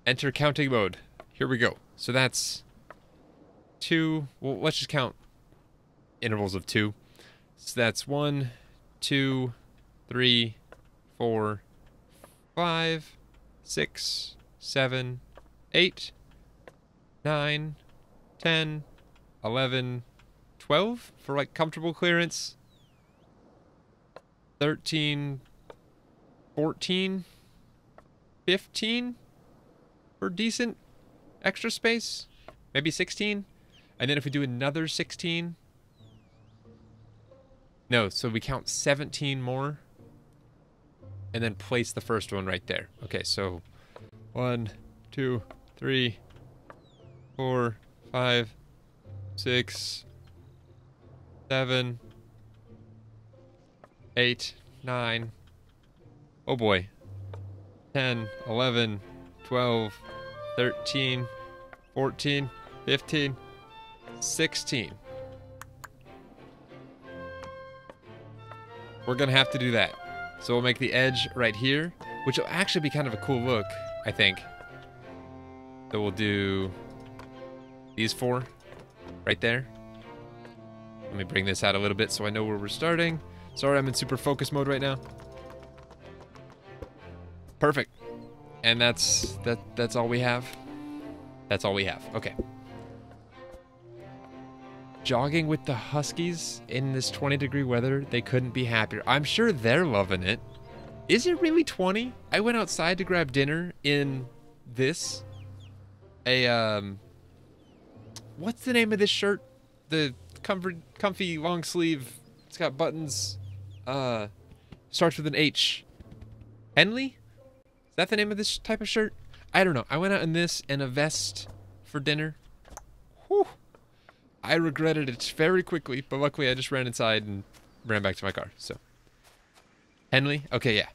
enter counting mode. Here we go. So that's 2. Well, let's just count intervals of 2. So that's 1, 2, 3, 4, 5, 6, 7, 8, 9, 10, 11, 12 for like comfortable clearance. 13, 14, 15 for decent extra space. Maybe 16. And then if we do another 16. No, so we count 17 more. And then place the first one right there. Okay, so 1, 2, 3, 4, 5, 6, 7, 8, 9. Oh boy. 10, 11, 12, 13, 14, 15, 16. We're gonna have to do that. So we'll make the edge right here, which will actually be kind of a cool look, I think. So we'll do these 4 right there. Let me bring this out a little bit so I know where we're starting. Sorry, I'm in super focus mode right now. Perfect. And that's all we have. That's all we have. Okay. Jogging with the Huskies in this 20-degree weather, they couldn't be happier. I'm sure they're loving it. Is it really 20? I went outside to grab dinner in this. What's the name of this shirt? The comfy long sleeve. It's got buttons. Starts with an H. Henley? Is that the name of this type of shirt? I don't know. I went out in this and a vest for dinner. Whew. I regretted it very quickly, but luckily I just ran inside and ran back to my car, so. Henley? Okay, yeah.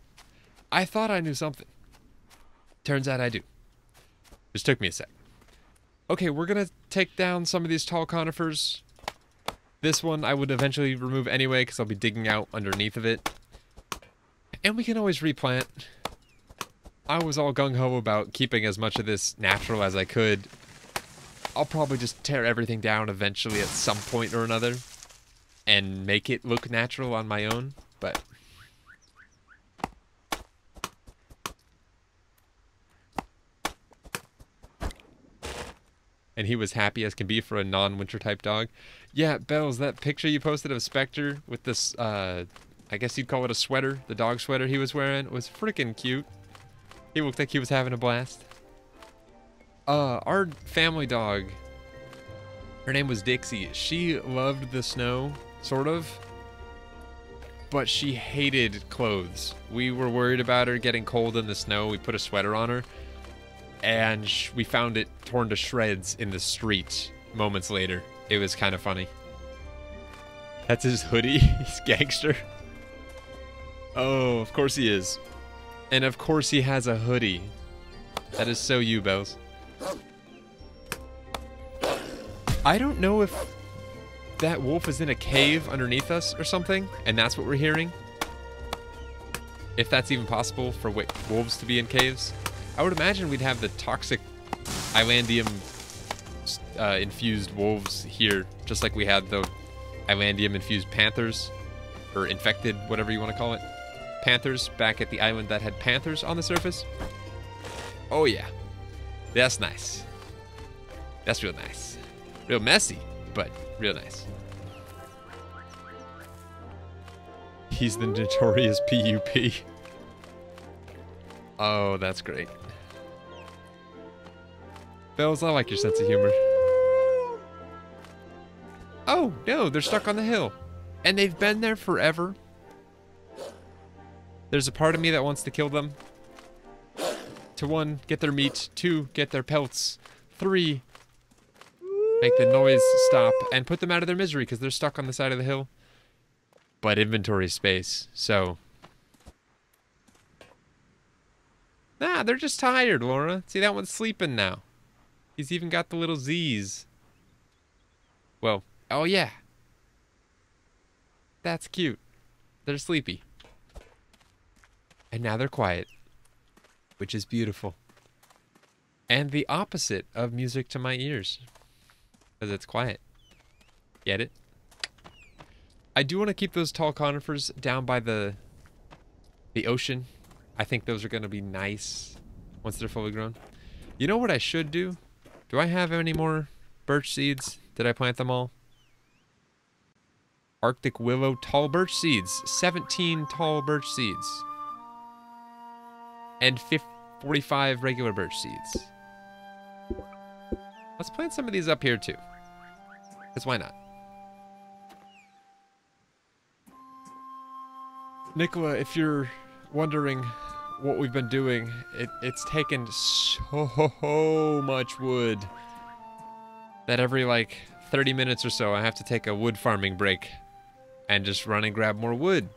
I thought I knew something. Turns out I do. Just took me a sec. Okay, we're gonna take down some of these tall conifers. This one I would eventually remove anyway, because I'll be digging out underneath of it. And we can always replant. I was all gung-ho about keeping as much of this natural as I could. I'll probably just tear everything down eventually at some point or another and make it look natural on my own, but and he was happy as can be for a non-winter type dog. Yeah, Bells, that picture you posted of Spectre with this, I guess you'd call it a sweater, the dog sweater he was wearing, was freaking cute. He looked like he was having a blast. Our family dog, her name was Dixie. She loved the snow, sort of, but she hated clothes. We were worried about her getting cold in the snow. We put a sweater on her, and we found it torn to shreds in the street moments later. It was kind of funny. That's his hoodie. He's gangster. Oh, of course he is. And of course he has a hoodie. That is so you, Bells. I don't know if that wolf is in a cave underneath us or something, and that's what we're hearing. If that's even possible for wolves to be in caves. I would imagine we'd have the toxic Islandium infused wolves here, just like we had the Islandium infused panthers, or infected, whatever you want to call it, panthers back at the island that had panthers on the surface. Oh yeah, that's nice. That's real nice. Real messy, but real nice. He's the notorious PUP. Oh, that's great. Bells, I like your sense of humor. Oh, no, they're stuck on the hill. And they've been there forever. There's a part of me that wants to kill them. To 1, get their meat. 2, get their pelts. 3, make the noise stop and put them out of their misery because they're stuck on the side of the hill. But inventory space, so. Nah, they're just tired, Laura. See, that one's sleeping now. He's even got the little Z's. Well, oh yeah. That's cute. They're sleepy. And now they're quiet, which is beautiful. And the opposite of music to my ears. Because it's quiet. Get it? I do want to keep those tall conifers down by the ocean. I think those are going to be nice once they're fully grown. You know what I should do? Do I have any more birch seeds? Did I plant them all? Arctic willow, tall birch seeds. 17 tall birch seeds. And 45 regular birch seeds. Let's plant some of these up here too. Because why not? Nicola, if you're wondering what we've been doing, it's taken so much wood that every like 30 minutes or so I have to take a wood farming break and just run and grab more wood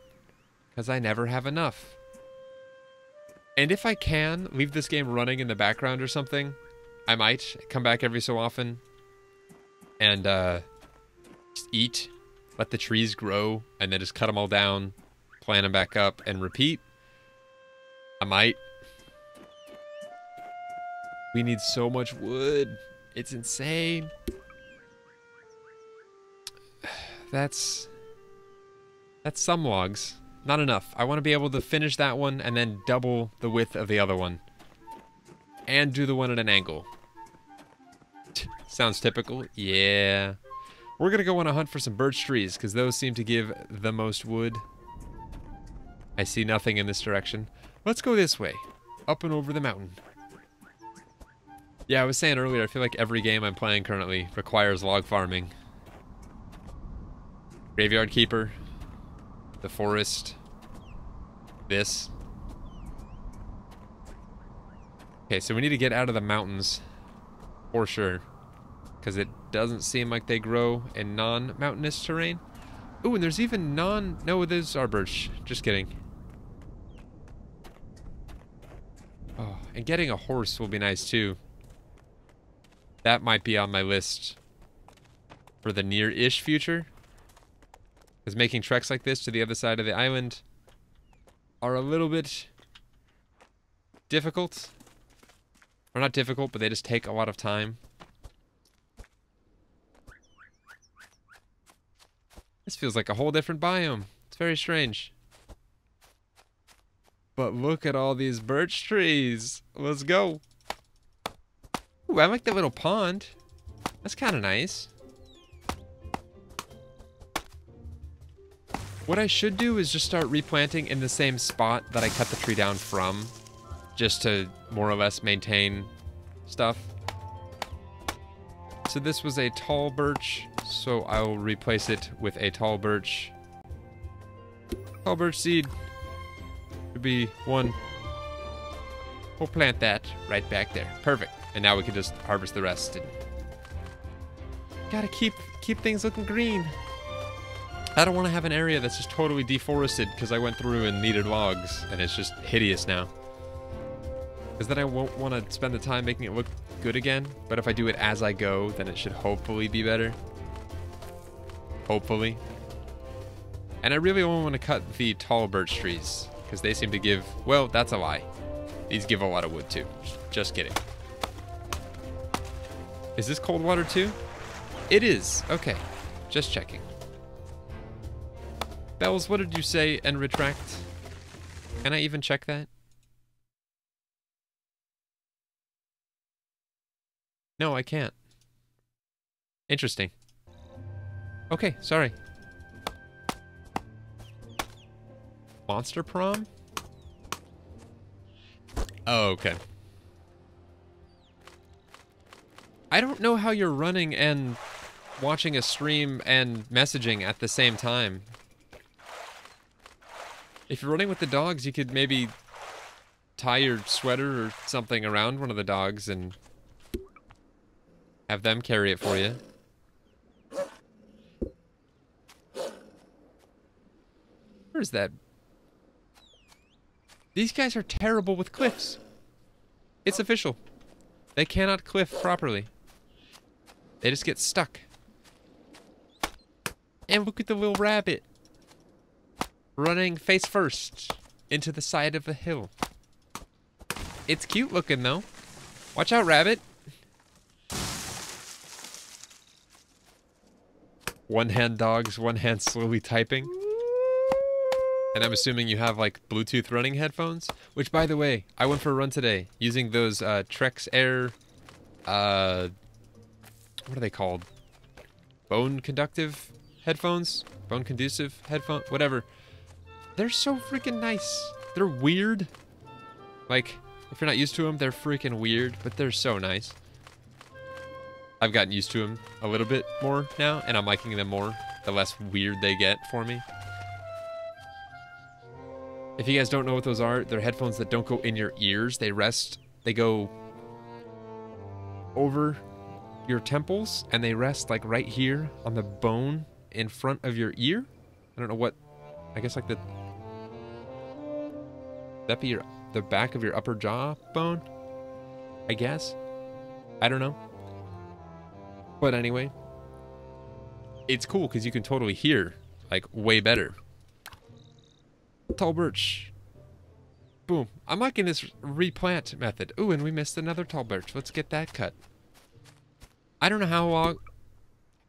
because I never have enough. And if I can leave this game running in the background or something, I might come back every so often and just eat, let the trees grow, and then just cut them all down, plant them back up, and repeat. I might. We need so much wood. It's insane. That's some logs. Not enough. I want to be able to finish that one and then double the width of the other one. And do the one at an angle. Sounds typical. Yeah. We're going to go on a hunt for some birch trees because those seem to give the most wood. I see nothing in this direction. Let's go this way. Up and over the mountain. Yeah, I was saying earlier, I feel like every game I'm playing currently requires log farming. Graveyard Keeper. The forest. This. Okay, so we need to get out of the mountains. For sure. Because it doesn't seem like they grow in non-mountainous terrain. Ooh, and there's even no, those are birch. Just kidding. Oh, and getting a horse will be nice too. That might be on my list for the near-ish future. Because making treks like this to the other side of the island are a little bit difficult. Or not difficult, but they just take a lot of time. This feels like a whole different biome. It's very strange. But look at all these birch trees. Let's go. Ooh, I like that little pond. That's kind of nice. What I should do is just start replanting in the same spot that I cut the tree down from. Just to more or less maintain stuff. So this was a tall birch, so I will replace it with a tall birch. Tall birch seed. Should be one. We'll plant that right back there. Perfect. And now we can just harvest the rest. And gotta keep things looking green. I don't want to have an area that's just totally deforested because I went through and needed logs, and it's just hideous now. Because then I won't want to spend the time making it look good again. But if I do it as I go, then it should hopefully be better. Hopefully. And I really only want to cut the tall birch trees. Because they seem to give... Well, that's a lie. These give a lot of wood too. Just kidding. Is this cold water too? It is. Okay. Just checking. Bells, what did you say and retract? Can I even check that? No, I can't. Interesting. Okay, sorry. Monster Prom? Oh, okay. I don't know how you're running and watching a stream and messaging at the same time. If you're running with the dogs, you could maybe tie your sweater or something around one of the dogs and have them carry it for you. Where's that? These guys are terrible with cliffs. It's official. They cannot cliff properly. They just get stuck. And look at the little rabbit. Running face first into the side of a hill. It's cute looking though. Watch out, rabbit. One hand dogs, one hand slowly typing. And I'm assuming you have like Bluetooth running headphones. Which, by the way, I went for a run today using those Trex Air, what are they called? Bone conductive headphones, bone conducive headphone, whatever. They're so freaking nice. They're weird. Like, if you're not used to them, they're freaking weird, but they're so nice. I've gotten used to them a little bit more now, and I'm liking them more the less weird they get for me. If you guys don't know what those are, they're headphones that don't go in your ears. They go over your temples, and they rest like right here on the bone in front of your ear. I don't know what, I guess like that'd be the back of your upper jaw bone, I guess. I don't know. But anyway, it's cool because you can totally hear, like, way better. Tall birch. Boom. I'm liking this replant method. Ooh, and we missed another tall birch. Let's get that cut. I don't know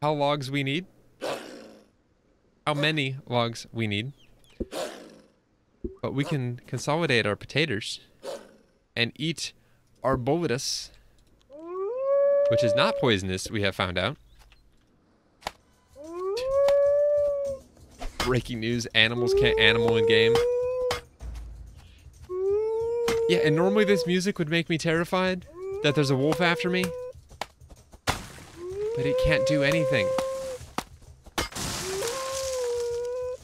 how logs we need. How many logs we need. But we can consolidate our potatoes and eat our boletus, which is not poisonous, we have found out. Breaking news, animals can't animal in game. Yeah, and normally this music would make me terrified that there's a wolf after me. But it can't do anything.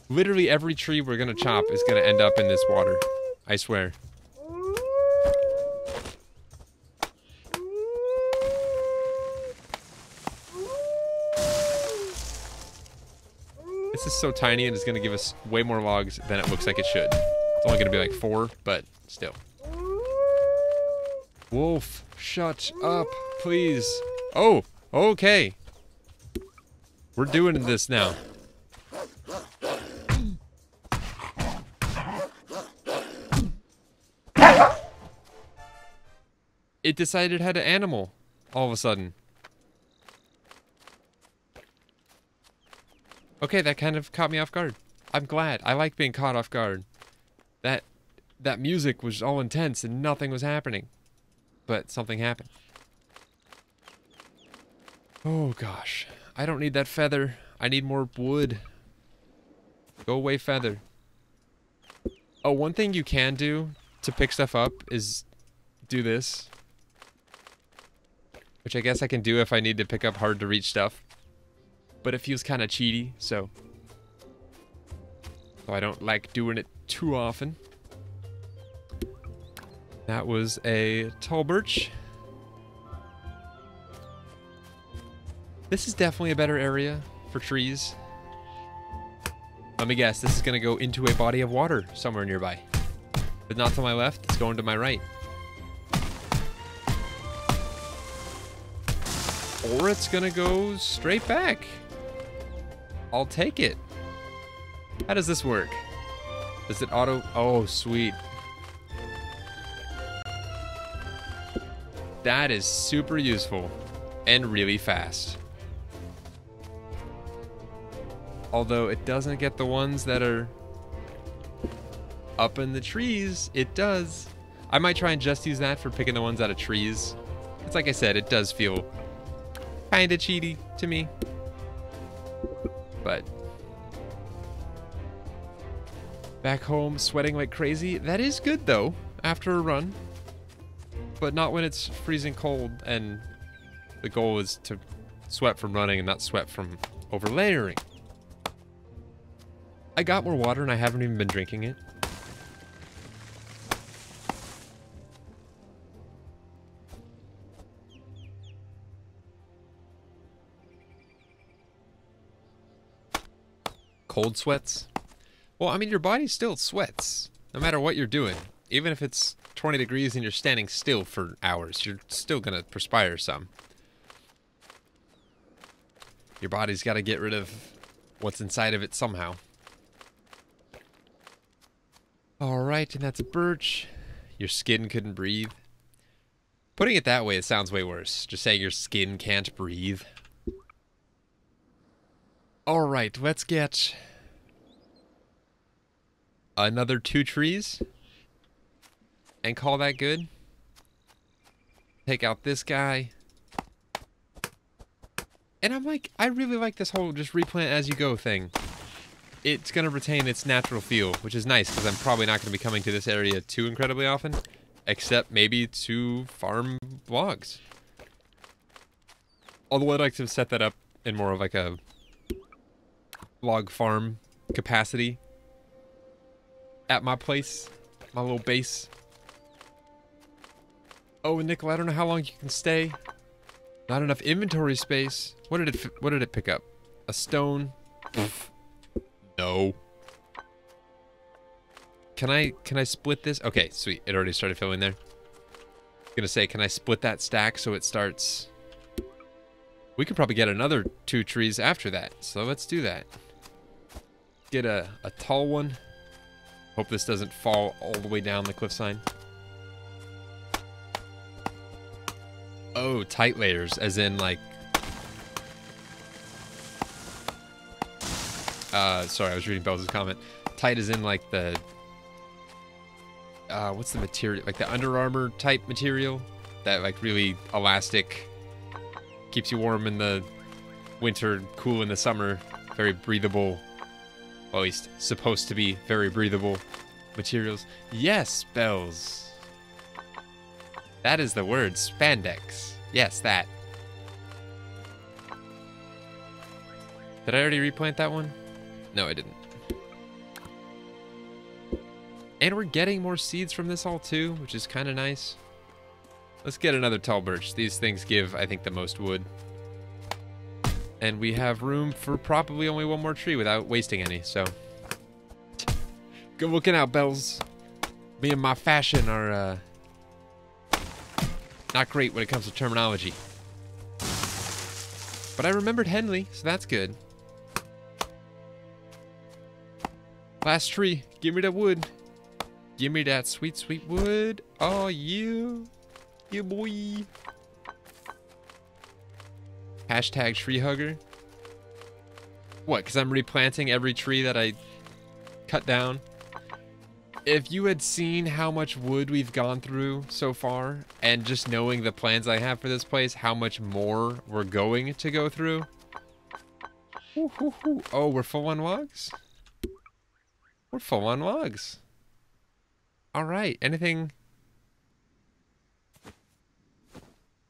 Literally every tree we're gonna chop is gonna end up in this water. I swear. This is so tiny and it's gonna give us way more logs than it looks like it should. It's only gonna be like 4, but still. Wolf, shut up, please. Oh, okay. We're doing this now. It decided it had an animal all of a sudden. Okay, that kind of caught me off guard. I'm glad. I like being caught off guard. That music was all intense and nothing was happening. But something happened. Oh gosh. I don't need that feather. I need more wood. Go away, feather. Oh, one thing you can do to pick stuff up is do this. Which I guess I can do if I need to pick up hard to reach stuff. But it feels kind of cheaty, so I don't like doing it too often. That was a tall birch. This is definitely a better area for trees. Let me guess, this is going to go into a body of water somewhere nearby. But not to my left, it's going to my right. Or it's going to go straight back. I'll take it. How does this work? Does it auto... Oh, sweet. That is super useful and really fast. Although it doesn't get the ones that are up in the trees. It does. I might try and just use that for picking the ones out of trees. It's like I said, it does feel kind of cheaty to me. But back home sweating like crazy. That is good though, after a run. But not when it's freezing cold and the goal is to sweat from running and not sweat from overlayering. I got more water and I haven't even been drinking it. Cold sweats? Well, I mean, your body still sweats, no matter what you're doing. Even if it's 20 degrees and you're standing still for hours, you're still gonna perspire some. Your body's gotta get rid of what's inside of it somehow. Alright, and that's a birch. Your skin couldn't breathe. Putting it that way, it sounds way worse. Just saying your skin can't breathe. Alright, let's get another 2 trees. And call that good. Take out this guy. And I'm like, I really like this whole just replant as you go thing. It's going to retain its natural feel, which is nice because I'm probably not going to be coming to this area too incredibly often, except maybe to farm logs. Although I'd like to set that up in more of like a log farm capacity at my place, my little base. Oh, Nickel, I don't know how long you can stay. Not enough inventory space. What did it pick up? A stone? Pfft. No. Can I split this? Okay, sweet. It already started filling there. I was gonna say, can I split that stack so it starts? We could probably get another 2 trees after that, so let's do that. Get a tall one. Hope this doesn't fall all the way down the cliffside. Oh, tight layers, as in like... sorry, I was reading Bells' comment. Tight as in like the... what's the material? Like the Under Armour type material? That like really elastic, keeps you warm in the winter, cool in the summer, very breathable, well, at least supposed to be very breathable materials. Yes, Bells. That is the word, spandex. Yes, that. Did I already replant that one? No, I didn't. And we're getting more seeds from this all too, which is kind of nice. Let's get another tall birch. These things give, I think, the most wood. And we have room for probably only one more tree without wasting any, so. Good looking out, Bells. Me and my fashion are, not great when it comes to terminology. But I remembered Henley, so that's good. Last tree. Give me that wood. Give me that sweet, sweet wood. Oh, you. You boy. Hashtag tree hugger. What, because I'm replanting every tree that I cut down? If you had seen how much wood we've gone through so far, and just knowing the plans I have for this place, how much more we're going to go through. Oh, we're full on logs? We're full on logs. Alright, anything?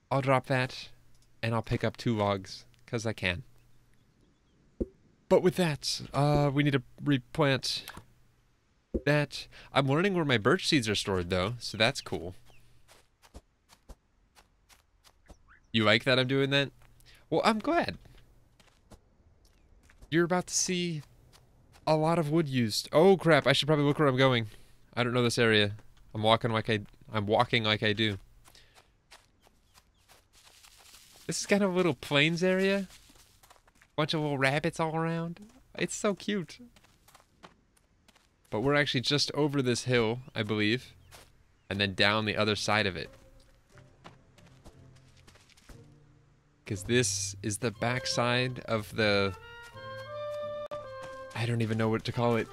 I'll drop that, and I'll pick up 2 logs, because I can. But with that, we need to replant that. I'm learning where my birch seeds are stored, though, so that's cool. You like that I'm doing that? Well, I'm glad. You're about to see a lot of wood used. Oh, crap, I should probably look where I'm going. I don't know this area. I'm walking like I do. This is kind of a little plains area. Bunch of little rabbits all around. It's so cute. But we're actually just over this hill, I believe. And then down the other side of it. Because this is the backside of the... I don't even know what to call it.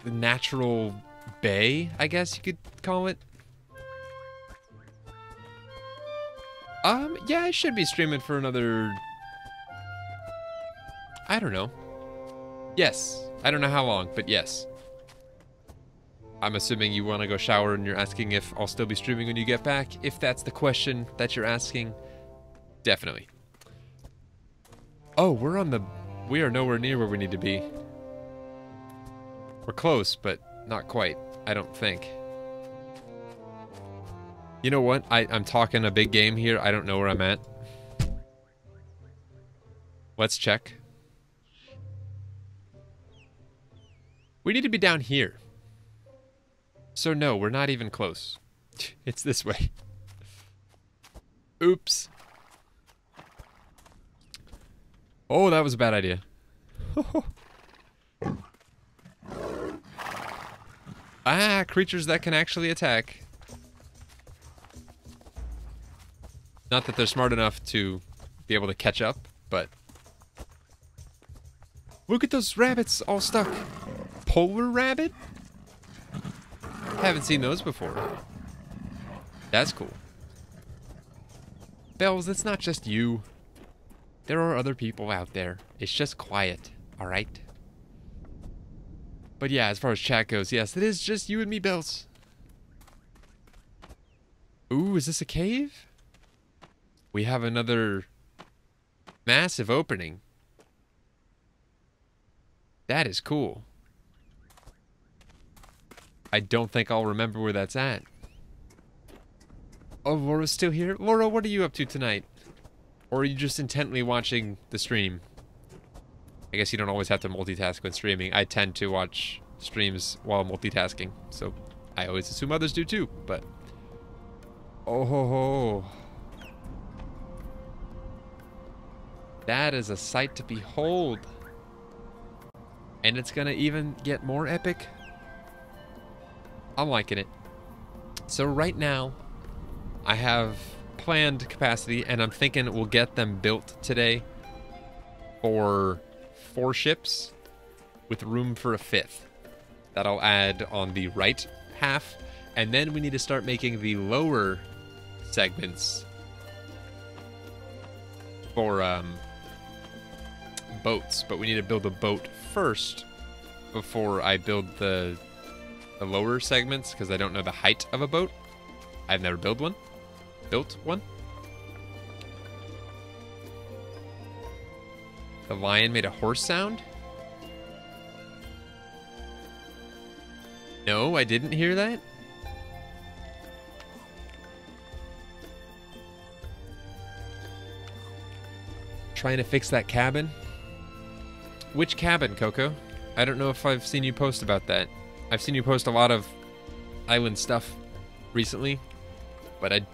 The natural bay, I guess you could call it. Yeah, I should be streaming for another... I don't know. Yes. I don't know how long, but yes. I'm assuming you want to go shower and you're asking if I'll still be streaming when you get back. If that's the question that you're asking, definitely. Oh, we are nowhere near where we need to be. We're close, but not quite, I don't think. You know what? I'm talking a big game here. I don't know where I'm at. Let's check. We need to be down here. So no, we're not even close. It's this way. Oops. Oh, that was a bad idea. Ah, creatures that can actually attack. Not that they're smart enough to be able to catch up, but... Look at those rabbits all stuck. Polar rabbit? Haven't seen those before. That's cool. Bells, it's not just you. There are other people out there. It's just quiet, alright? But yeah, as far as chat goes, yes, it is just you and me, Bells. Ooh, is this a cave? We have another massive opening. That is cool. I don't think I'll remember where that's at. Oh, Laura's still here? Laura, what are you up to tonight? Or are you just intently watching the stream? I guess you don't always have to multitask when streaming. I tend to watch streams while multitasking, so I always assume others do too, but... Oh ho ho. That is a sight to behold. And it's gonna even get more epic. I'm liking it. So right now, I have planned capacity, and I'm thinking we'll get them built today for 4 ships with room for a 5th. That I'll add on the right half, and then we need to start making the lower segments for boats. But we need to build a boat first before I build the lower segments, because I don't know the height of a boat. I've never built one. The lion made a horse sound? No, I didn't hear that. Trying to fix that cabin? Which cabin, Coco? I don't know if I've seen you post about that. I've seen you post a lot of island stuff recently, but I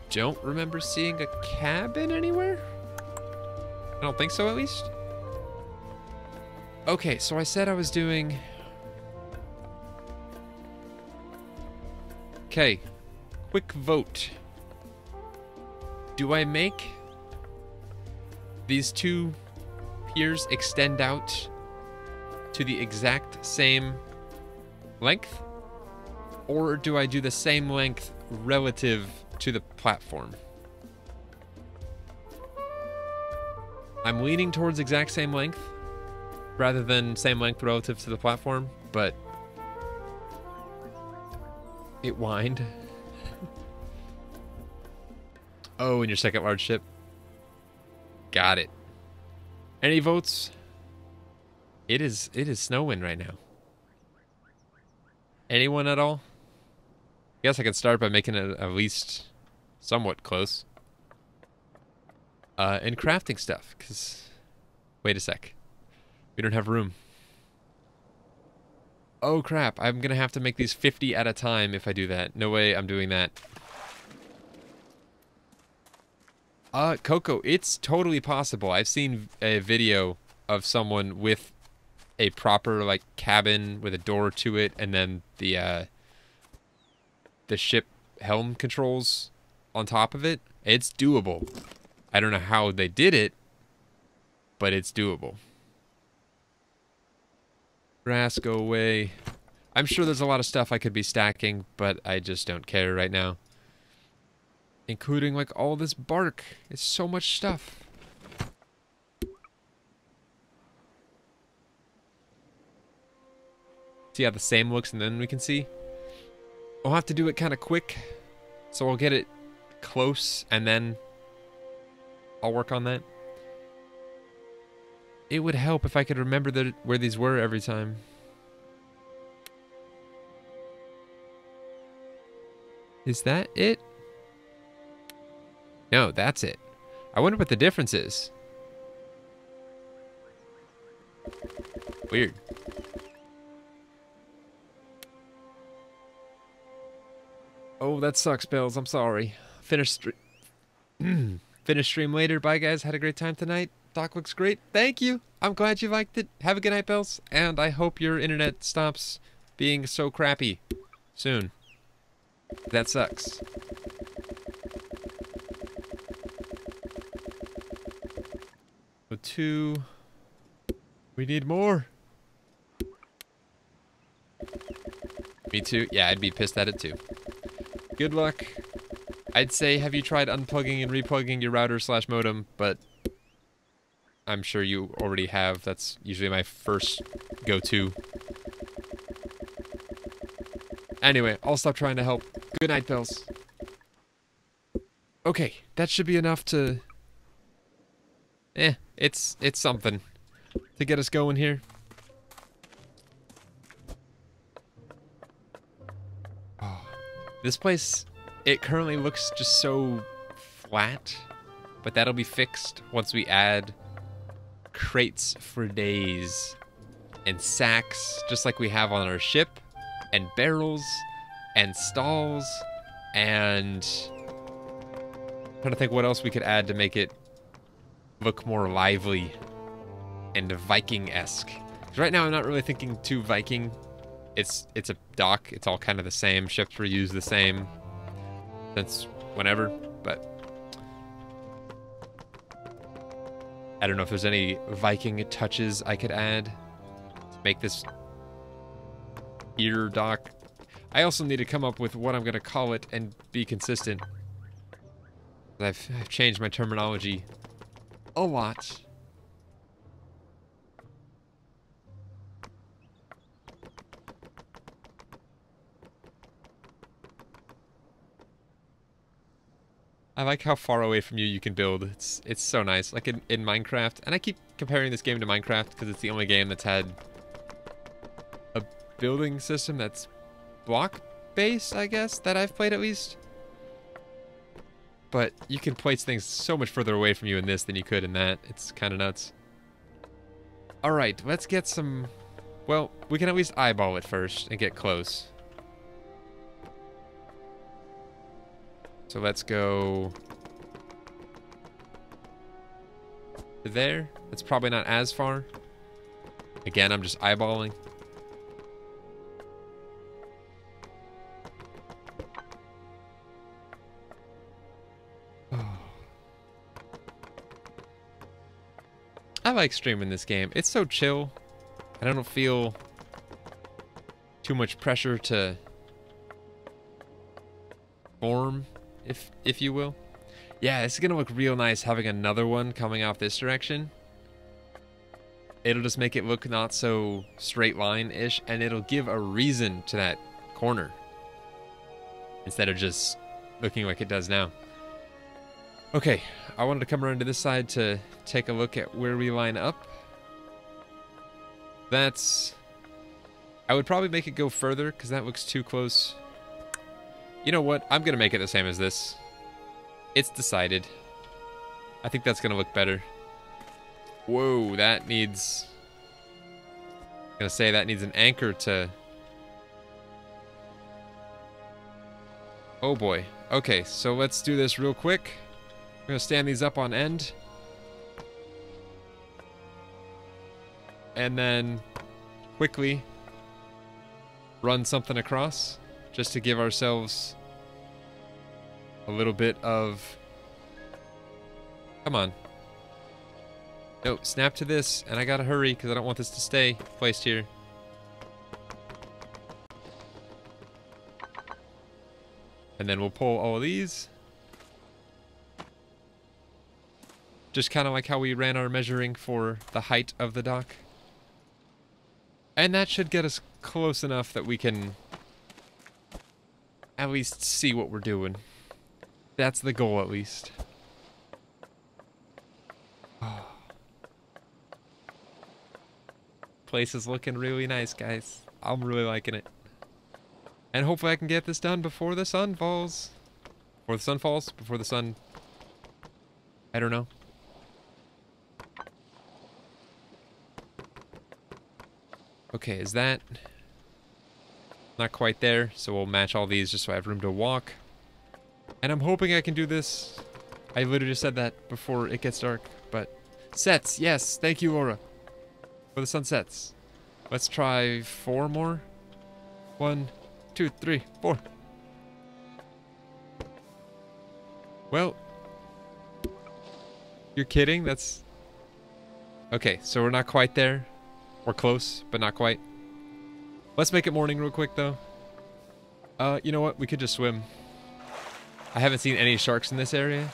don't remember seeing a cabin anywhere. I don't think so, at least. Okay, so I said I was doing... Okay, quick vote. Do I make these 2 piers extend out to the exact same length? Or do I do the same length relative to the platform? I'm leaning towards exact same length rather than same length relative to the platform, but it whined. Oh, in your second large ship. Got it. Any votes? It is snowing right now. Anyone at all? I guess I could start by making it at least somewhat close. And crafting stuff, because... Wait a sec. We don't have room. Oh crap, I'm gonna have to make these 50 at a time if I do that. No way I'm doing that. Coco, it's totally possible. I've seen a video of someone with a proper, like, cabin with a door to it, and then the ship helm controls on top of it. It's doable. I don't know how they did it, but it's doable. Grass, go away. I'm sure there's a lot of stuff I could be stacking, but I just don't care right now. Including, like, all this bark. It's so much stuff. See how the same looks, and then we can see? I'll have to do it kind of quick, so I'll get it close, and then I'll work on that. It would help if I could remember where these were every time. Is that it? No, that's it. I wonder what the difference is. Weird. Oh, that sucks, Bells. I'm sorry. Finish stream later. Bye, guys. Had a great time tonight. Doc looks great. Thank you. I'm glad you liked it. Have a good night, Bells. And I hope your internet stops being so crappy soon. That sucks. So 2. We need more. Me too. Yeah, I'd be pissed at it too. Good luck. I'd say, have you tried unplugging and replugging your router / modem, but I'm sure you already have. That's usually my first go-to. Anyway, I'll stop trying to help. Good night, Bells. Okay, that should be enough to... it's something to get us going here. Oh, this place, it currently looks just so flat, but that'll be fixed once we add crates for days and sacks, just like we have on our ship, and barrels and stalls, and I'm trying to think what else we could add to make it look more lively and Viking-esque. Right now I'm not really thinking too Viking. It's a dock. It's all kind of the same. Ships were used the same since whenever, but I don't know if there's any Viking touches I could add to make this pier dock. I also need to come up with what I'm going to call it and be consistent. I've changed my terminology a lot. I like how far away from you can build. It's so nice. Like in Minecraft, and I keep comparing this game to Minecraft because it's the only game that's had a building system that's block-based, I guess, that I've played at least. But you can place things so much further away from you in this than you could in that. It's kind of nuts. Alright, let's get some... Well, we can at least eyeball it first and get close. So let's go... to there. That's probably not as far. Again, I'm just eyeballing. I like streaming this game. It's so chill. I don't feel too much pressure to form, if you will. Yeah, it's gonna look real nice having another one coming off this direction. It'll just make it look not so straight line-ish, and it'll give a reason to that corner instead of just looking like it does now. Okay, I wanted to come around to this side to take a look at where we line up. That's... I would probably make it go further, because that looks too close. You know what? I'm going to make it the same as this. It's decided. I think that's going to look better. Whoa, that needs... I'm going to say that needs an anchor to... Oh boy. Okay, so let's do this real quick. I'm going to stand these up on end. And then quickly run something across just to give ourselves a little bit of... Come on. No, snap to this, and I gotta hurry because I don't want this to stay placed here. And then we'll pull all of these. Just kind of like how we ran our measuring for the height of the dock. And that should get us close enough that we can at least see what we're doing. That's the goal, at least. Oh. Place is looking really nice, guys. I'm really liking it. And hopefully I can get this done before the sun falls. Before the sun falls? Before the sun... I don't know. Okay, is that... Not quite there, so we'll match all these just so I have room to walk. And I'm hoping I can do this. I literally just said that before it gets dark, but... Sets, yes, thank you, Laura. For the sunsets. Let's try 4 more. 1, 2, 3, 4. Well... You're kidding? That's... Okay, so we're not quite there. We're close, but not quite. Let's make it morning real quick, though. You know what? We could just swim. I haven't seen any sharks in this area.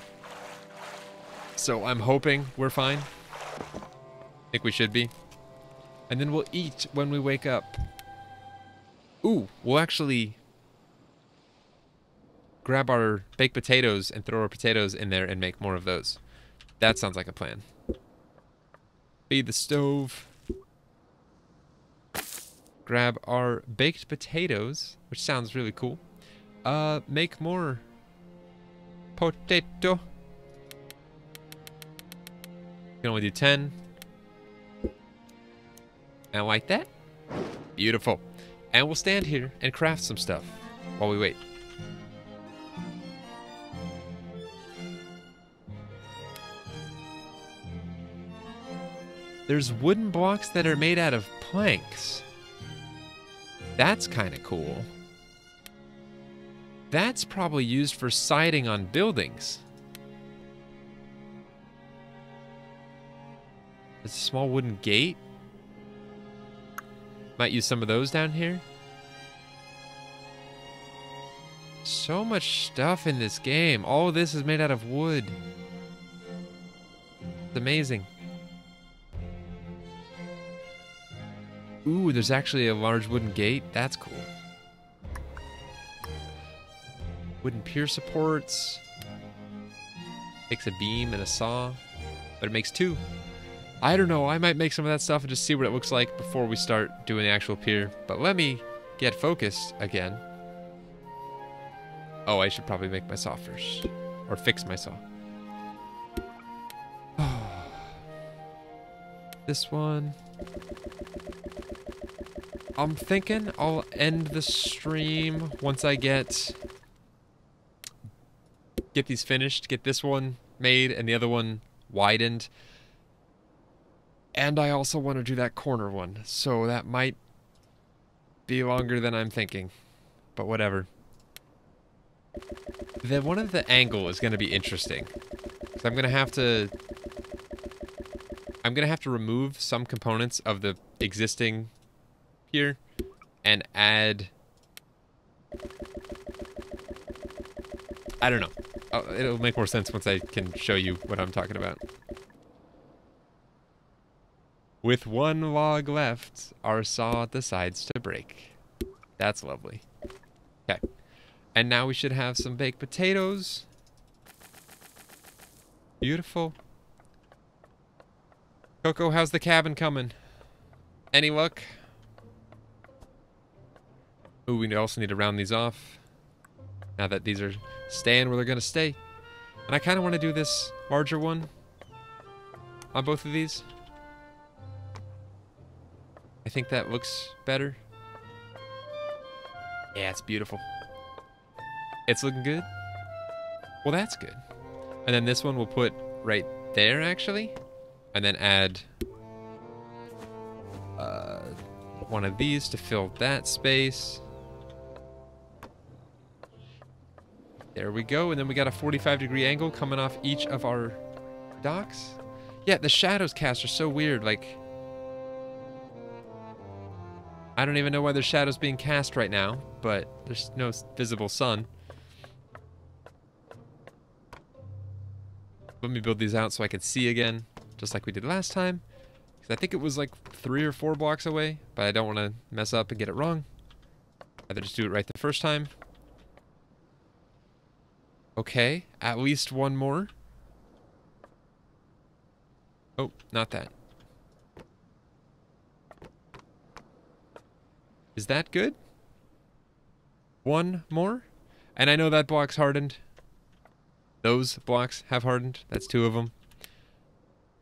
So I'm hoping we're fine. Think we should be. And then we'll eat when we wake up. Ooh, we'll actually grab our baked potatoes and throw our potatoes in there and make more of those. That sounds like a plan. Feed the stove. Grab our baked potatoes, which sounds really cool. Make more potato. You can only do 10. And like that. Beautiful. And we'll stand here and craft some stuff while we wait. There's wooden blocks that are made out of planks. That's kind of cool. That's probably used for siding on buildings. There's a small wooden gate. Might use some of those down here. So much stuff in this game. All of this is made out of wood. It's amazing. Ooh, there's actually a large wooden gate. That's cool. Wooden pier supports. Takes a beam and a saw, but it makes 2. I don't know, I might make some of that stuff and just see what it looks like before we start doing the actual pier. But let me get focused again. Oh, I should probably make my saw first. Or fix my saw. This one. I'm thinking I'll end the stream once I get these finished, get this one made and the other one widened. And I also want to do that corner one, so that might be longer than I'm thinking, but whatever. The one of the angle is going to be interesting, because I'm going to have to remove some components of the existing pier and add. I don't know. It'll make more sense once I can show you what I'm talking about. With one log left, our saw decides to break. That's lovely. Okay. And now we should have some baked potatoes. Beautiful. Coco, how's the cabin coming? Any luck? Ooh, we also need to round these off. Now that these are staying where they're going to stay. And I kind of want to do this larger one on both of these. I think that looks better. Yeah, it's beautiful. It's looking good. Well, that's good. And then this one we'll put right there, actually. And then add one of these to fill that space. There we go. And then we got a 45-degree angle coming off each of our docks. Yeah, the shadows cast are so weird. Like, I don't even know why there's shadows being cast right now, but there's no visible sun. Let me build these out so I can see again, just like we did last time. Because I think it was like 3 or 4 blocks away, but I don't want to mess up and get it wrong. I'd rather just do it right the first time. Okay, at least one more. Oh, not that. Is that good? One more? And I know that block's hardened. Those blocks have hardened. That's 2 of them.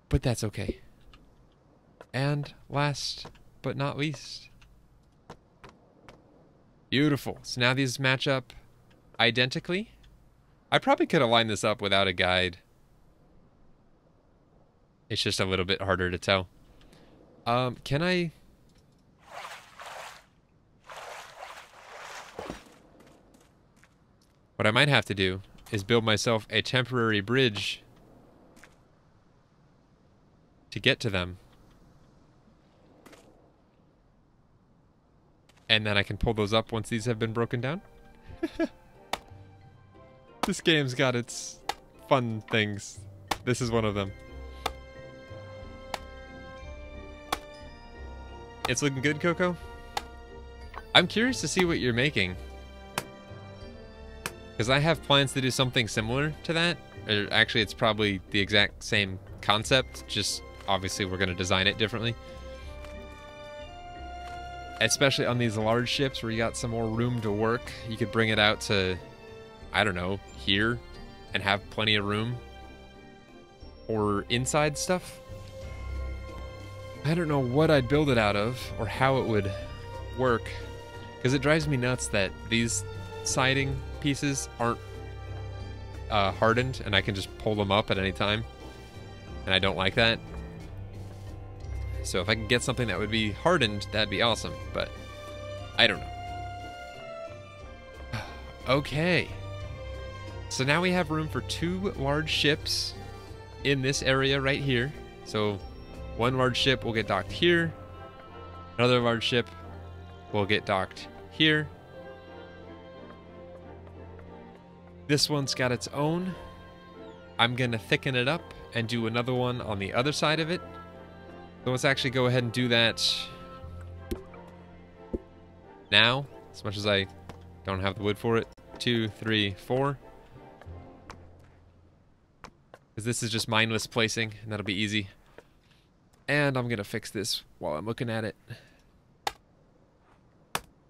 But that's okay. And last but not least. Beautiful. So now these match up identically. I probably could have lined this up without a guide. It's just a little bit harder to tell. Can I... What I might have to do is build myself a temporary bridge to get to them. And then I can pull those up once these have been broken down. This game's got its fun things. This is one of them. It's looking good, Coco. I'm curious to see what you're making. Because I have plans to do something similar to that. Or actually, it's probably the exact same concept, just obviously we're going to design it differently. Especially on these large ships where you got some more room to work. You could bring it out to, I don't know, here and have plenty of room. Or inside stuff. I don't know what I'd build it out of or how it would work. Because it drives me nuts that these siding pieces aren't hardened and I can just pull them up at any time. And I don't like that. So if I can get something that would be hardened, that'd be awesome. But I don't know. Okay. So now we have room for 2 large ships in this area right here. So one large ship will get docked here. Another large ship will get docked here. This one's got its own. I'm going to thicken it up and do another one on the other side of it. So let's actually go ahead and do that now, as much as I don't have the wood for it. 2, 3, 4. Because this is just mindless placing, and that'll be easy. And I'm going to fix this while I'm looking at it.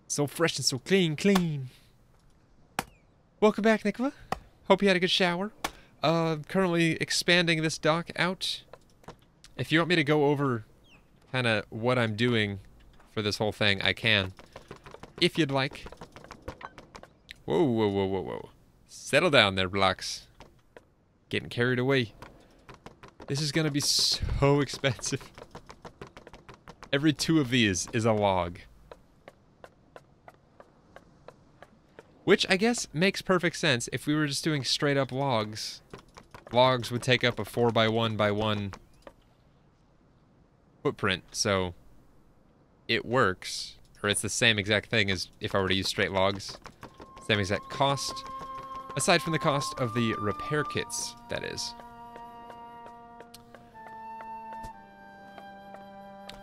So fresh and so clean. Welcome back, Nicola. Hope you had a good shower. Currently expanding this dock out. If you want me to go over kind of what I'm doing for this whole thing, I can. If you'd like. Whoa. Settle down there, blocks. Getting carried away. This is going to be so expensive. Every 2 of these is a log. Which I guess makes perfect sense. If we were just doing straight up logs, logs would take up a 4x1x1 footprint, so it works. Or it's the same exact thing as if I were to use straight logs. Same exact cost. Aside from the cost of the repair kits, that is.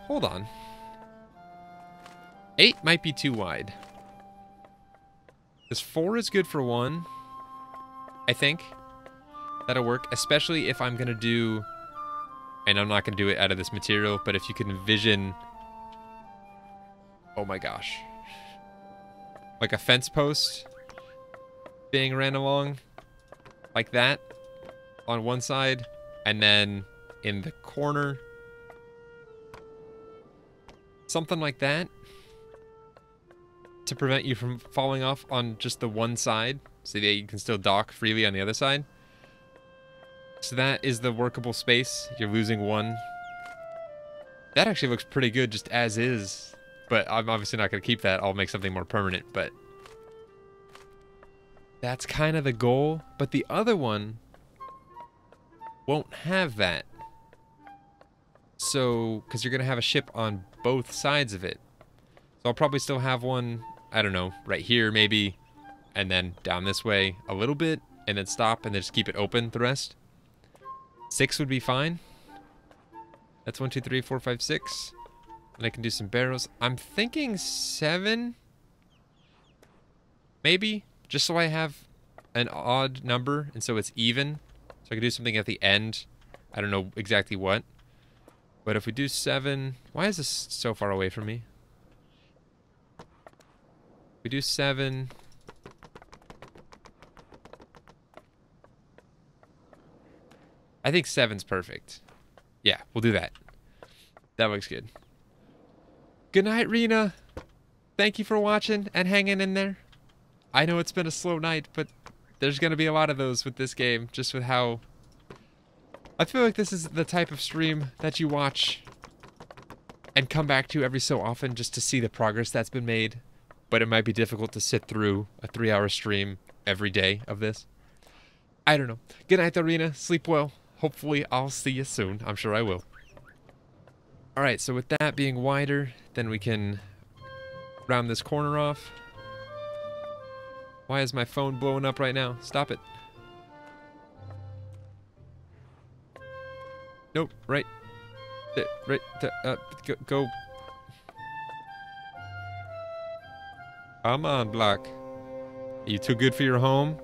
Hold on. 8 might be too wide. Because 4 is good for 1, I think. That'll work, especially if I'm going to do... And I'm not going to do it out of this material, but if you can envision... Oh my gosh. Like a fence post being ran along like that on one side, and then in the corner, something like that, to prevent you from falling off on just the one side, so that you can still dock freely on the other side. So that is the workable space. You're losing one. That actually looks pretty good just as is, but I'm obviously not going to keep that. I'll make something more permanent, but that's kind of the goal. But the other one won't have that. So, because you're going to have a ship on both sides of it. So I'll probably still have one, I don't know, right here maybe, and then down this way a little bit, and then stop, and then just keep it open the rest. 6 would be fine. That's 1, 2, 3, 4, 5, 6. And I can do some barrels. I'm thinking 7, maybe, just so I have an odd number, and so it's even. So I can do something at the end. I don't know exactly what. But if we do 7... Why is this so far away from me? If we do 7... I think 7's perfect. Yeah, we'll do that. That looks good. Good night, Rena. Thank you for watching and hanging in there. I know it's been a slow night, but there's going to be a lot of those with this game, just with how... I feel like this is the type of stream that you watch and come back to every so often just to see the progress that's been made. But it might be difficult to sit through a 3-hour stream every day of this. I don't know. Good night, Arena. Sleep well. Hopefully, I'll see you soon. I'm sure I will. Alright, so with that being wider, then we can round this corner off. Why is my phone blowing up right now? Stop it. Nope, right. Right. Go. Come on, block. Are you too good for your home?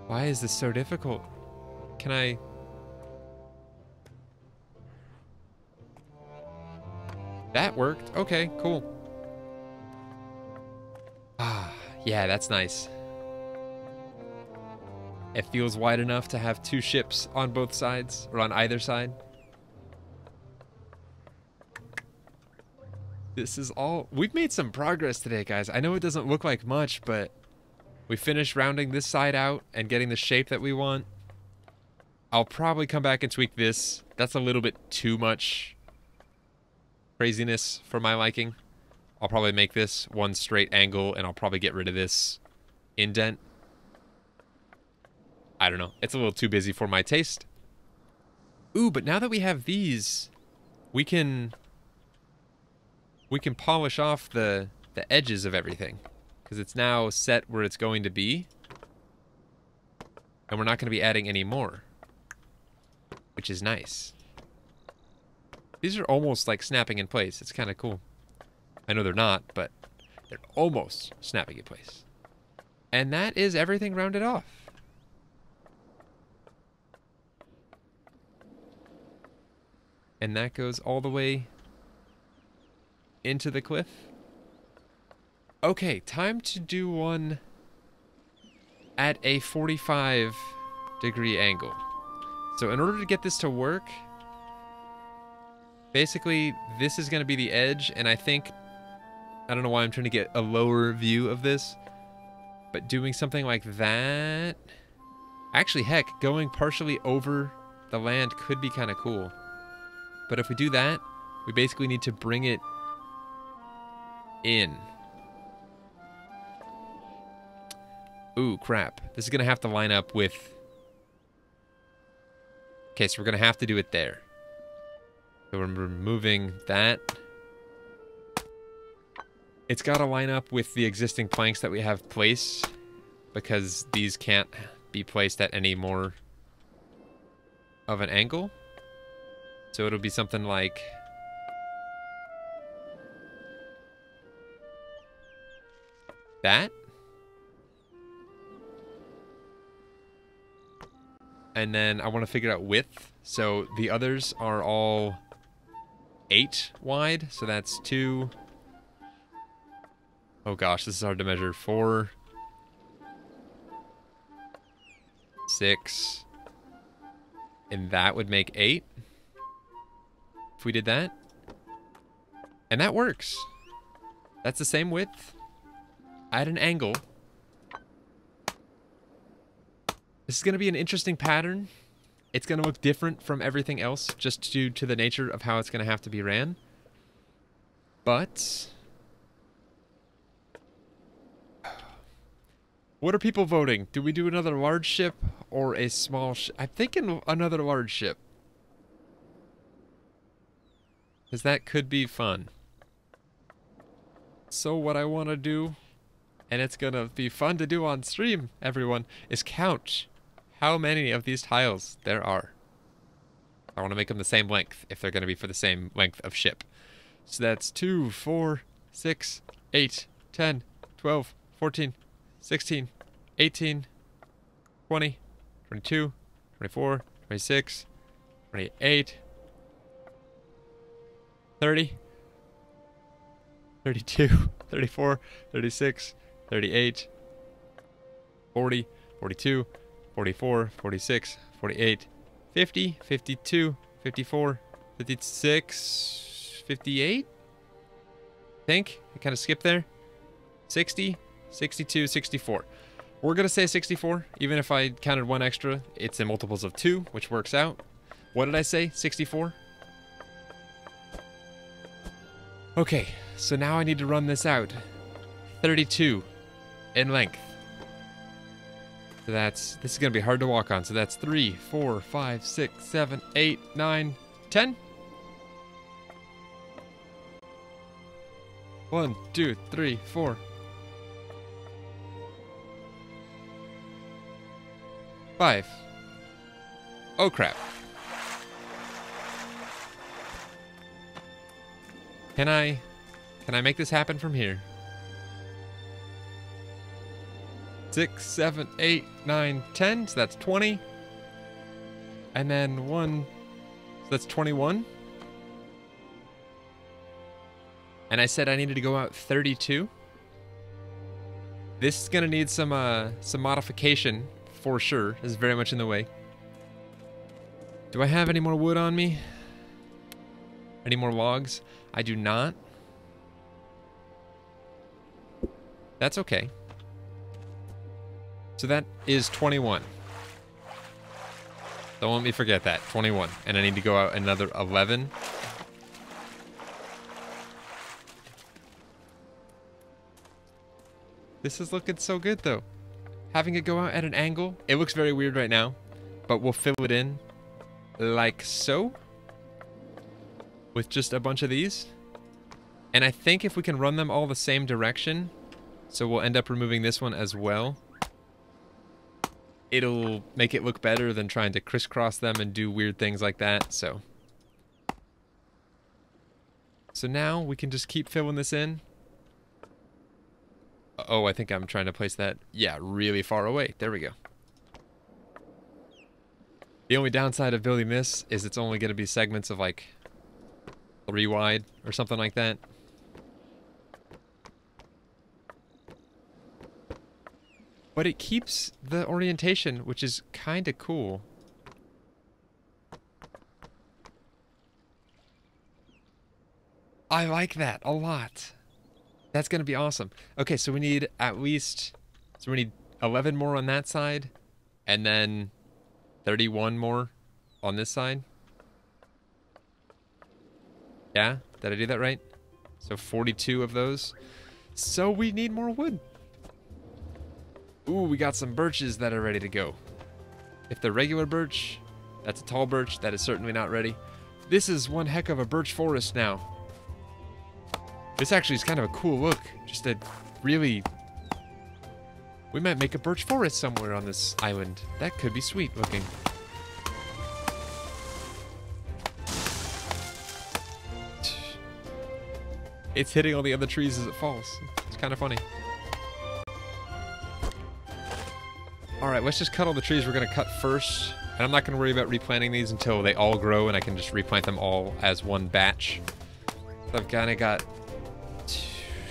Why is this so difficult? Can I... That worked. Okay, cool. Ah, yeah, that's nice. It feels wide enough to have 2 ships on both sides, or on either side. This is all... We've made some progress today, guys. I know it doesn't look like much, but we finished rounding this side out and getting the shape that we want. I'll probably come back and tweak this. That's a little bit too much craziness for my liking. I'll probably make this one straight angle, and I'll probably get rid of this indent. I don't know. It's a little too busy for my taste. Ooh, but now that we have these, we can polish off the edges of everything, because it's now set where it's going to be, and we're not going to be adding any more, which is nice. These are almost like snapping in place. It's kind of cool. I know they're not, but they're almost snapping in place. And that is everything rounded off. And that goes all the way into the cliff. Okay, time to do one at a 45-degree angle. So in order to get this to work, basically this is going to be the edge, and I don't know why I'm trying to get a lower view of this, but doing something like that... Actually, heck, going partially over the land could be kind of cool. But if we do that, we basically need to bring it in. Ooh, crap. This is going to have to line up with... Okay, so we're going to have to do it there. So we're removing that. It's got to line up with the existing planks that we have placed, because these can't be placed at any more of an angle. So it'll be something like that. And then I want to figure out width. So the others are all 8 wide. So that's 2. Oh gosh, this is hard to measure. 4. 6. And that would make 8. If we did that. And that works. That's the same width at an angle. This is going to be an interesting pattern. It's going to look different from everything else, just due to the nature of how it's going to have to be ran. But... what are people voting? Do we do another large ship or a small ship? I'm thinking another large ship. Because that could be fun. So what I want to do, and it's going to be fun to do on stream, everyone, is count how many of these tiles there are. I want to make them the same length, if they're going to be for the same length of ship. So that's 2, 4, 6, 8, 10, 12, 14, 16, 18, 20, 22, 24, 26, 28, 30, 32, 34, 36, 38, 40, 42, 44, 46, 48, 50, 52, 54, 56, 58? I think. I kind of skipped there. 60, 62, 64. We're going to say 64. Even if I counted one extra, it's in multiples of 2, which works out. What did I say? 64? Okay, so now I need to run this out. 32 in length. So this is going to be hard to walk on. So that's 3, 4, 5, 6, 7, 8, 9, 10. 1, 2, 3, 4. 5. Oh crap. Can I make this happen from here? 6, 7, 8, 9, 10. So that's 20. And then 1. So that's 21. And I said I needed to go out 32. This is gonna need some modification for sure. This is very much in the way. Do I have any more wood on me? Any more logs? I do not. That's okay. So that is 21. Don't let me forget that. 21. And I need to go out another 11. This is looking so good, though. Having it go out at an angle. It looks very weird right now, but we'll fill it in like so. With just a bunch of these. And I think if we can run them all the same direction, so we'll end up removing this one as well. It'll make it look better than trying to crisscross them and do weird things like that, so now we can just keep filling this in. Oh, I think I'm trying to place that, yeah, really far away. There we go. The only downside of building this is it's only going to be segments of like 3 wide or something like that. But it keeps the orientation, which is kind of cool. I like that a lot. That's going to be awesome. Okay, so we need at least... So we need 11 more on that side. And then 31 more on this side. Yeah? Did I do that right? So 42 of those. So we need more wood. Ooh, we got some birches that are ready to go. If they're regular birch, that's a tall birch. That is certainly not ready. This is one heck of a birch forest now. This actually is kind of a cool look. Just a really... We might make a birch forest somewhere on this island. That could be sweet looking. It's hitting all the other trees as it falls. It's kind of funny. Alright, let's just cut all the trees we're going to cut first. And I'm not going to worry about replanting these until they all grow and I can just replant them all as one batch. So I've kind of got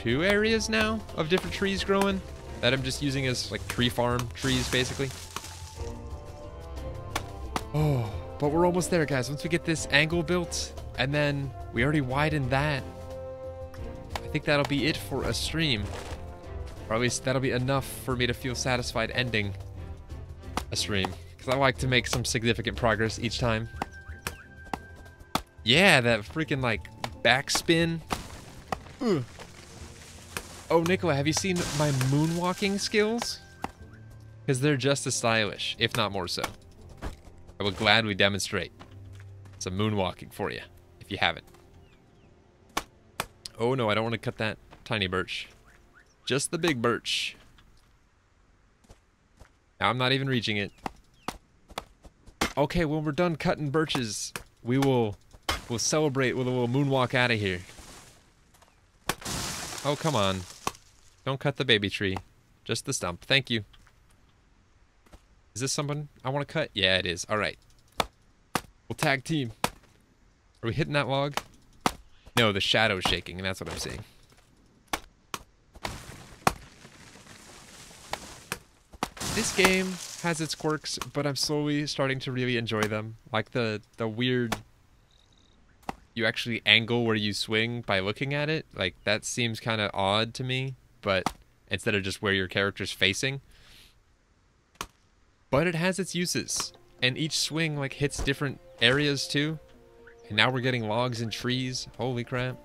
2 areas now of different trees growing that I'm just using as like tree farm trees basically. Oh, but we're almost there, guys. Once we get this angle built and then we already widened that, I think that'll be it for a stream. Or at least that'll be enough for me to feel satisfied ending a stream. Because I like to make some significant progress each time. Yeah, that freaking like backspin. Ugh. Oh, Nicola, have you seen my moonwalking skills? Because they're just as stylish, if not more so. I would gladly demonstrate some moonwalking for you, if you haven't. Oh no, I don't want to cut that tiny birch. Just the big birch. Now I'm not even reaching it. Okay, when we're done cutting birches, we'll celebrate with a little moonwalk out of here. Oh, come on. Don't cut the baby tree. Just the stump. Thank you. Is this someone I want to cut? Yeah, it is. Alright. We'll tag team. Are we hitting that log? No, the shadow's shaking, and that's what I'm seeing. This game has its quirks, but I'm slowly starting to really enjoy them. Like the weird... You actually angle where you swing by looking at it. Like, that seems kind of odd to me, but instead of just where your character's facing. But it has its uses, and each swing, like, hits different areas, too. And now we're getting logs and trees. Holy crap.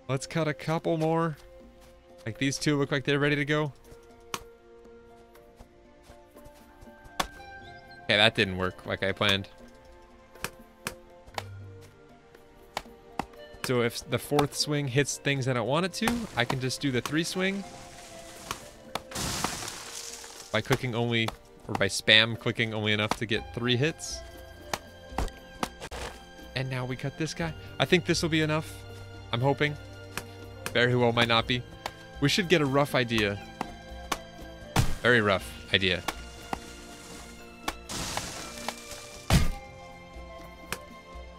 Let's cut a couple more. Like, these two look like they're ready to go. Okay, that didn't work like I planned. So if the 4th swing hits things I don't want it to, I can just do the 3 swing. By clicking only, or by spam clicking only enough to get 3 hits. And now we cut this guy. I think this will be enough. I'm hoping. Very well might not be. We should get a rough idea. Very rough idea.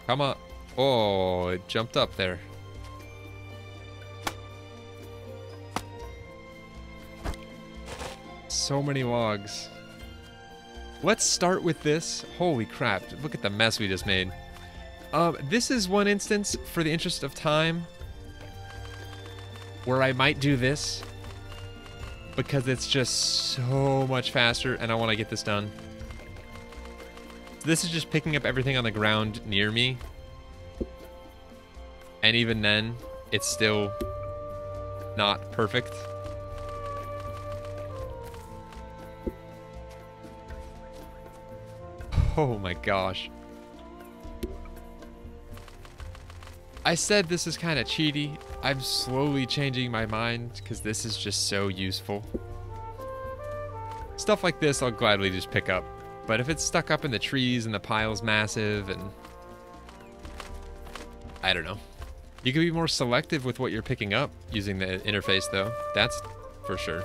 Come on. Oh, it jumped up there. So many logs. Let's start with this. Holy crap. Look at the mess we just made. This is one instance, for the interest of time, where I might do this. Because it's just so much faster, and I want to get this done. This is just picking up everything on the ground near me. And even then, it's still not perfect. Oh my gosh. I said this is kind of cheaty. I'm slowly changing my mind because this is just so useful. Stuff like this I'll gladly just pick up. But if it's stuck up in the trees and the pile's massive and... I don't know. You can be more selective with what you're picking up using the interface though. That's for sure.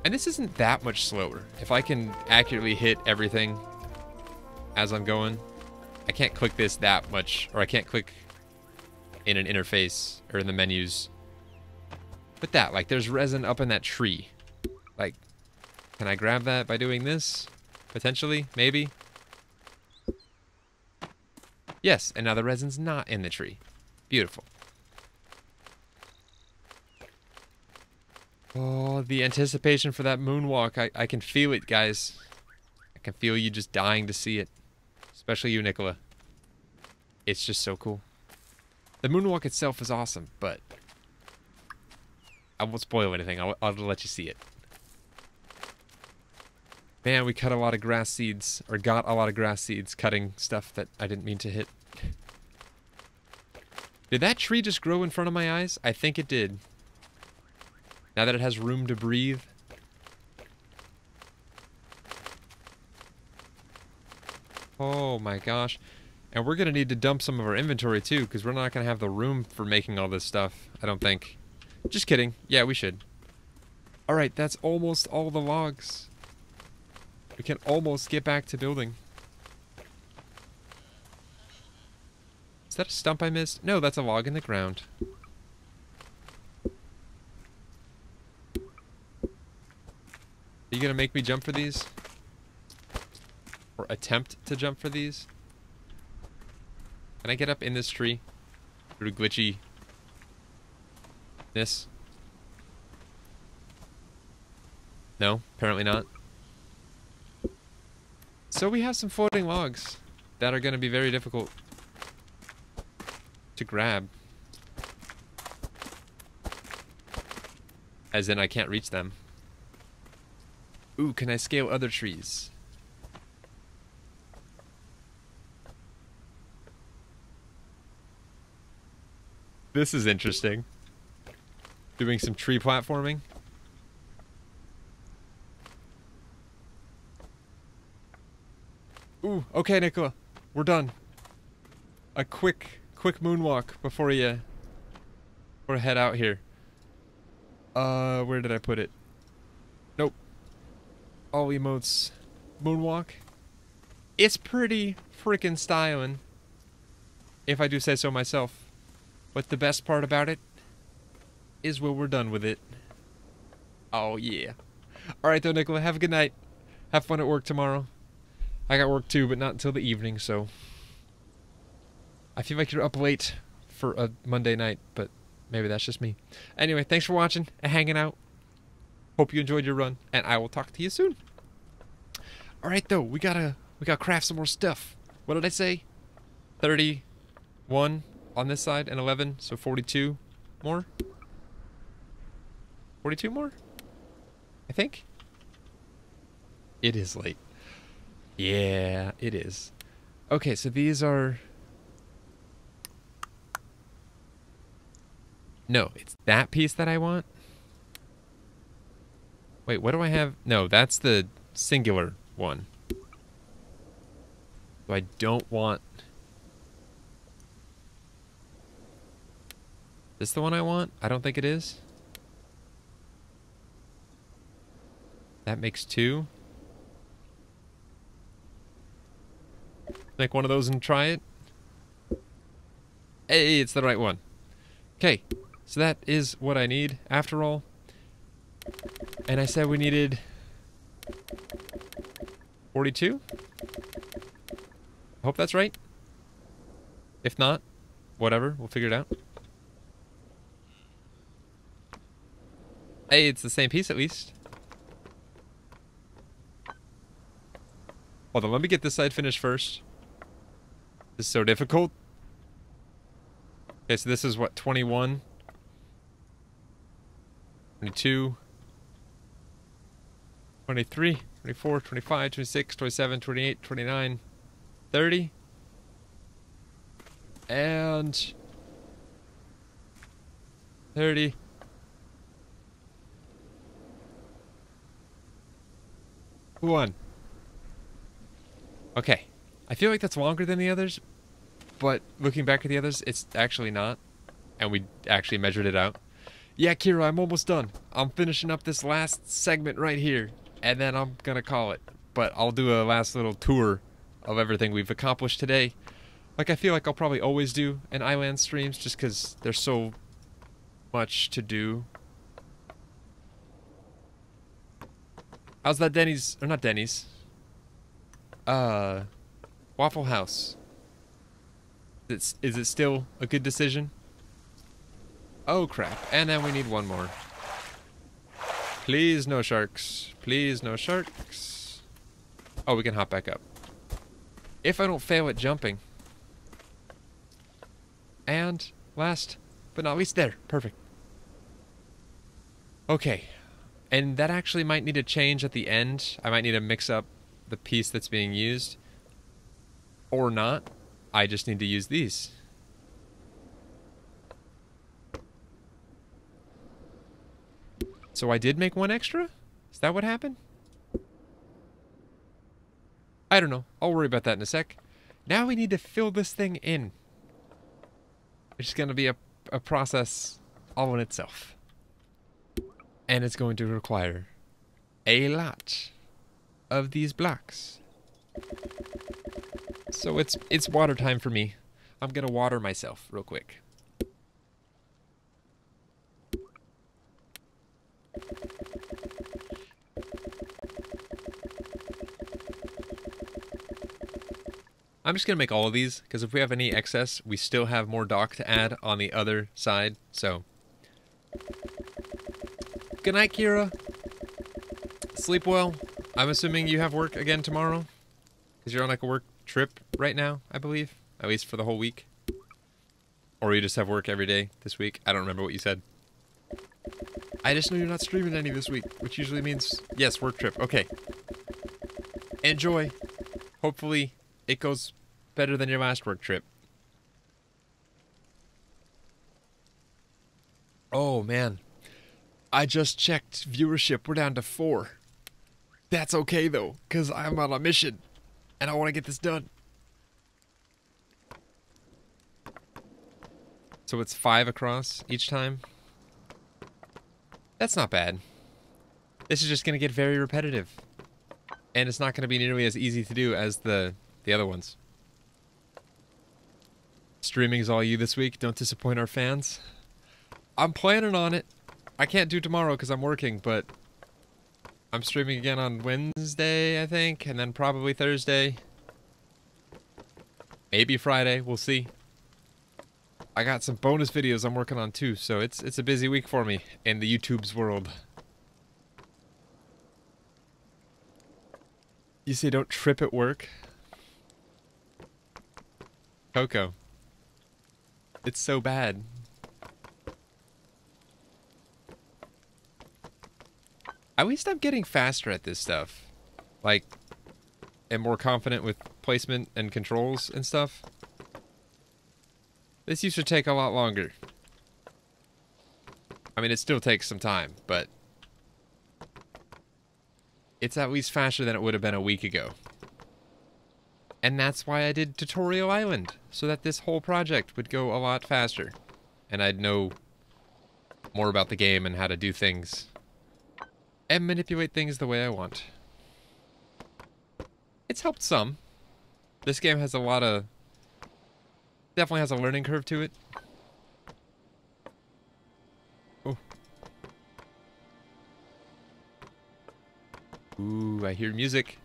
And this isn't that much slower. If I can accurately hit everything as I'm going, I can't click this that much, or I can't click in an interface or in the menus. But that, like, there's resin up in that tree. Like, can I grab that by doing this? Potentially, maybe. Yes, and now the resin's not in the tree. Beautiful. Oh, the anticipation for that moonwalk. I can feel it, guys. I can feel you just dying to see it. Especially you, Nicola. It's just so cool. The moonwalk itself is awesome, but I won't spoil anything. I'll let you see it. Man, we cut a lot of grass seeds, or got a lot of grass seeds cutting stuff that I didn't mean to hit. Did that tree just grow in front of my eyes? I think it did. Now that it has room to breathe. Oh my gosh. And we're going to need to dump some of our inventory too, because we're not going to have the room for making all this stuff, I don't think. Just kidding. Yeah, we should. Alright, that's almost all the logs. We can almost get back to building. Is that a stump I missed? No, that's a log in the ground. Are you gonna make me jump for these? Or attempt to jump for these? Can I get up in this tree? Through glitchy... this? No, apparently not. So we have some floating logs that are gonna be very difficult to grab. As in, I can't reach them. Ooh, can I scale other trees? This is interesting. Doing some tree platforming. Ooh, okay, Nicola. We're done. A quick moonwalk before you head out here. Where did I put it? Nope. All emotes. Moonwalk. It's pretty freaking styling, if I do say so myself. But the best part about it is when we're done with it. Oh yeah. Alright though, Nicola, have a good night. Have fun at work tomorrow. I got work too, but not until the evening, so I feel like you're up late for a Monday night, but maybe that's just me. Anyway, thanks for watching and hanging out. Hope you enjoyed your run, and I will talk to you soon. Alright though, we gotta craft some more stuff. What did I say? 31 on this side and 11, so 42 more? 42 more? I think? It is late. Yeah, it is. Okay, so these are... No, it's that piece that I want? Wait, what do I have? No, that's the singular one. So I don't want This the one I want? I don't think it is. That makes 2. Make one of those and try it. Hey, it's the right one. Okay, so that is what I need after all. And I said we needed 42? I hope that's right. If not, whatever, we'll figure it out. Hey, it's the same piece at least. Hold on, let me get this side finished first. This is so difficult. Okay, so this is what, 21? 22? 23, 24, 25, 26, 27, 28, 29, 30. And 30. Who won? Okay. I feel like that's longer than the others, but looking back at the others, it's actually not. And we actually measured it out. Yeah, Kira, I'm almost done. I'm finishing up this last segment right here, and then I'm gonna call it. But I'll do a last little tour of everything we've accomplished today. Like, I feel like I'll probably always do an YLANDS streams, just because there's so much to do. How's that Denny's, or not Denny's? Waffle House. Is it still a good decision? Oh crap, and then we need one more. Please no sharks. Please no sharks. Oh, we can hop back up. If I don't fail at jumping. And last but not least, there. Perfect. Okay. And that actually might need a change at the end. I might need to mix up the piece that's being used. Or not. I just need to use these. So I did make one extra? Is that what happened? I don't know. I'll worry about that in a sec. Now we need to fill this thing in. It's just going to be a process all in itself. And it's going to require a lot of these blocks. So it's water time for me. I'm going to water myself real quick. I'm just going to make all of these, because if we have any excess, we still have more dock to add on the other side, so. Good night, Kira. Sleep well. I'm assuming you have work again tomorrow, because you're on like a work trip right now, I believe, at least for the whole week. Or you just have work every day this week. I don't remember what you said. I just know you're not streaming any this week, which usually means, yes, work trip. Okay. Enjoy. Hopefully it goes better than your last work trip. Oh, man. I just checked viewership. We're down to 4. That's okay, though, because I'm on a mission, and I want to get this done. So it's 5 across each time? That's not bad. This is just going to get very repetitive. And it's not going to be nearly as easy to do as the other ones. Streaming is all you this week. Don't disappoint our fans. I'm planning on it. I can't do tomorrow because I'm working, but I'm streaming again on Wednesday, I think, and then probably Thursday. Maybe Friday. We'll see. I got some bonus videos I'm working on too, so it's a busy week for me in the YouTube's world. You say don't trip at work? Coco. It's so bad. At least I'm getting faster at this stuff. Like, and more confident with placement and controls and stuff. This used to take a lot longer. I mean, it still takes some time, but it's at least faster than it would have been a week ago. And that's why I did Tutorial Island, so that this whole project would go a lot faster. And I'd know more about the game and how to do things and manipulate things the way I want. It's helped some. This game has a lot of... definitely has a learning curve to it. Oh. Ooh, I hear music.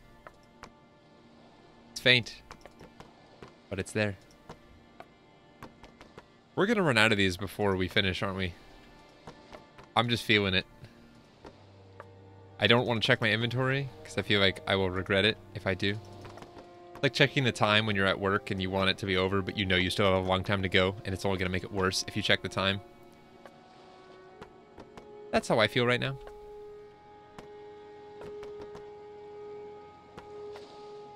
It's faint, but it's there. We're gonna run out of these before we finish, aren't we? I'm just feeling it. I don't want to check my inventory, because I feel like I will regret it if I do. Like checking the time when you're at work and you want it to be over, but you know you still have a long time to go, and it's only gonna make it worse if you check the time. That's how I feel right now.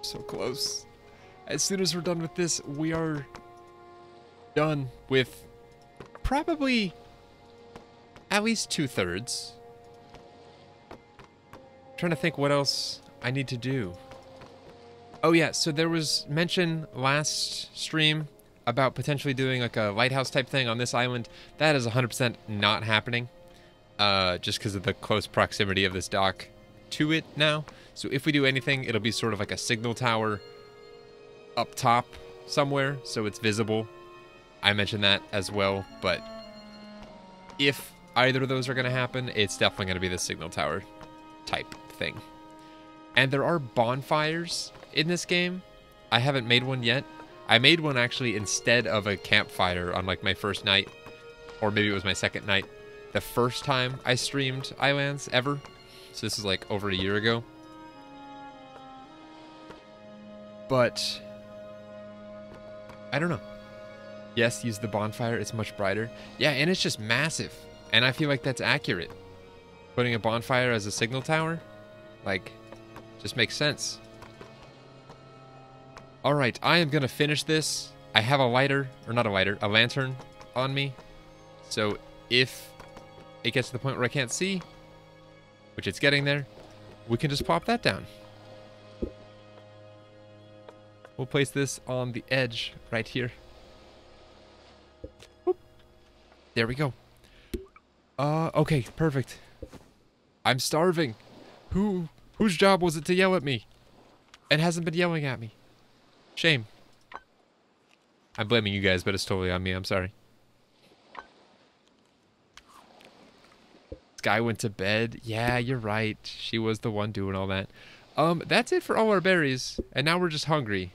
So close. As soon as we're done with this, we are done with probably at least 2/3. Trying to think what else I need to do. Oh yeah, so there was mention last stream about potentially doing like a lighthouse type thing on this island. That is 100% not happening. Just because of the close proximity of this dock to it now. So if we do anything, it'll be sort of like a signal tower up top somewhere, so it's visible. I mentioned that as well, but if either of those are going to happen, it's definitely going to be the signal tower type thing. And there are bonfires in this game. I haven't made one yet. I made one actually instead of a campfire on like my first night, or maybe it was my second night, the first time I streamed YLANDS ever. So this is like over a year ago. But I don't know. Yes, use the bonfire. It's much brighter. Yeah, and it's just massive. And I feel like that's accurate. Putting a bonfire as a signal tower, like, just makes sense. All right, I am going to finish this. I have a lighter, or not a lighter, a lantern on me. So if it gets to the point where I can't see, which it's getting there, we can just plop that down. We'll place this on the edge right here. Boop. There we go. Okay, perfect. I'm starving. Whose job was it to yell at me? And hasn't been yelling at me. Shame. I'm blaming you guys, but it's totally on me. I'm sorry. This guy went to bed. Yeah, you're right. She was the one doing all that. That's it for all our berries. And now we're just hungry.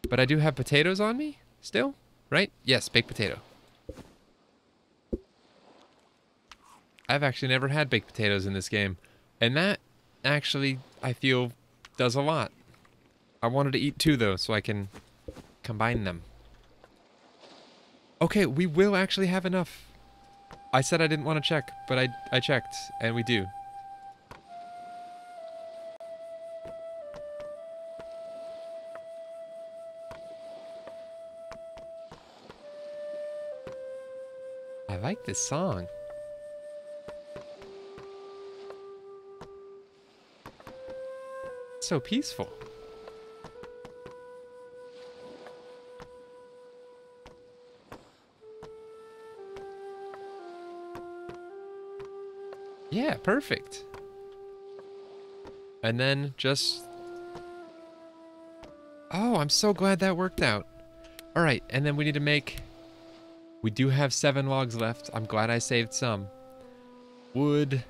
But I do have potatoes on me still, right? Yes, baked potato. I've actually never had baked potatoes in this game. And that actually, I feel, does a lot. I wanted to eat 2 though, so I can combine them. Okay, we will actually have enough. I said I didn't want to check, but I checked, and we do. I like this song. It's so peaceful. Yeah, perfect. And then just... Oh, I'm so glad that worked out. Alright, and then we need to make... We do have 7 logs left. I'm glad I saved some. Wood.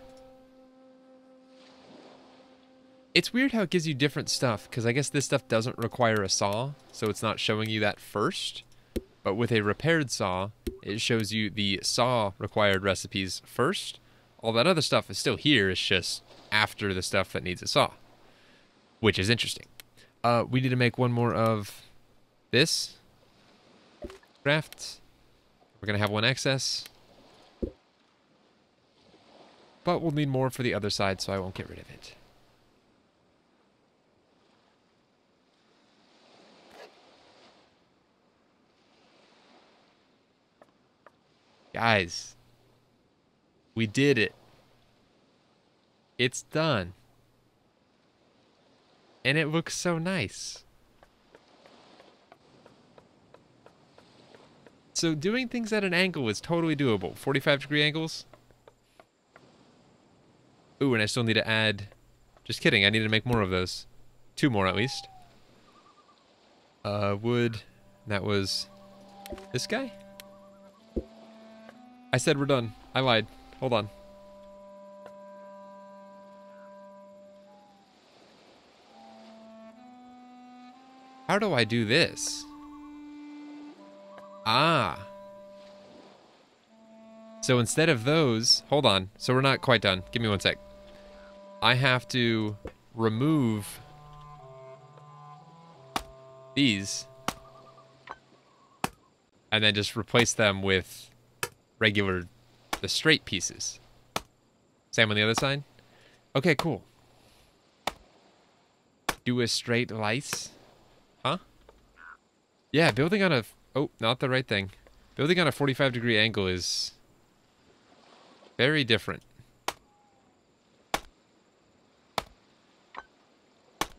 It's weird how it gives you different stuff, because I guess this stuff doesn't require a saw, so it's not showing you that first. But with a repaired saw, it shows you the saw required recipes first. All that other stuff is still here, it's just after the stuff that needs a saw. Which is interesting. We need to make one more of this. Craft. We're going to have 1 excess. But we'll need more for the other side, so I won't get rid of it. Guys. We did it. It's done. And it looks so nice. So doing things at an angle is totally doable. 45-degree angles. Ooh, and I still need to add... Just kidding, I need to make more of those. 2 more at least. Wood. That was... this guy? I said we're done. I lied. Hold on. How do I do this? Ah. So instead of those... Hold on. So we're not quite done. Give me 1 sec. I have to remove these and then just replace them with regular, the straight pieces. Same on the other side. Okay, cool. Do a straight lice. Huh? Yeah, building on a... Oh, not the right thing. Building on a 45-degree angle is very different.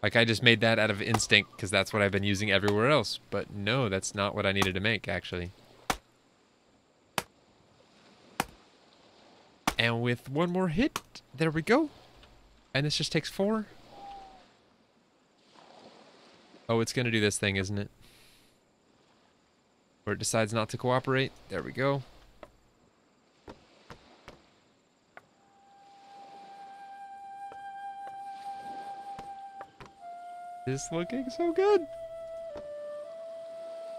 Like, I just made that out of instinct because that's what I've been using everywhere else. But no, that's not what I needed to make, actually. And with 1 more hit, there we go. And this just takes 4. Oh, it's going to do this thing, isn't it? Where it decides not to cooperate. There we go. This is looking so good.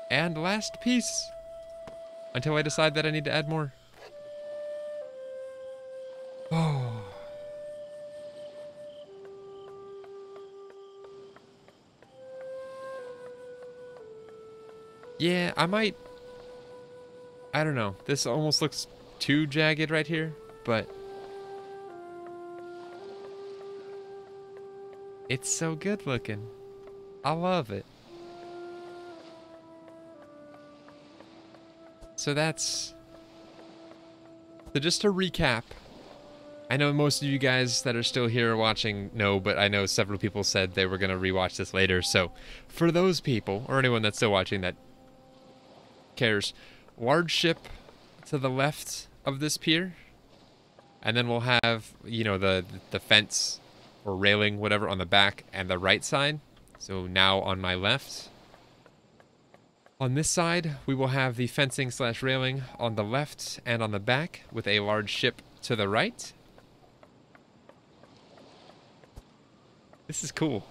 And last piece. Until I decide that I need to add more. Oh. Yeah, I might... I don't know. This almost looks too jagged right here, but... it's so good looking. I love it. So that's... so just to recap, I know most of you guys that are still here watching know, but I know several people said they were going to rewatch this later. So for those people, or anyone that's still watching that cares, large ship to the left of this pier. And then we'll have, you know, the fence or railing, whatever, on the back and the right side. So now on my left. On this side, we will have the fencing / railing on the left and on the back with a large ship to the right. This is cool.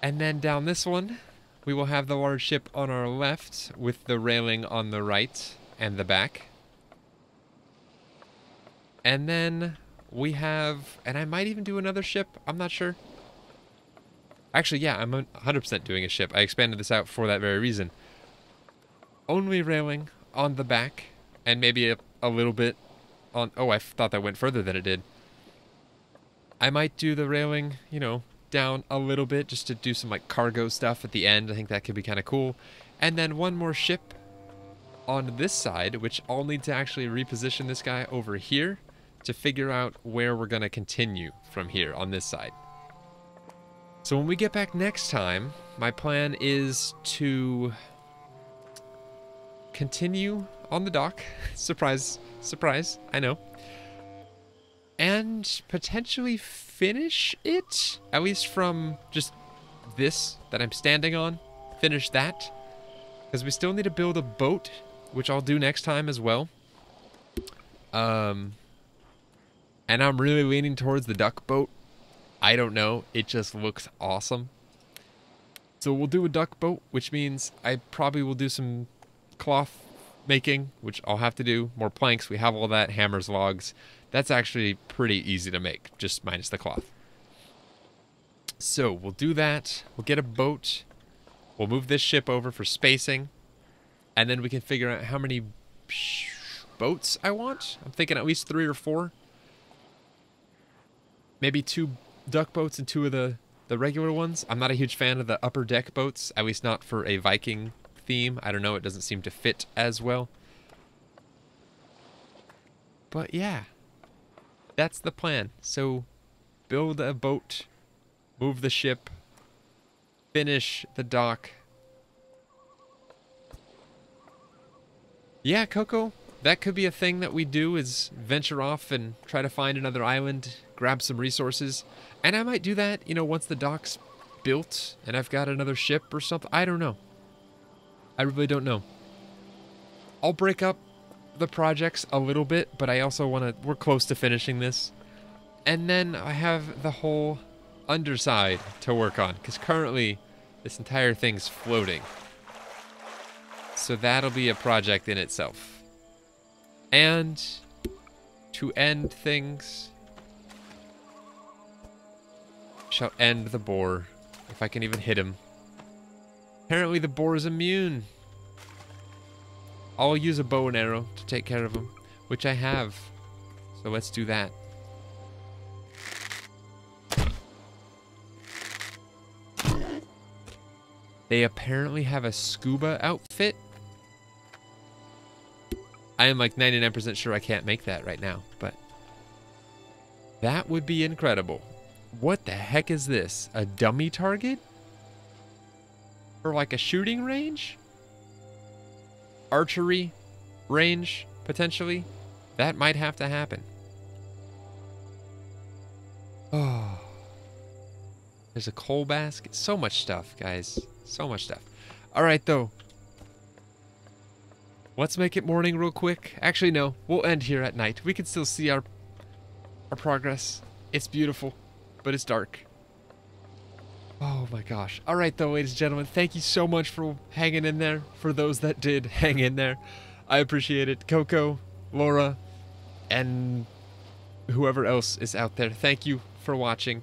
And then down this one, we will have the large ship on our left with the railing on the right and the back. And then we have, and I might even do another ship, I'm not sure. Actually, yeah, I'm 100% doing a ship. I expanded this out for that very reason. Only railing on the back, and maybe a little bit on... oh, I thought that went further than it did. I might do the railing, you know, down a little bit, just to do some, like, cargo stuff at the end. I think that could be kind of cool. And then one more ship on this side, which I'll need to actually reposition this guy over here to figure out where we're going to continue from here on this side. So when we get back next time, my plan is to continue on the dock. Surprise, surprise, I know. And potentially finish it, at least from just this that I'm standing on. Finish that. Because we still need to build a boat, which I'll do next time as well. And I'm really leaning towards the duck boat. I don't know, it just looks awesome. So we'll do a duck boat, which means I probably will do some cloth making, which I'll have to do. More planks, we have all that, hammers, logs. That's actually pretty easy to make, just minus the cloth. So we'll do that, we'll get a boat, we'll move this ship over for spacing, and then we can figure out how many boats I want. I'm thinking at least 3 or 4. Maybe 2 duck boats and 2 of the regular ones. I'm not a huge fan of the upper deck boats, at least not for a Viking theme. I don't know, it doesn't seem to fit as well. But yeah, that's the plan. So build a boat, move the ship, finish the dock, Yeah, Coco, that could be a thing that we do, is venture off and try to find another island, grab some resources. And I might do that, you know, once the dock's built and I've got another ship or something. I don't know. I really don't know. I'll break up the projects a little bit, but I also want to, we're close to finishing this. And then I have the whole underside to work on, because currently this entire thing's floating. So that'll be a project in itself. And to end things, shall end the boar, if I can even hit him. Apparently the boar is immune. I'll use a bow and arrow to take care of him, which I have. So let's do that. They apparently have a scuba outfit. I am like 99% sure I can't make that right now, but that would be incredible. What the heck is this? A dummy target? Or like a shooting range? Archery range, potentially? That might have to happen. Oh. There's a coal basket. So much stuff, guys. So much stuff. Alright, though. Let's make it morning real quick. Actually, no. We'll end here at night. We can still see our progress. It's beautiful, but it's dark. Oh my gosh. Alright, though, ladies and gentlemen. Thank you so much for hanging in there. For those that did hang in there. I appreciate it. Coco, Laura, and whoever else is out there. Thank you for watching.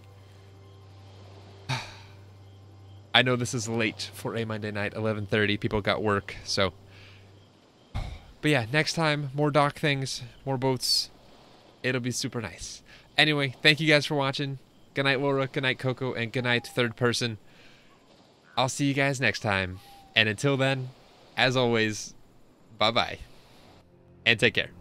I know this is late for a Monday night, 11:30. People got work, so. But yeah, next time, more dock things, more boats. It'll be super nice. Anyway, thank you guys for watching. Good night, Laura. Good night, Coco. And good night, third person. I'll see you guys next time. And until then, as always, bye-bye. And take care.